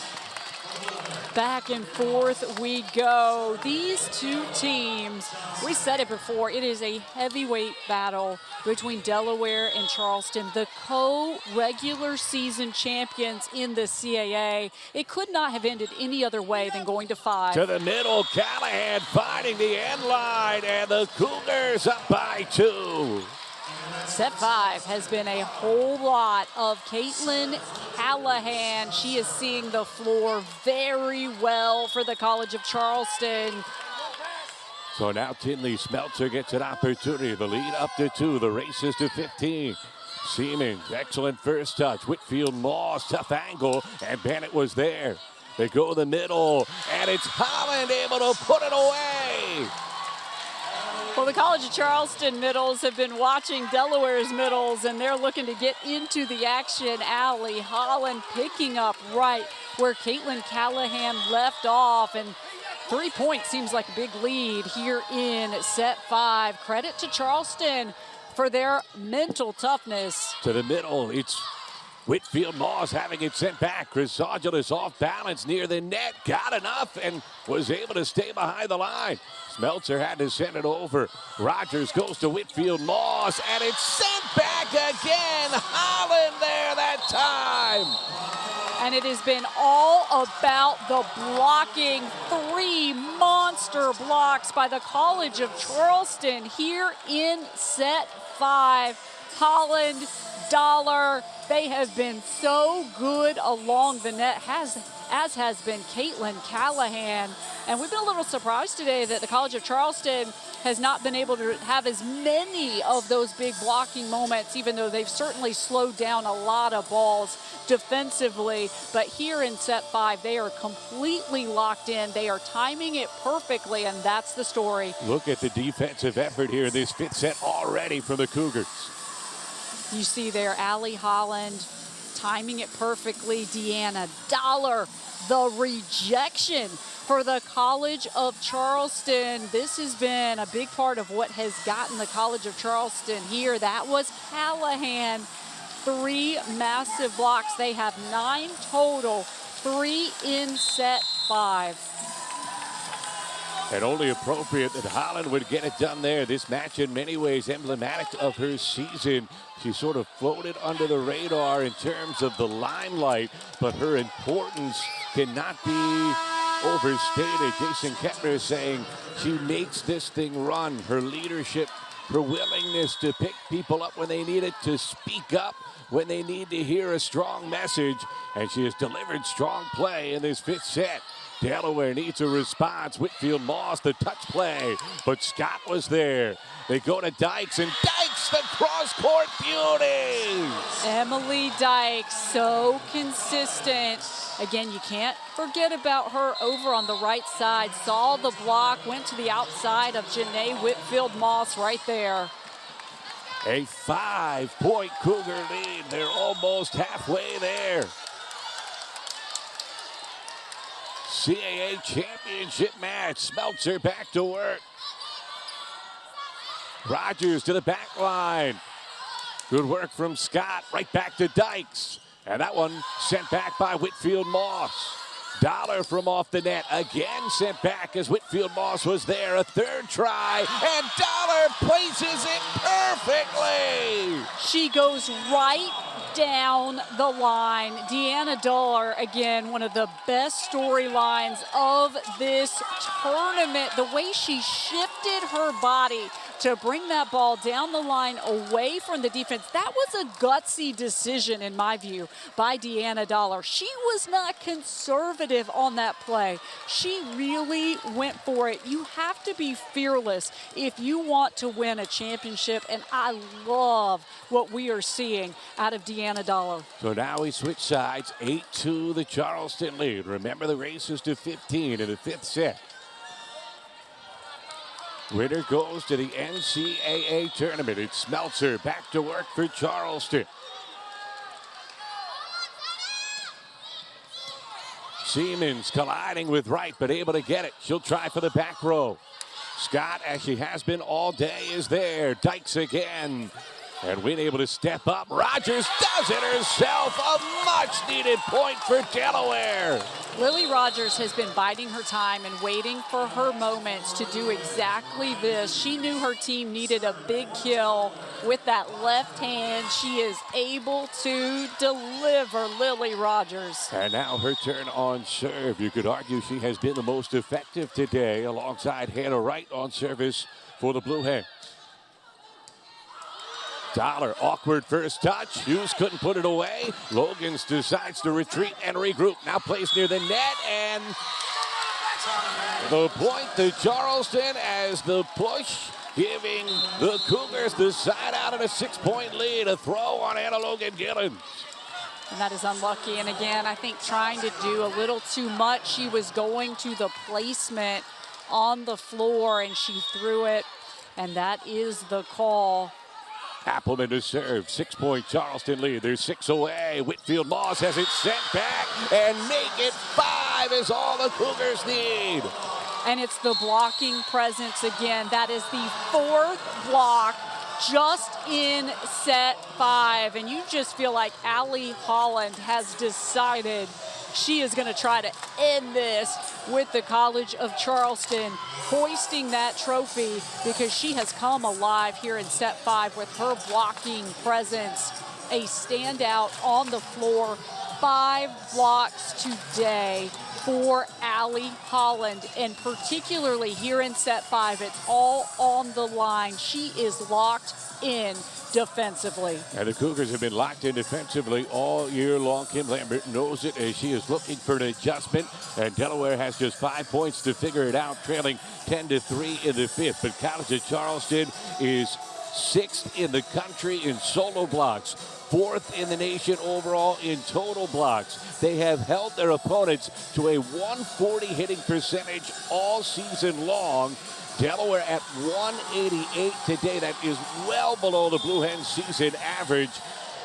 Back and forth we go. These two teams, we said it before, it is a heavyweight battle between Delaware and Charleston, the co-regular season champions in the CAA. It could not have ended any other way than going to 5. To the middle, Callahan finding the end line, and the Cougars up by 2. Set 5 has been a whole lot of Caitlin Callahan. She is seeing the floor very well for the College of Charleston. So now Tinley Smeltzer gets an opportunity. The lead up to 2. The race is to 15. Siemens, excellent first touch. Whitfield Moss, tough angle, and Bennett was there. They go the middle, and it's Holland able to put it away. Well, the College of Charleston middles have been watching Delaware's middles, and they're looking to get into the action. Allie Holland picking up right where Caitlin Callahan left off, and 3 points seems like a big lead here in set 5. Credit to Charleston for their mental toughness. To the middle, it's Whitfield Moss having it sent back. Chrysogelis off balance near the net. Got enough and was able to stay behind the line. Smeltzer had to send it over. Rogers goes to Whitfield Moss, and it's sent back again. Holland there that time. And it has been all about the blocking. 3 monster blocks by the College of Charleston here in set 5. Holland, Dollar, they have been so good along the net, as has been Caitlin Callahan. And we've been a little surprised today that the College of Charleston has not been able to have as many of those big blocking moments, even though they've certainly slowed down a lot of balls defensively. But here in set 5, they are completely locked in. They are timing it perfectly, and that's the story. Look at the defensive effort here in this 5th set already from the Cougars. You see there, Allie Holland timing it perfectly. Deanna Dollar, the rejection for the College of Charleston. This has been a big part of what has gotten the College of Charleston here. That was Callahan. 3 massive blocks. They have 9 total, 3 in set 5. And only appropriate that Holland would get it done there. This match in many ways emblematic of her season. She sort of floated under the radar in terms of the limelight, but her importance cannot be overstated. Jason Kettner saying she makes this thing run. Her leadership, her willingness to pick people up when they need it, to speak up when they need to hear a strong message. And she has delivered strong play in this 5th set. Delaware needs a response. Whitfield Moss, the touch play, but Scott was there. They go to Dykes, and Dykes, the cross-court beauty! Emily Dykes, so consistent. Again, you can't forget about her over on the right side. Saw the block, went to the outside of Janae Whitfield Moss right there. A 5-point Cougar lead. They're almost halfway there. CAA championship match. Smeltzer back to work. Rogers to the back line. Good work from Scott. Right back to Dykes. And that one sent back by Whitfield Moss. Dollar from off the net. Again sent back as Whitfield Moss was there. A 3rd try. And Dollar places it perfectly. She goes right down the line. Deanna Dollar, again, one of the best storylines of this tournament. The way she shifted her body to bring that ball down the line away from the defense. That was a gutsy decision, in my view, by Deanna Dollar. She was not conservative on that play. She really went for it. You have to be fearless if you want to win a championship, and I love what we are seeing out of Deanna Dollar. So now we switch sides, 8-2 the Charleston lead. Remember, the race is to 15 in the 5th set. Winner goes to the NCAA tournament. It's Smeltzer back to work for Charleston. Siemens colliding with Wright, but able to get it. She'll try for the back row. Scott, as she has been all day, is there. Dykes again. And Wynn able to step up. Rogers does it herself. A much-needed point for Delaware. Lily Rogers has been biding her time and waiting for her moments to do exactly this. She knew her team needed a big kill with that left hand. She is able to deliver, Lily Rogers. And now her turn on serve. You could argue she has been the most effective today alongside Hannah Wright on service for the Blue Hens. Dollar, awkward first touch. Hughes couldn't put it away. Logans decides to retreat and regroup. Now plays near the net, and the point to Charleston as the push giving the Cougars the side out and a 6-point lead. A throw on Anna Logan-Gillens. And that is unlucky. And again, I think trying to do a little too much. She was going to the placement on the floor, and she threw it. And that is the call. Appleman to serve. 6-point Charleston lead. There's 6 away. Whitfield Moss has it sent back, and make it 5 is all the Cougars need. And it's the blocking presence again. That is the 4th block just in set 5. And you just feel like Allie Holland has decided she is going to try to end this with the College of Charleston hoisting that trophy, because she has come alive here in set 5 with her blocking presence. A standout on the floor. 5 blocks today for Allie Holland, and particularly here in set 5, it's all on the line. She is locked in defensively. And the Cougars have been locked in defensively all year long. Kim Lambert knows it as she is looking for an adjustment, and Delaware has just 5 points to figure it out, trailing 10-3 in the 5th. But College of Charleston is 6th in the country in solo blocks, 4th in the nation overall in total blocks. They have held their opponents to a 140 hitting percentage all season long. Delaware at 188 today. That is well below the Blue Hens season average.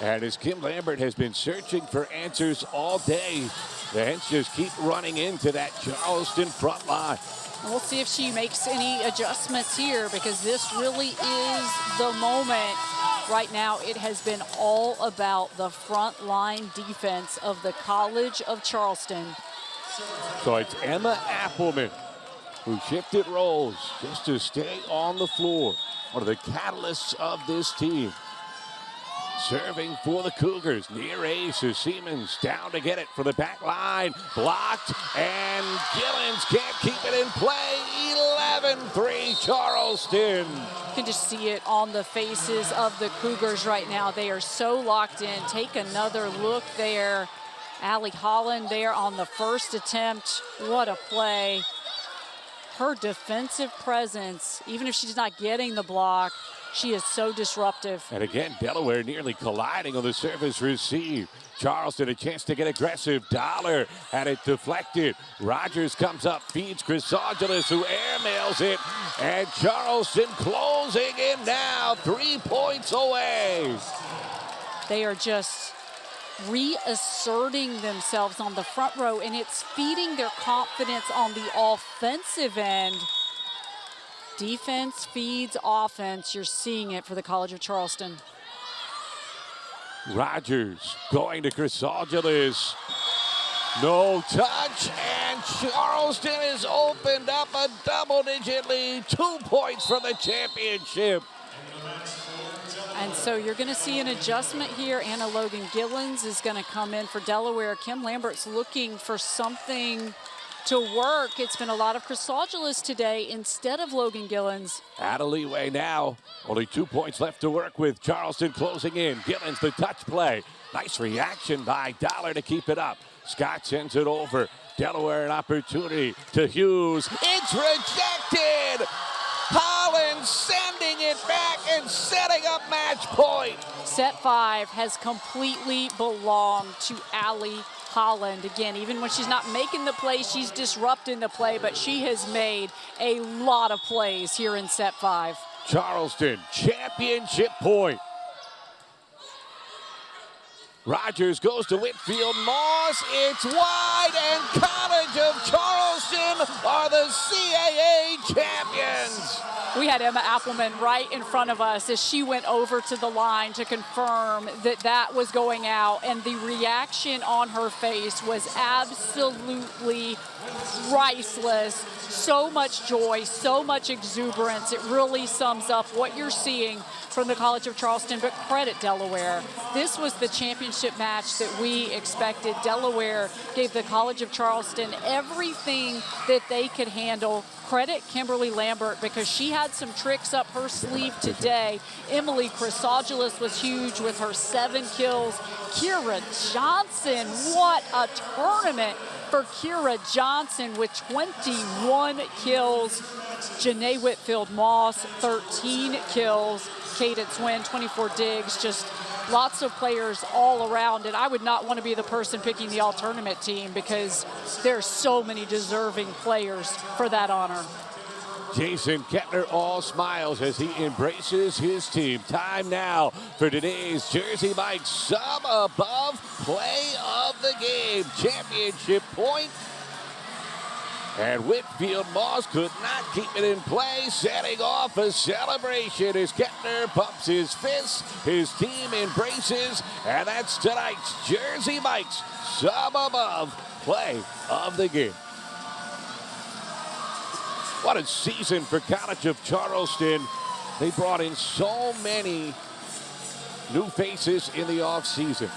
And as Kim Lambert has been searching for answers all day, the Hens just keep running into that Charleston front line. We'll see if she makes any adjustments here, because this really is the moment. Right now, it has been all about the front line defense of the College of Charleston. So it's Emma Appleman who shifted roles just to stay on the floor. One of the catalysts of this team. Serving for the Cougars. Near ace is Siemens down to get it for the back line. Blocked, and Gillens can't keep it in play. 11-3 Charleston. You can just see it on the faces of the Cougars right now. They are so locked in. Take another look there. Allie Holland there on the first attempt. What a play. Her defensive presence, even if she's not getting the block, she is so disruptive. And again, Delaware nearly colliding on the service receive. Charleston a chance to get aggressive. Dollar had it deflected. Rogers comes up, feeds Chrysogelis, who airmails it. And Charleston closing in now, 3 points away. They are just reasserting themselves on the front row, and it's feeding their confidence on the offensive end. Defense feeds offense. You're seeing it for the College of Charleston. Rogers going to Chrysogelis. No touch, and Charleston has opened up a double-digit lead. 2 points for the championship. And so you're going to see an adjustment here. Anna Logan-Gillens is going to come in for Delaware. Kim Lambert's looking for something to work. It's been a lot of Chrysogelis today instead of Logan-Gillens. Out of leeway now. Only 2 points left to work with. Charleston closing in. Gillens the touch play. Nice reaction by Dollar to keep it up. Scott sends it over. Delaware an opportunity to Hughes. It's rejected! Holland sending it back and setting up match point. Set 5 has completely belonged to Allie Holland. Again, even when she's not making the play, she's disrupting the play, but she has made a lot of plays here in set 5. Charleston, championship point. Rogers goes to Whitfield. Moss, it's wide, and College of Charleston are the CAA champions. We had Emma Appleman right in front of us as she went over to the line to confirm that that was going out, and the reaction on her face was absolutely priceless. So much joy, so much exuberance. It really sums up what you're seeing from the College of Charleston, but credit Delaware. This was the championship match that we expected. Delaware gave the College of Charleston everything that they could handle. Credit Kimberly Lambert because she had some tricks up her sleeve today. Emily Chrysogilus was huge with her 7 kills. Kira Johnson, what a tournament for Kira Johnson with 21 kills. Janae Whitfield-Moss, 13 kills. Cadence Wynn, 24 digs. Just lots of players all around. And I would not want to be the person picking the all-tournament team because there's so many deserving players for that honor. Jason Kettner all smiles as he embraces his team. Time now for today's Jersey Mike's Sub Above Play of the Game. Championship point. And Whitfield-Moss could not keep it in play, setting off a celebration as Kettner pumps his fist, his team embraces, and that's tonight's Jersey Mike's Sub Above Play of the Game. What a season for College of Charleston. They brought in so many new faces in the offseason.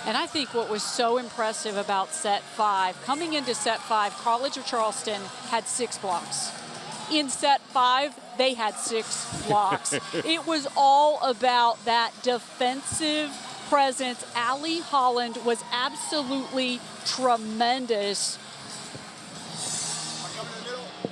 And I think what was so impressive about set 5, coming into set 5, College of Charleston had 6 blocks. In set 5, they had 6 blocks. It was all about that defensive presence. Allie Holland was absolutely tremendous.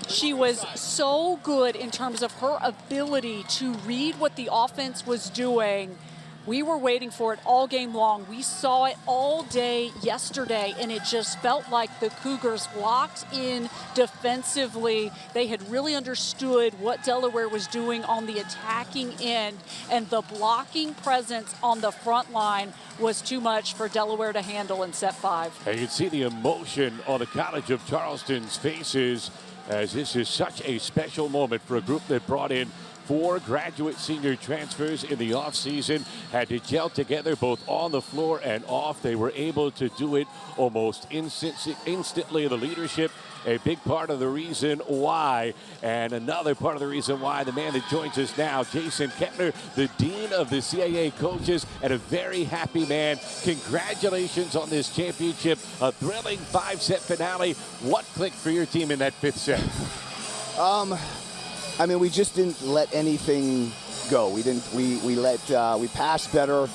She was so good in terms of her ability to read what the offense was doing. We were waiting for it all game long. We saw it all day yesterday, and it just felt like the Cougars locked in defensively. They had really understood what Delaware was doing on the attacking end, and the blocking presence on the front line was too much for Delaware to handle in set 5. And you can see the emotion on the College of Charleston's faces as this is such a special moment for a group that brought in 4 graduate senior transfers in the offseason, had to gel together both on the floor and off. They were able to do it almost instantly. The leadership, a big part of the reason why. And another part of the reason why, the man that joins us now, Jason Kettner, the Dean of the CAA coaches, and a very happy man. Congratulations on this championship, a thrilling 5-set finale. What clicked for your team in that 5th set? I mean, we just didn't let anything go. We passed better.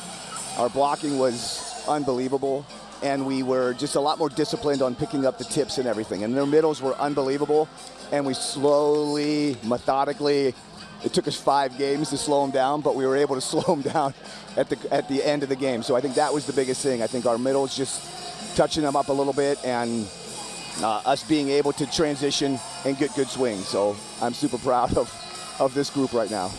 Our blocking was unbelievable, and we were just a lot more disciplined on picking up the tips and everything. And their middles were unbelievable, and we slowly, methodically, it took us 5 games to slow them down, but we were able to slow them down at the end of the game. So I think that was the biggest thing. I think our middles just touching them up a little bit, and us being able to transition and get good swings. So I'm super proud of this group right now.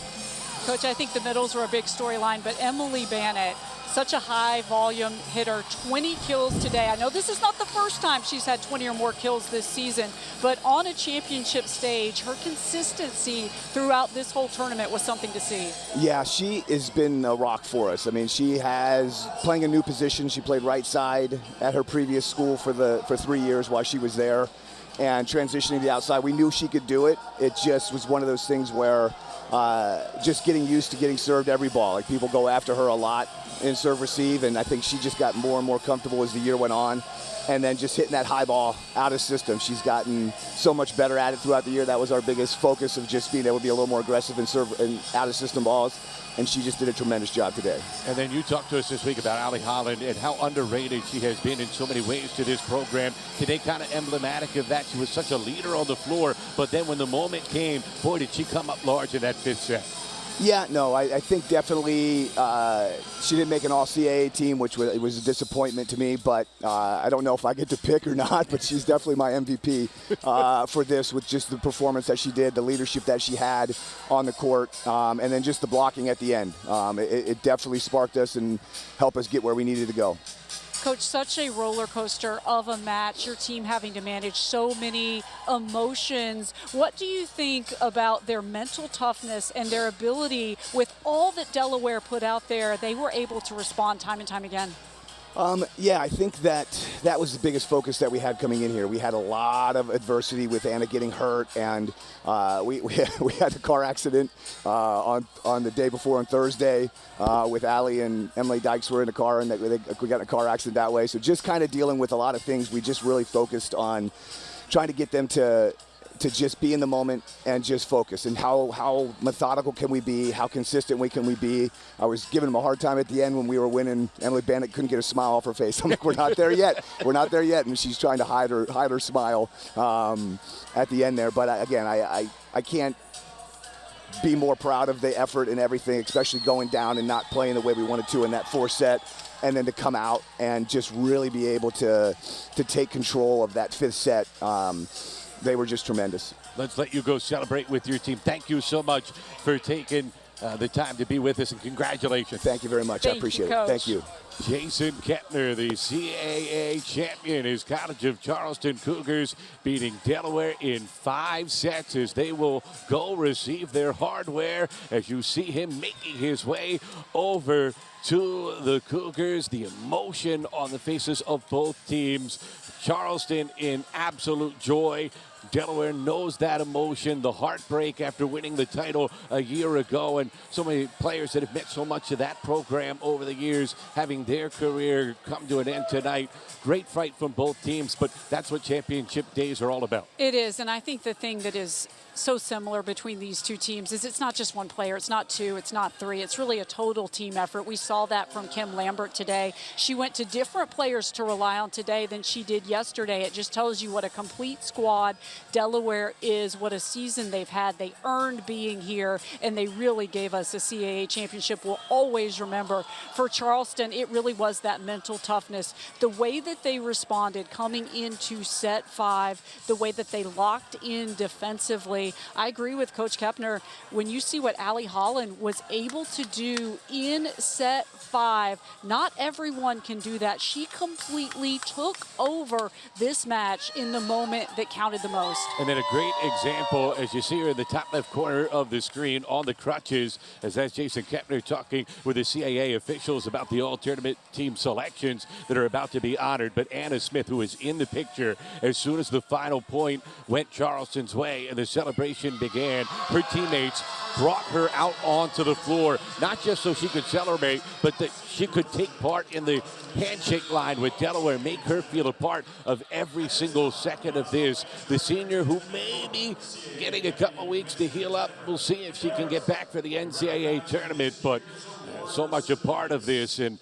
Coach, I think the middles were a big storyline, but Emily Bannett, such a high volume hitter, 20 kills today. I know this is not the first time she's had 20 or more kills this season, but on a championship stage, her consistency throughout this whole tournament was something to see. Yeah, she has been a rock for us. I mean, she has playing a new position. She played right side at her previous school for 3 years while she was there, and transitioning to the outside. We knew she could do it. It just was one of those things where just getting used to getting served every ball. Like, people go after her a lot in serve receive, and I think she just got more and more comfortable as the year went on. And then just hitting that high ball out of system. She's gotten so much better at it throughout the year. That was our biggest focus, of just being able to be a little more aggressive in serve and out of system balls. And she just did a tremendous job today. And then you talked to us this week about Allie Holland and how underrated she has been in so many ways to this program. Today kind of emblematic of that. She was such a leader on the floor, but then when the moment came, boy, did she come up large in that 5th set. Yeah, no, I think definitely she didn't make an all-CAA team, which was a disappointment to me, but I don't know if I get to pick or not, but she's definitely my MVP for this, with just the performance that she did, the leadership that she had on the court, and then just the blocking at the end. It definitely sparked us and helped us get where we needed to go. Coach, such a roller coaster of a match, your team having to manage so many emotions. What do you think about their mental toughness and their ability, with all that Delaware put out there, they were able to respond time and time again? Yeah, I think that was the biggest focus that we had coming in here. We had a lot of adversity with Anna getting hurt, and we had a car accident on the day before on Thursday with Allie and Emily Dykes were in a car, and we got in a car accident that way. So just kind of dealing with a lot of things. We just really focused on trying to get them to just be in the moment and just focus, and how methodical can we be, how consistent can we be. I was giving them a hard time at the end when we were winning. Emily Bennett couldn't get a smile off her face. I'm like, we're not there yet. We're not there yet, and she's trying to hide her smile at the end there. But again, I can't be more proud of the effort and everything, especially going down and not playing the way we wanted to in that fourth set, and then to come out and just really be able to take control of that fifth set. They were just tremendous. Let's let you go celebrate with your team. Thank you so much for taking the time to be with us, and congratulations. Thank you very much. I appreciate it. Thank you. Jason Kettner, the CAA champion, his College of Charleston Cougars beating Delaware in 5 sets as they will go receive their hardware, as you see him making his way over to the Cougars. The emotion on the faces of both teams. Charleston in absolute joy. Delaware knows that emotion, the heartbreak after winning the title a year ago, and so many players that have meant so much to that program over the years having their career come to an end tonight. Great fight from both teams, but that's what championship days are all about. It is, and I think the thing that is so similar between these two teams is it's not just one player, it's not two, it's not three, it's really a total team effort. We saw that from Kim Lambert today. She went to different players to rely on today than she did yesterday. It just tells you what a complete squad Delaware is, what a season they've had. They earned being here, and they really gave us a CAA championship. We'll always remember. For Charleston, it really was that mental toughness, the way that they responded coming into set 5, the way that they locked in defensively. I agree with Coach Kepner. When you see what Allie Holland was able to do in set 5, not everyone can do that. She completely took over this match in the moment that counted the most. And then a great example, as you see her in the top left corner of the screen on the crutches, as that's Jason Kepner talking with the CAA officials about the all-tournament team selections that are about to be honored. But Anna Smith, who is in the picture, as soon as the final point went Charleston's way and the celebration began, her teammates brought her out onto the floor, not just so she could celebrate, but that she could take part in the handshake line with Delaware, make her feel a part of every single second of this. The senior, who may be getting a couple weeks to heal up, we'll see if she can get back for the NCAA tournament, but so much a part of this, and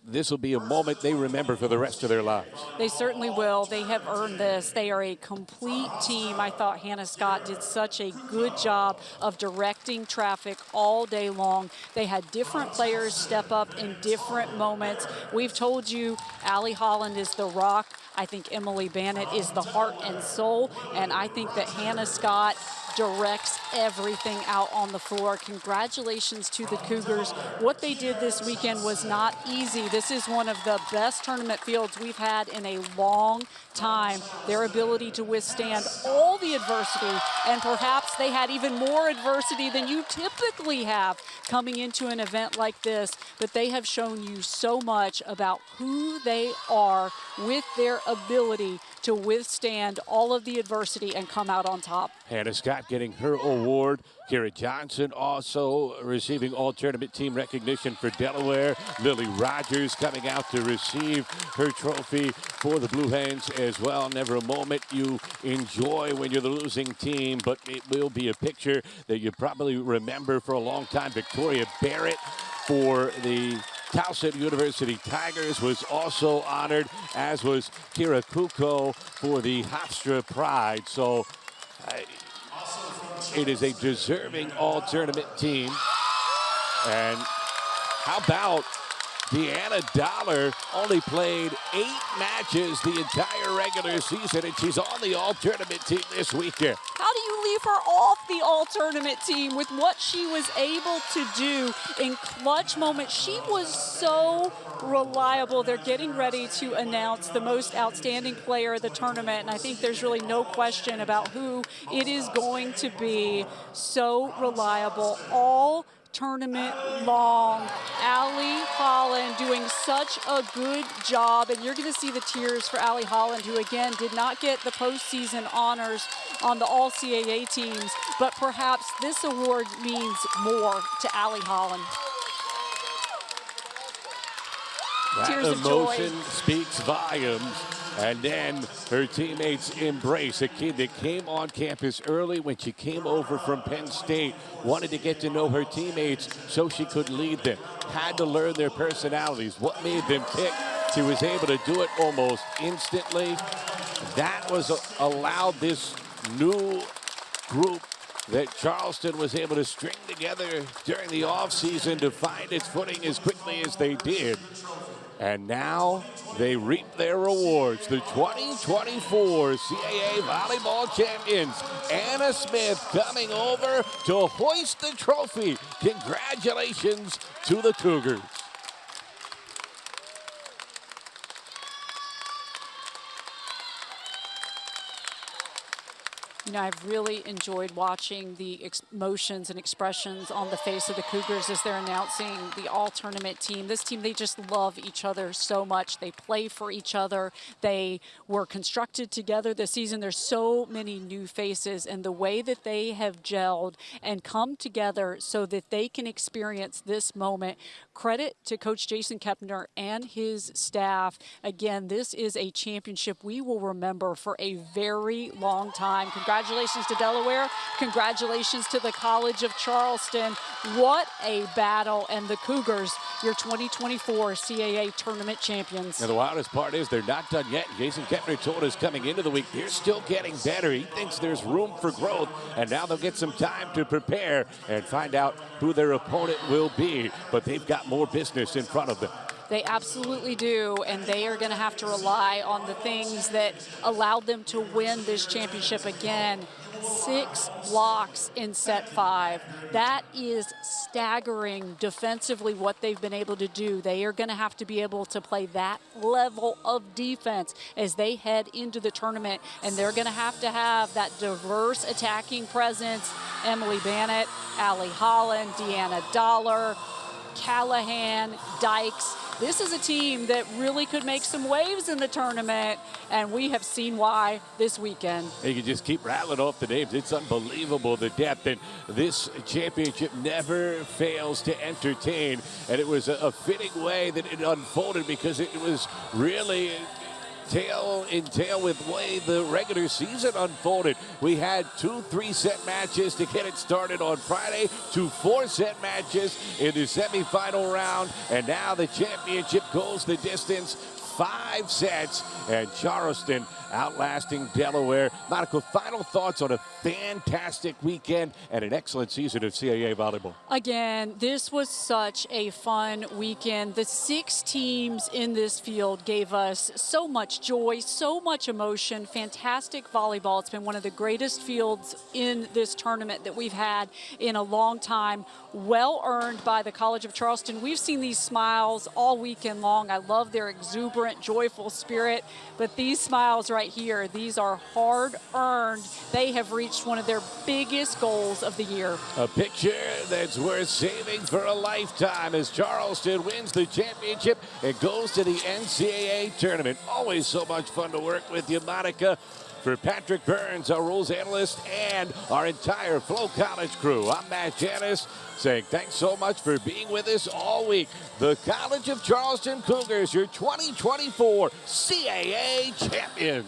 this will be a moment they remember for the rest of their lives. They certainly will. They have earned this. They are a complete team. I thought Hannah Scott did such a good job of directing traffic all day long. They had different players step up in different moments. We've told you Allie Holland is the rock. I think Emily Bannett is the heart and soul, and I think that Hannah Scott directs everything out on the floor. Congratulations to the Cougars. What they did this weekend was not easy. This is one of the best tournament fields we've had in a long time. Their ability to withstand all the adversity, and perhaps they had even more adversity than you typically have coming into an event like this, but they have shown you so much about who they are with their ability to withstand all of the adversity and come out on top. Hannah Scott getting her award. Kira Johnson also receiving all-tournament team recognition for Delaware. Lily Rogers coming out to receive her trophy for the Blue Hens as well. Never a moment you enjoy when you're the losing team, but it will be a picture that you probably remember for a long time. Victoria Barrett for the Towson University Tigers was also honored, as was Kira Kuko for the Hofstra Pride. So it is a deserving all-tournament team. And how about Deanna Dollar only played 8 matches the entire regular season, and she's on the all-tournament team this weekend. How do you leave her off the all-tournament team with what she was able to do in clutch moments? She was so reliable. They're getting ready to announce the most outstanding player of the tournament, and I think there's really no question about who it is going to be. So reliable all tournament long. Allie Holland doing such a good job, and you're going to see the tears for Allie Holland, who again did not get the postseason honors on the all CAA teams, but perhaps this award means more to Allie Holland. That Tears of emotion joy. speaks volumes. And then her teammates embrace a kid that came on campus early when she came over from Penn State, wanted to get to know her teammates so she could lead them, had to learn their personalities, what made them tick. She was able to do it almost instantly. That was allowed this new group that Charleston was able to string together during the offseason to find its footing as quickly as they did. And now they reap their rewards. The 2024 CAA Volleyball Champions, Anna Smith, coming over to hoist the trophy. Congratulations to the Cougars. You know, I've really enjoyed watching the emotions and expressions on the face of the Cougars as they're announcing the all-tournament team. This team, they just love each other so much. They play for each other. They were constructed together this season. There's so many new faces, and the way that they have gelled and come together so that they can experience this moment. Credit to Coach Jason Kepner and his staff. Again, this is a championship we will remember for a very long time. Congratulations to Delaware. Congratulations to the College of Charleston. What a battle. And the Cougars, your 2024 CAA tournament champions. And the wildest part is they're not done yet. Jason Kepner told us coming into the week, they're still getting better. He thinks there's room for growth. And now they'll get some time to prepare and find out who their opponent will be. But they've got more business in front of them. They absolutely do, and they are going to have to rely on the things that allowed them to win this championship again. 6 blocks in set 5. That is staggering defensively what they've been able to do. They are going to have to be able to play that level of defense as they head into the tournament, and they're going to have that diverse attacking presence. Emily Bannett, Allie Holland, Deanna Dollar, Callahan, Dykes. This is a team that really could make some waves in the tournament, and we have seen why this weekend. You can just keep rattling off the names. It's unbelievable, the depth, and this championship never fails to entertain, and it was a fitting way that it unfolded because it was really tail in tail with the way the regular season unfolded. We had 2 3-set matches to get it started on Friday, 2 4-set matches in the semifinal round, and now the championship goes the distance. 5 sets, and Charleston outlasting Delaware. Monica, final thoughts on a fantastic weekend and an excellent season of CAA volleyball. Again, this was such a fun weekend. The 6 teams in this field gave us so much joy, so much emotion, fantastic volleyball. It's been one of the greatest fields in this tournament that we've had in a long time. Well earned by the College of Charleston. We've seen these smiles all weekend long. I love their exuberant, joyful spirit, but these smiles right here, these are hard earned. They have reached one of their biggest goals of the year. A picture that's worth saving for a lifetime as Charleston wins the championship and goes to the NCAA tournament. Always so much fun to work with you, Monica. For Patrick Burns, our rules analyst, and our entire Flo College crew, I'm Matt Janis saying thanks so much for being with us all week. The College of Charleston Cougars, your 2024 CAA champions.